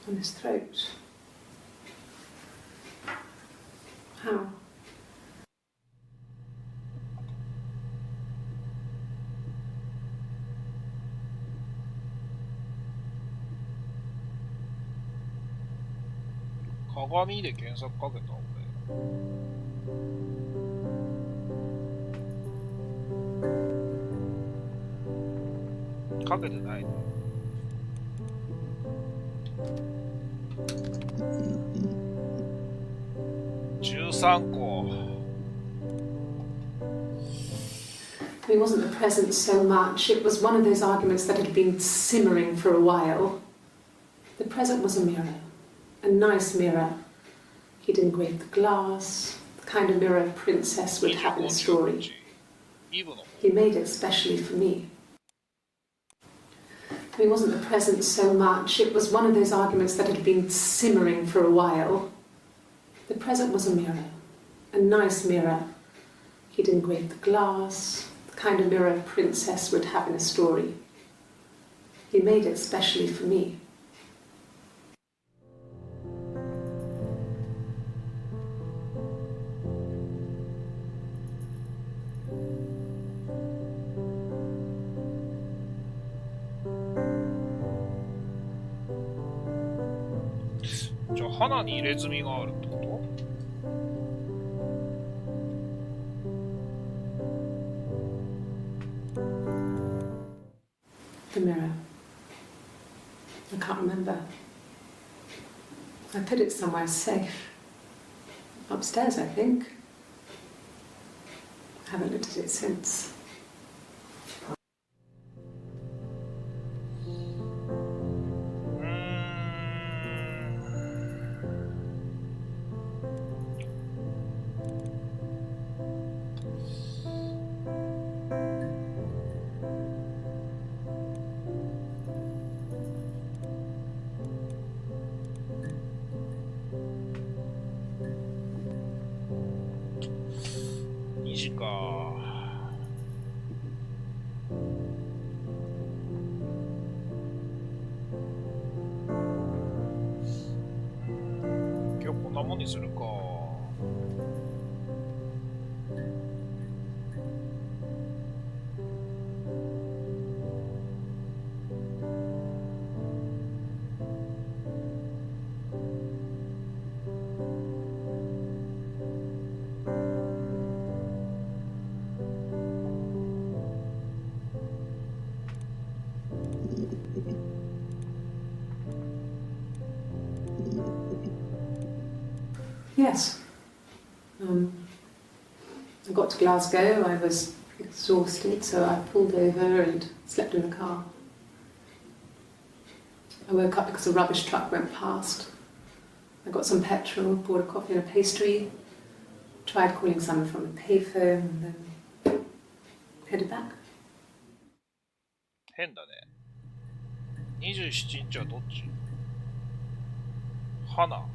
On his throat. How?鏡で検索かけた俺。かけてないね。13個。It wasn't the present so much, it was one of those arguments that had been simmering for a while. The present was a mirror, a nice mirror. He'd engraved the glass, the kind of mirror a princess would have in a story. He made it specially for me. It wasn't the present so much, it was one of those arguments that had been simmering for a while. The present was a mirror, a nice mirror. He'd engraved the glass, the kind of mirror a princess would have in a story. He made it specially for me. 花に入れ墨があるってこと？ The mirror. I can't remember. I put it somewhere safe. Upstairs, I think. I haven't looked at it since.2時か。今日こんなもんにするか。Yes. I got to Glasgow, I was exhausted, so I pulled over and slept in the car. I woke up because a rubbish truck went past. I got some petrol, bought a coffee and a pastry, tried calling someone from the payphone, and then headed back. 変だね。27日はどっち？花。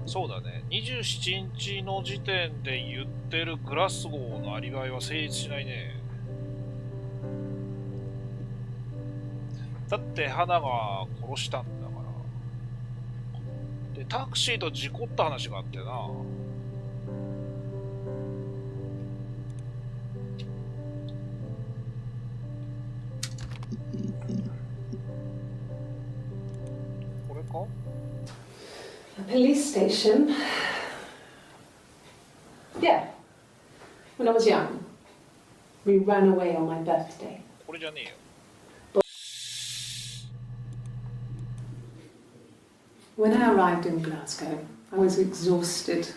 そうだね。27日の時点で言ってるグラスゴーのアリバイは成立しないね。だって花が殺したんだから。で、タクシーと事故った話があってな。これか？ A police station. Yeah. When I was young, we ran away on my birthday. これじゃねえよ。When I arrived in Glasgow, I was exhausted.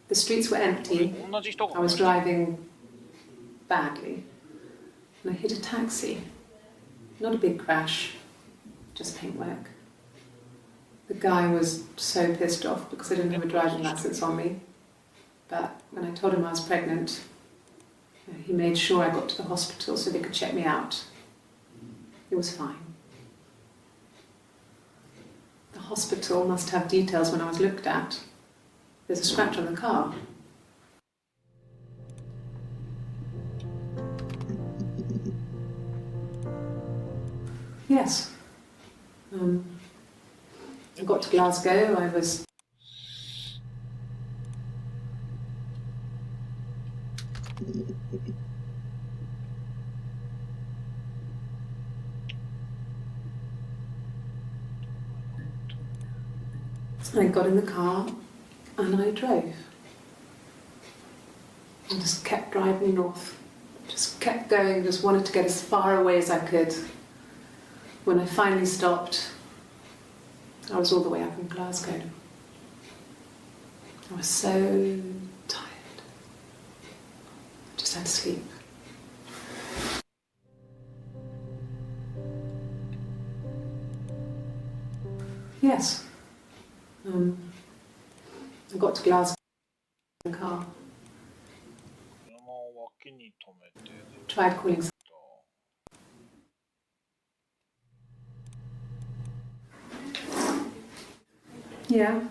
The streets were empty. 同じ人が I was driving badly. And I hit a taxi. Not a big crash, just paintwork. The guy was so pissed off because I didn't have a driving license on me. But when I told him I was pregnant, he made sure I got to the hospital so they could check me out. It was fine. The hospital must have details when I was looked at. There's a scratch on the car. Yes. I got to Glasgow, I was... I got in the car and I drove. I just kept driving north. Just kept going, just wanted to get as far away as I could. When I finally stopped, I was all the way up in Glasgow. I was so tired. I just had to sleep. Yes. I got to Glasgow in the car. 車を脇に止めて。 Tried calling. Yeah,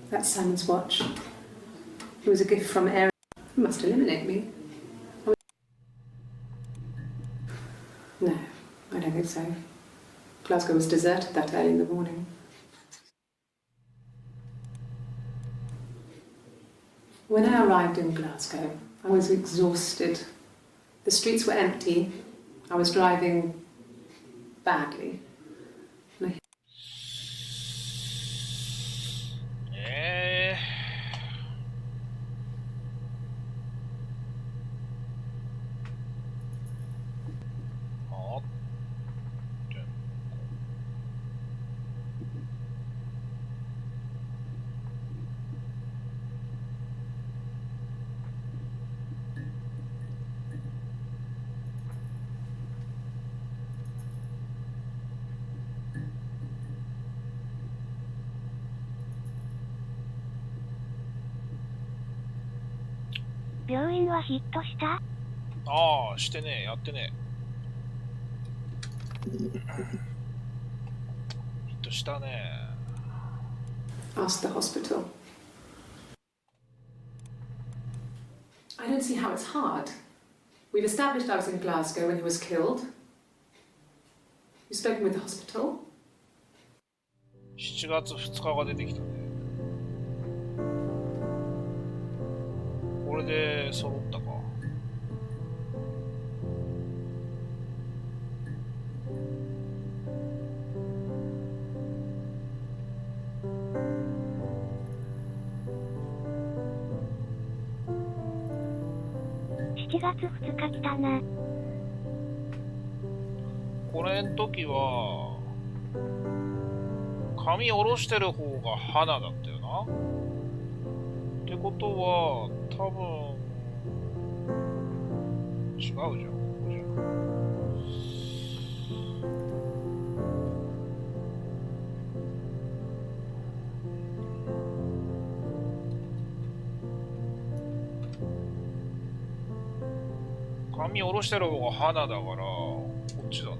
that's Simon's watch. It was a gift from Erin. It must eliminate me. No, I don't think so. Glasgow was deserted that early in the morning. When I arrived in Glasgow, I was exhausted. The streets were empty. I was driving badly. 病院はヒットした？ああ、してねえ、やってねえ。ヒットしたね。Asked the hospital. I don't see how it's hard. We've established I was in Glasgow when he was killed. You've spoken with the hospital? 7月2日が出てきたね。これで揃ったか。7月2日来たな。これん時は髪下ろしてる方が花だったよな。ってことは多分違うじゃん。ここじゃん。髪下ろしてる方が花だからこっちだな。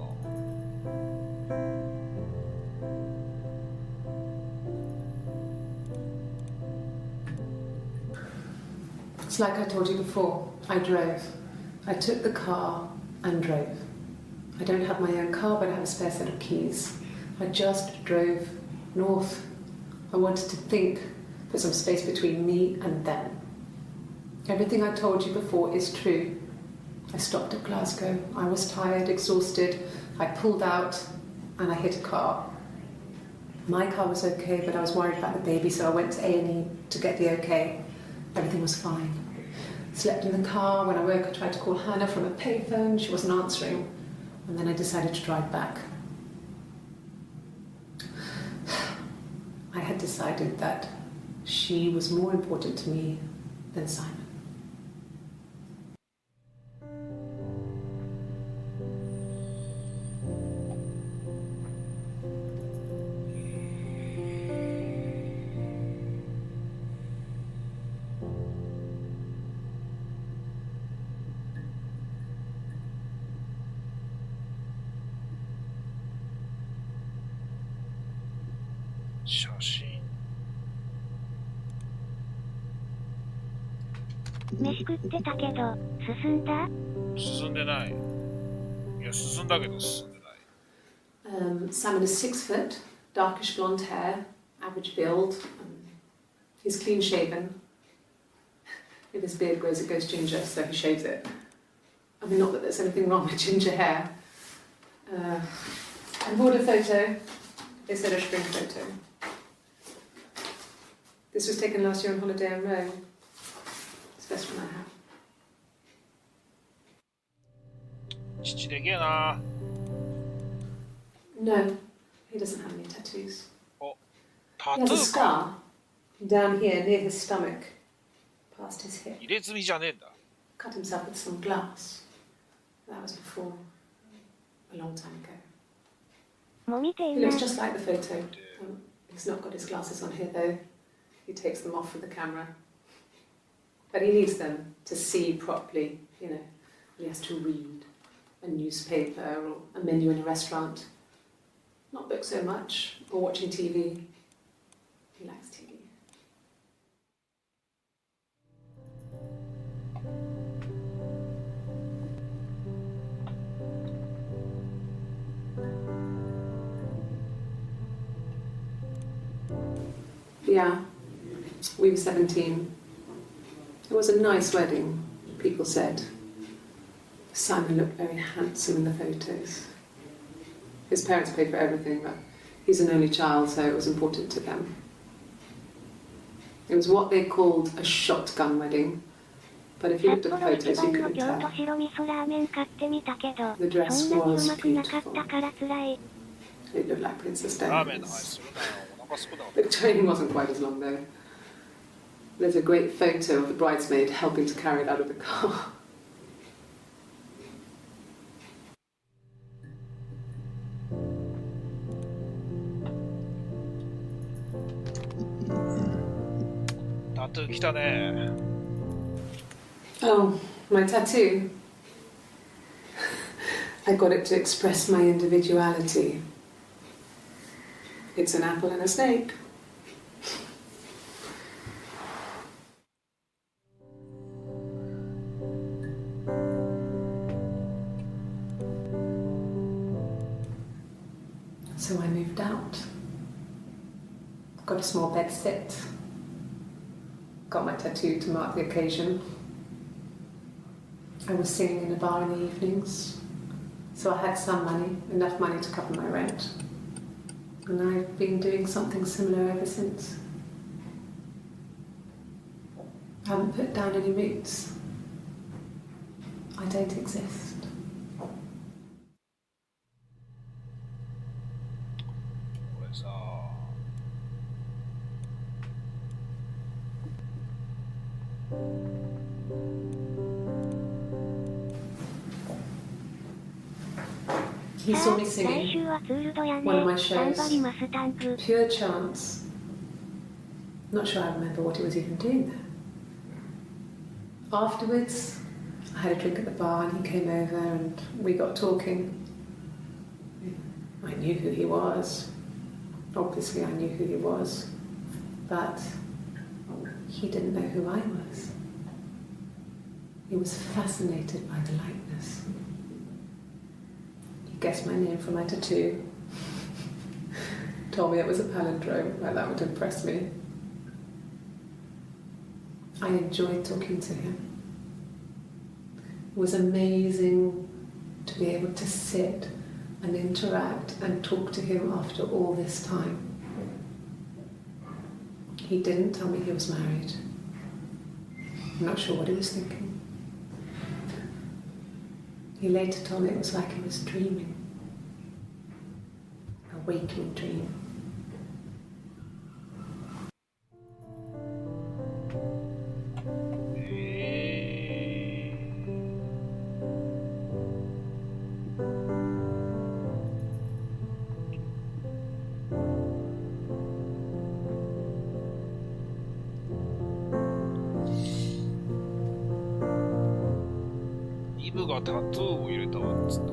It's like I told you before. I drove. I took the car and drove. I don't have my own car, but I have a spare set of keys. I just drove north. I wanted to think, put some space between me and them. Everything I told you before is true. I stopped at Glasgow. I was tired, exhausted. I pulled out and I hit a car. My car was okay, but I was worried about the baby, so I went to A&E to get the okay. Everything was fine. Slept in the car. When I woke, I tried to call Hannah from a payphone. She wasn't answering. And then I decided to drive back. I had decided that she was more important to me than Simon.飯食ってたけど、進んだ？進んでない。いや、進んだけど進んでない。Simon is 6 foot, darkish blonde hair, average build. He's clean shaven. If his beard grows, it goes ginger, so he shaves it. I mean, not that there's anything wrong with ginger hair. I bought a photo. They said a spring photo. This was taken last year on holiday in Rome. It's the best one I have. 父でけえな。No, he doesn't have any tattoos. お、タ He トゥ has a ーか。 scar down here near his stomach, past his hip. 入れ墨じゃねえんだ。 Cut himself with some glass. That was before, a long time ago. もみてい He な looks just like the photo. He's not got his glasses on here though. He takes them off with the camera. But he needs them to see properly, you know. He has to read a newspaper or a menu in a restaurant. Not book so much, or watching TV. He likes TV. Yeah, we were 17. It was a nice wedding, people said. Simon looked very handsome in the photos. His parents paid for everything, but he's an only child, so it was important to them. It was what they called a shotgun wedding, but if you looked at the photos, you couldn't tell. The dress was beautiful. It looked like Princess ラーメンの Diana's. 話するなよ。お腹すくだろ。 The training wasn't quite as long though. There's a great photo of the bridesmaid helping to carry it out of the car. Tattoo 来たね。 Oh, my tattoo. I got it to express my individuality. It's an apple and a snake. So I moved out. Got a small bed sit. Got my tattoo to mark the occasion. I was singing in a bar in the evenings, so I had some money, enough money to cover my rent. And I've been doing something similar ever since. I haven't put down any roots. I don't exist. これさ。He saw me singing one of my shows, pure chance. Not sure I remember what he was even doing there. Afterwards, I had a drink at the bar and he came over and we got talking. I knew who he was. Obviously I knew who he was, but he didn't know who I was. He was fascinated by the likeness. He guessed my name from my tattoo. Told me it was a palindrome, well, that would impress me. I enjoyed talking to him. It was amazing to be able to sit and interact and talk to him after all this time. He didn't tell me he was married. I'm not sure what he was thinking. He later told me it was like he was dreaming. A waking dream.イブがタトゥーを入れたわっつった。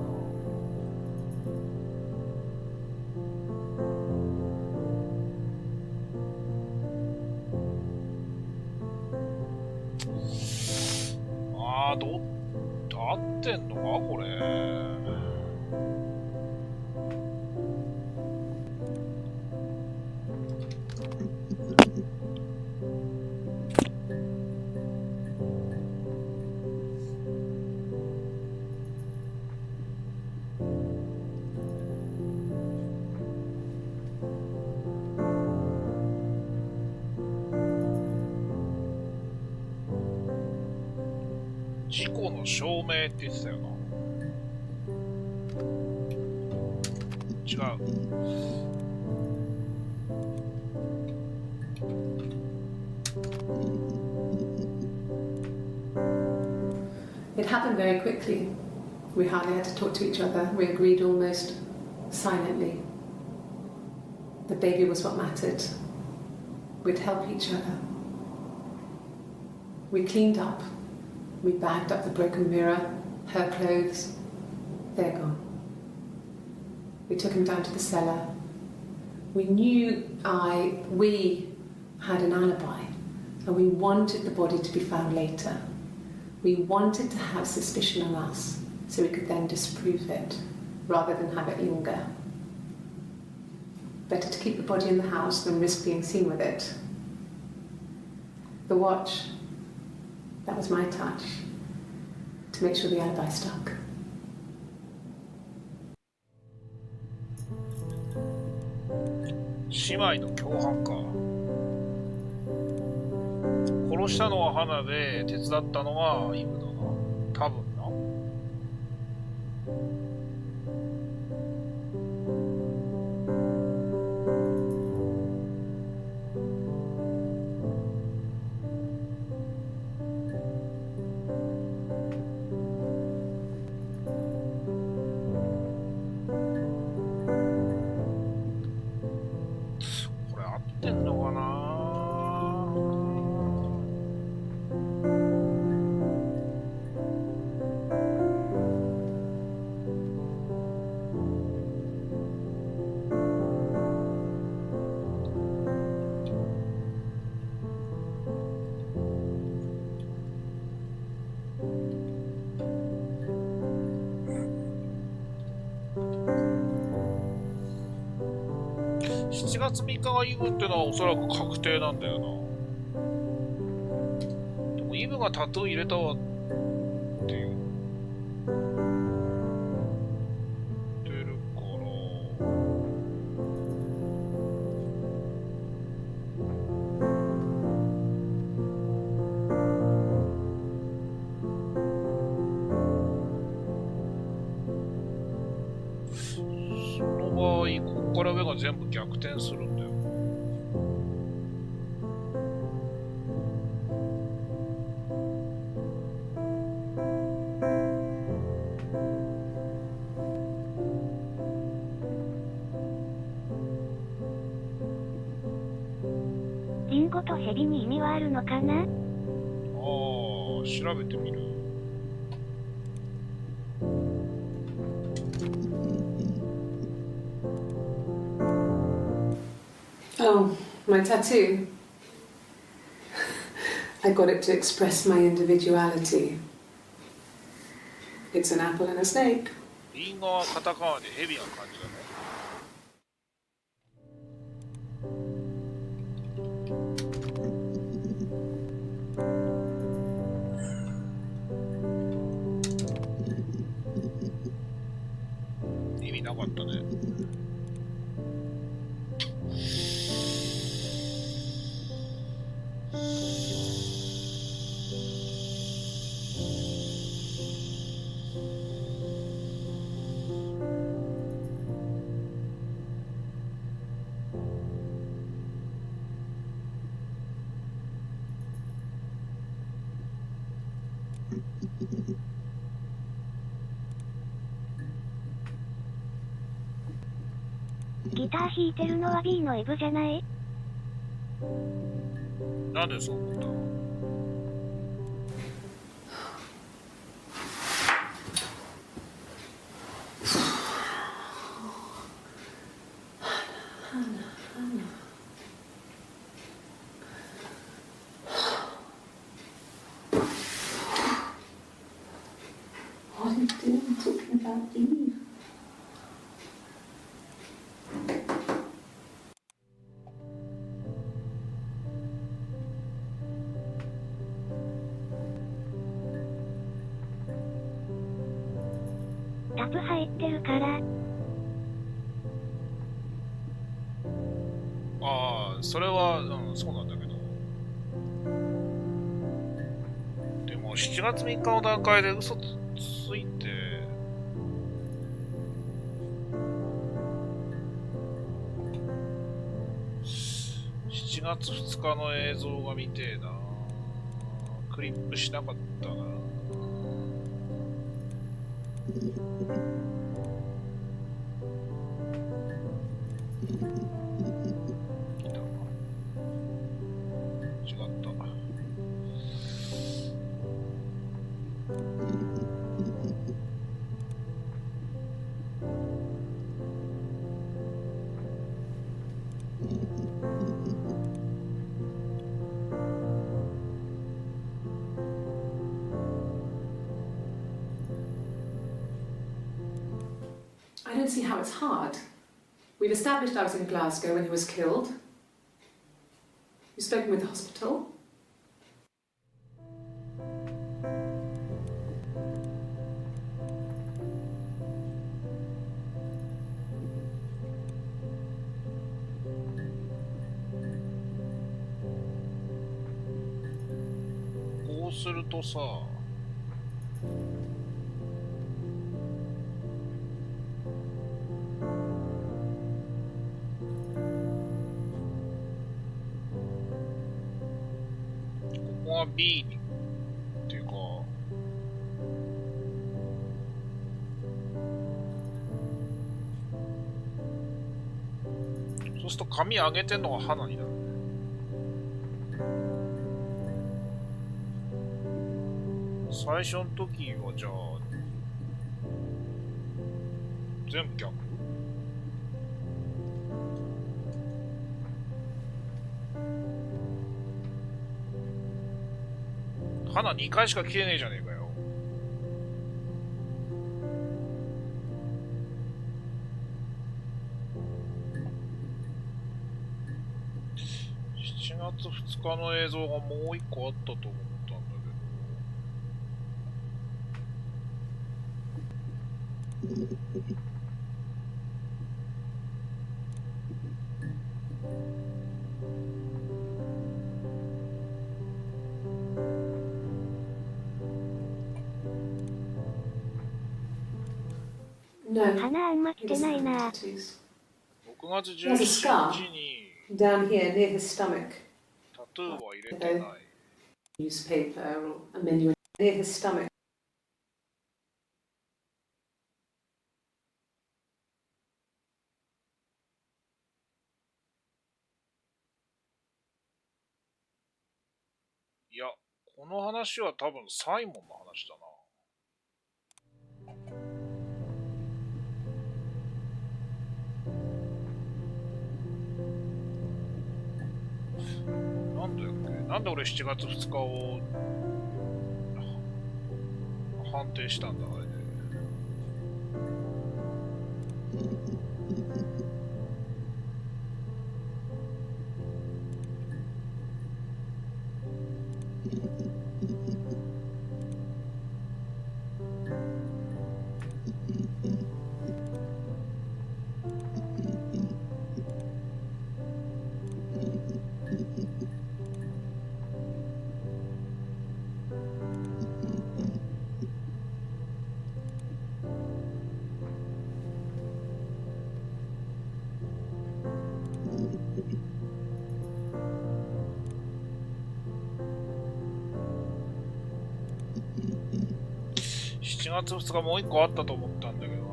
あー、合ってんのかこれ。事故の証明って言ってたよな。違う。It happened very quickly. We hardly had to talk to each other. We agreed almost silently. The baby was what mattered. We'd help each other. We cleaned up. We bagged up the broken mirror, her clothes. They're gone. We took him down to the cellar. We had an alibi, and we wanted the body to be found later. We wanted to have suspicion on us, so we could then disprove it, rather than have it linger. Better to keep the body in the house than risk being seen with it. The watch, that was my touch. To to make sure the alibi stuck. 姉妹の共犯か。殺したのは花で、手伝ったのはイブだな。多分な。これ合ってんのかな。7月3日がイブってのはおそらく確定なんだよな。でもイブがタトゥー入れたわって言ってるからその場合ここから上が全部逆転するんだよ。リンゴとヘビに意味はあるのかな？ああ、調べてみる。Oh, my tattoo. I got it to express my individuality. It's an apple and a snake. リンゴはカタカナでヘビな感じだね。意味なかったね。ギター弾いてるのは B のイブじゃない？なんでそう思った？What are you doing talking about Eve?タプ入ってるから。ああ、それは、そうなんだけど。でも、7月3日の段階で嘘ついて、7月2日の映像が見てえな。クリップしなかったな。違った。I don't see how it's hard. We've established I was in Glasgow when he was killed. You've spoken with the hospital. するとさ、ここが B にっていうか、そうすると髪上げてんのが花になる。最初の時はじゃあ全部逆？花2回しか切れねえじゃねえかよ。7月2日の映像がもう1個あったと思ったんだけど。No, 花あんま来 he て doesn't ない have な。 tattoos. 6月 He has a 17 scar 日に down here near his stomach. タトゥーは入れてない。Newspaper or a menu near his stomach. いや、この話は多分サイモンの話だな。なんだよっけ、なんで俺7月2日を判定したんだあれで。7月2日もう1個あったと思ったんだけどな。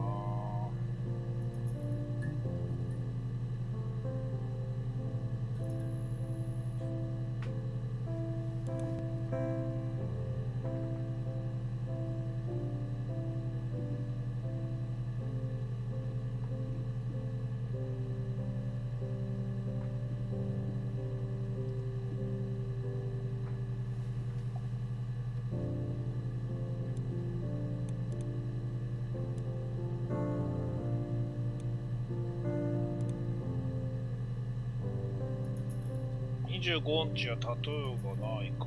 25日はタトゥーがないか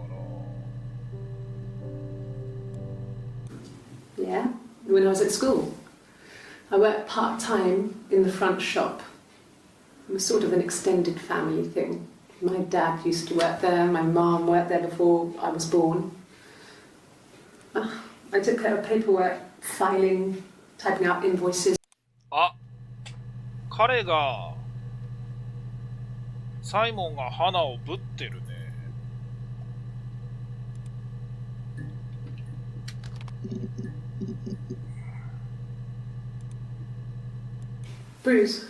ら。Yeah, when I was at school. I worked part-time in the front shop. It was sort of an extended family thing. My dad used to work there, my mum worked there before I was born. I took care of paperwork, filing, typing out invoices. あ、彼がサイモンが花をぶってるね。Bruce?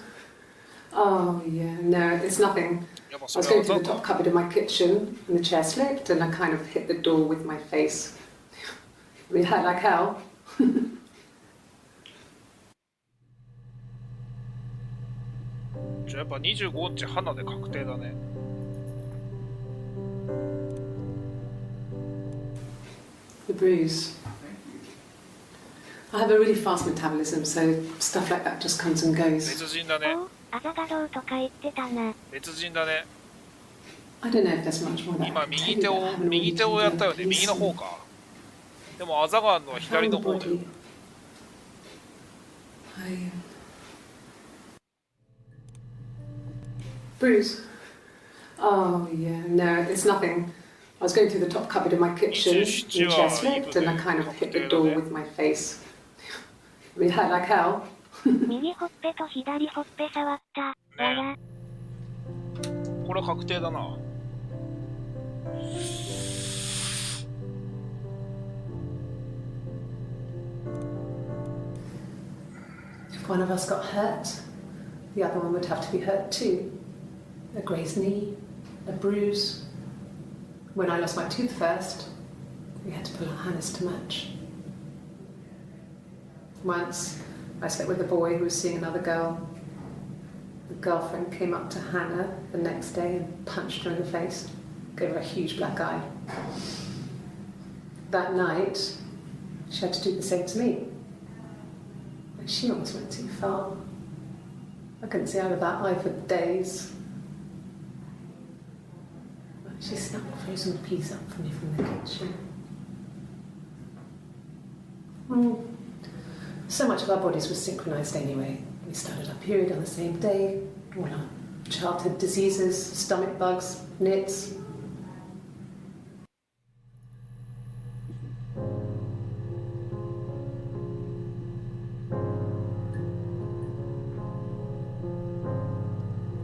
Oh, yeah, no, it's nothing. やっぱ I そ was れは going わ through ざ the と。 top cupboard in my kitchen and the chair slipped and I kind of hit the door with my face. It hurt like hell. じゃあやっぱ25日花で確定だね。The bruise. I have a really fast metabolism, so stuff like that just comes and goes. 別人だね。おう、あざだろうとか言ってたな。別人だね。 I don't know if there's much more that 今 I can tell 右 you 手 that を I haven't 右 already 手をやったよ told ね。 you. 右の方か。でもあざがあるのは左の方だよ。 I Bruce? Oh, yeah, no, it's nothing. I was going through the top cupboard in my kitchen, and chest lift, and I kind of hit the door with my face. I mean, like hell. 右ほっぺと左ほっぺ触った。ね。これは確定だな。If one of us got hurt, the other one would have to be hurt too. A grazed knee, a bruise. When I lost my tooth first, we had to pull our harness to match. Once, I slept with a boy who was seeing another girl. The girlfriend came up to Hannah the next day and punched her in the face, gave her a huge black eye. That night, she had to do the same to me. And she almost went too far. I couldn't see out of that eye for days. She snapped frozen peas up for me from the kitchen. So much of our bodies was synchronized anyway. We started our period on the same day. All our childhood diseases, stomach bugs, nits.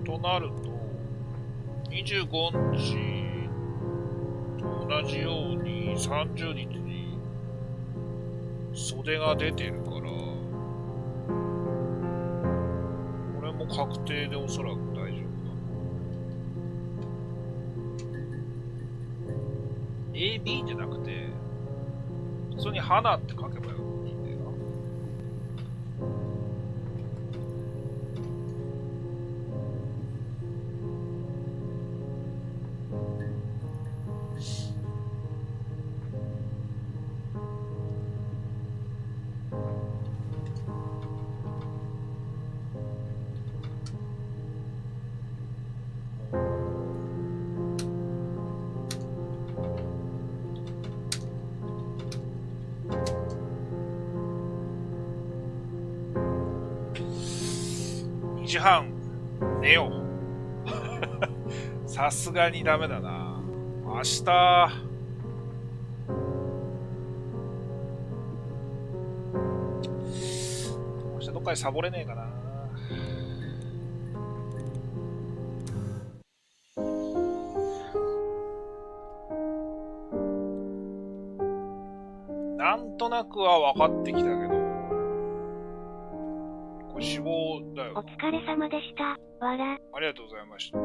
To なると、25日と同じように30日に袖が出てるから、これも確定でおそらく大丈夫だ。AB じゃなくて、普通に花って書けばよいいんだよな。2時半寝ようさすがにダメだな。明日どっかでサボれねえかな。なんとなくは分かってきたけど、これ死亡だよ。お疲れ様でした。わら。ありがとうございました。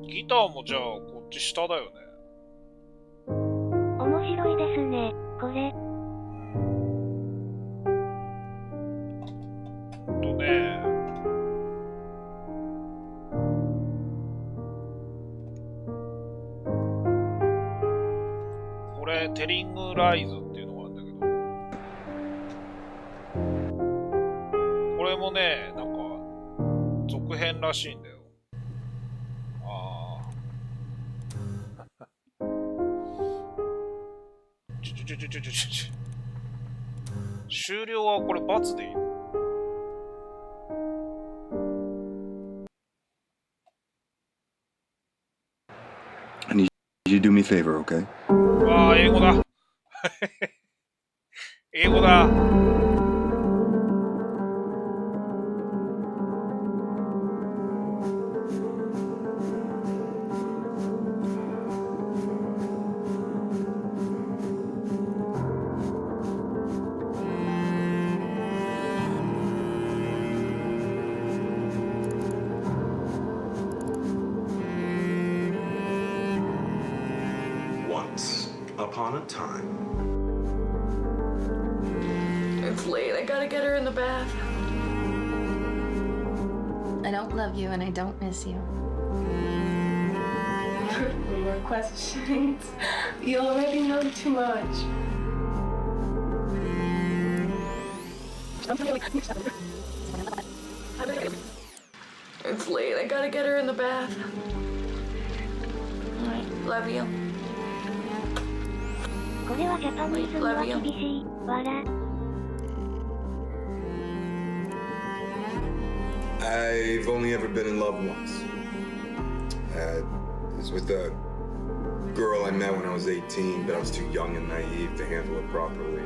ギターもじゃあこっち下だよね。面白いですね、これ。これテリングライズっていうのがあるんだけど、これもね、なんか続編らしいんだよ。終了はこれ×でいいの？I need you to do me a favor, okay? わあ、英語だ。英語だ。Upon a time. It's late. I gotta get her in the bath. I don't love you and I don't miss you. No more questions. You already know too much. It's late. I gotta get her in the bath. Alright, love you. これはジャパニーズには厳しい。わら。I've only ever been in love once. It was with a girl I met when I was 18, but I was too young and naive to handle it properly.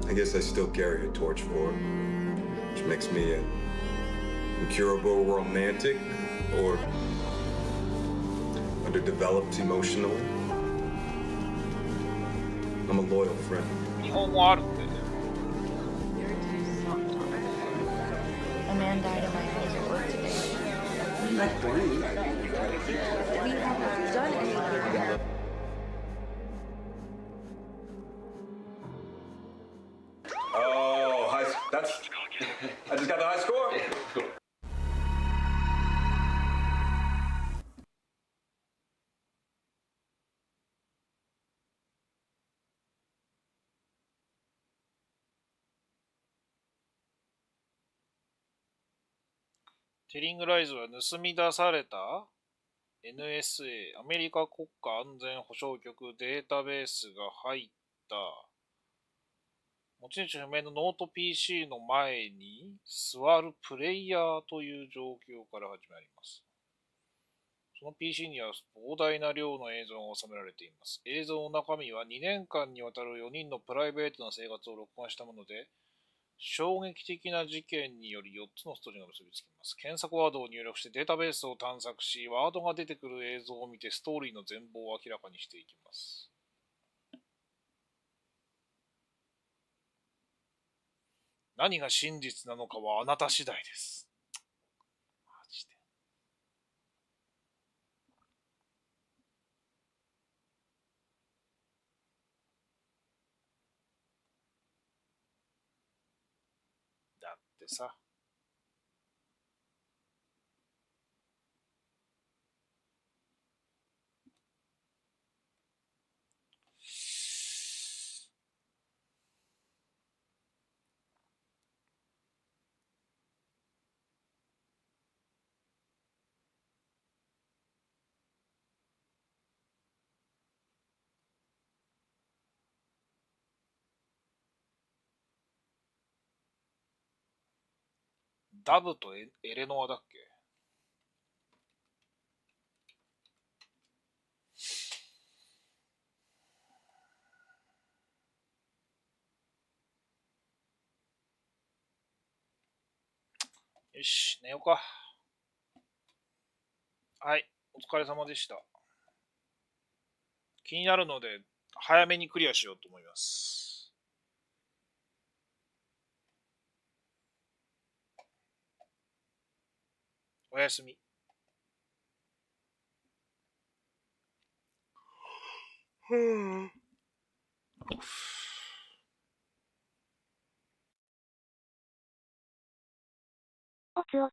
I guess I still carry a torch for it, which makes me an incurable romantic or underdeveloped emotionally. I'm a loyal friend. 日本語あるんでね。A man died in my house at work today. We haven't done anything. Oh, that's. I just got the high score. テリングライズは盗み出された NSA アメリカ国家安全保障局データベースが入った持ち主不明のノート PC の前に座るプレイヤーという状況から始まります。その PC には膨大な量の映像が収められています。映像の中身は2年間にわたる4人のプライベートな生活を録音したもので、衝撃的な事件により4つのストーリーが結びつきます。検索ワードを入力してデータベースを探索し、ワードが出てくる映像を見てストーリーの全貌を明らかにしていきます。何が真実なのかはあなた次第です。マジで。だってさ。ダブとエレノアだっけ？よし、寝ようか。はい、お疲れ様でした。気になるので、早めにクリアしようと思います。おやすみ。おつおつ。